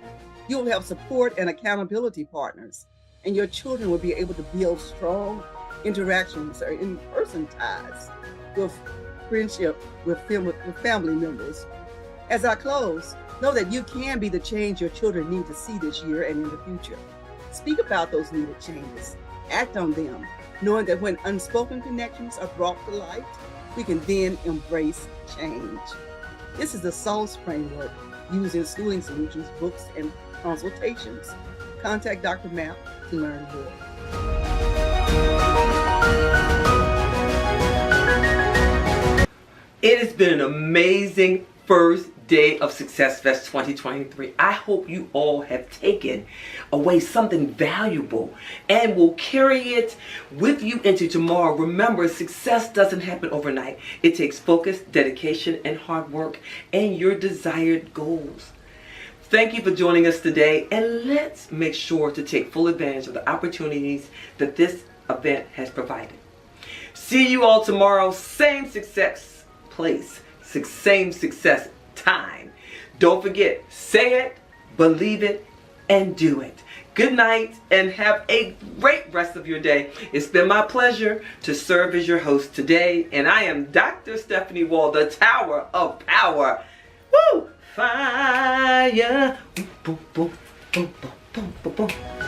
[SPEAKER 9] You'll have support and accountability partners, and your children will be able to build strong interactions or in-person ties with friendship with family members. As I close, know that you can be the change your children need to see this year and in the future. Speak about those needed changes. Act on them, knowing that when unspoken connections are brought to light, we can then embrace change. This is the SALS framework used in schooling solutions, books, and consultations. Contact Dr. Mapp to learn more.
[SPEAKER 10] It has been an amazing first day of SuccessFest 2023. I hope you all have taken away something valuable and will carry it with you into tomorrow. Remember, success doesn't happen overnight. It takes focus, dedication, and hard work and your desired goals. Thank you for joining us today, and let's make sure to take full advantage of the opportunities that this event has provided. See you all tomorrow, same success place, same success time. Don't forget, say it, believe it, and do it. Good night, and have a great rest of your day. It's been my pleasure to serve as your host today, and I am Dr. Stephanie Wall, the Tower of Power. Woo! Fire! Boom, boom, boom, boom, boom, boom, boom.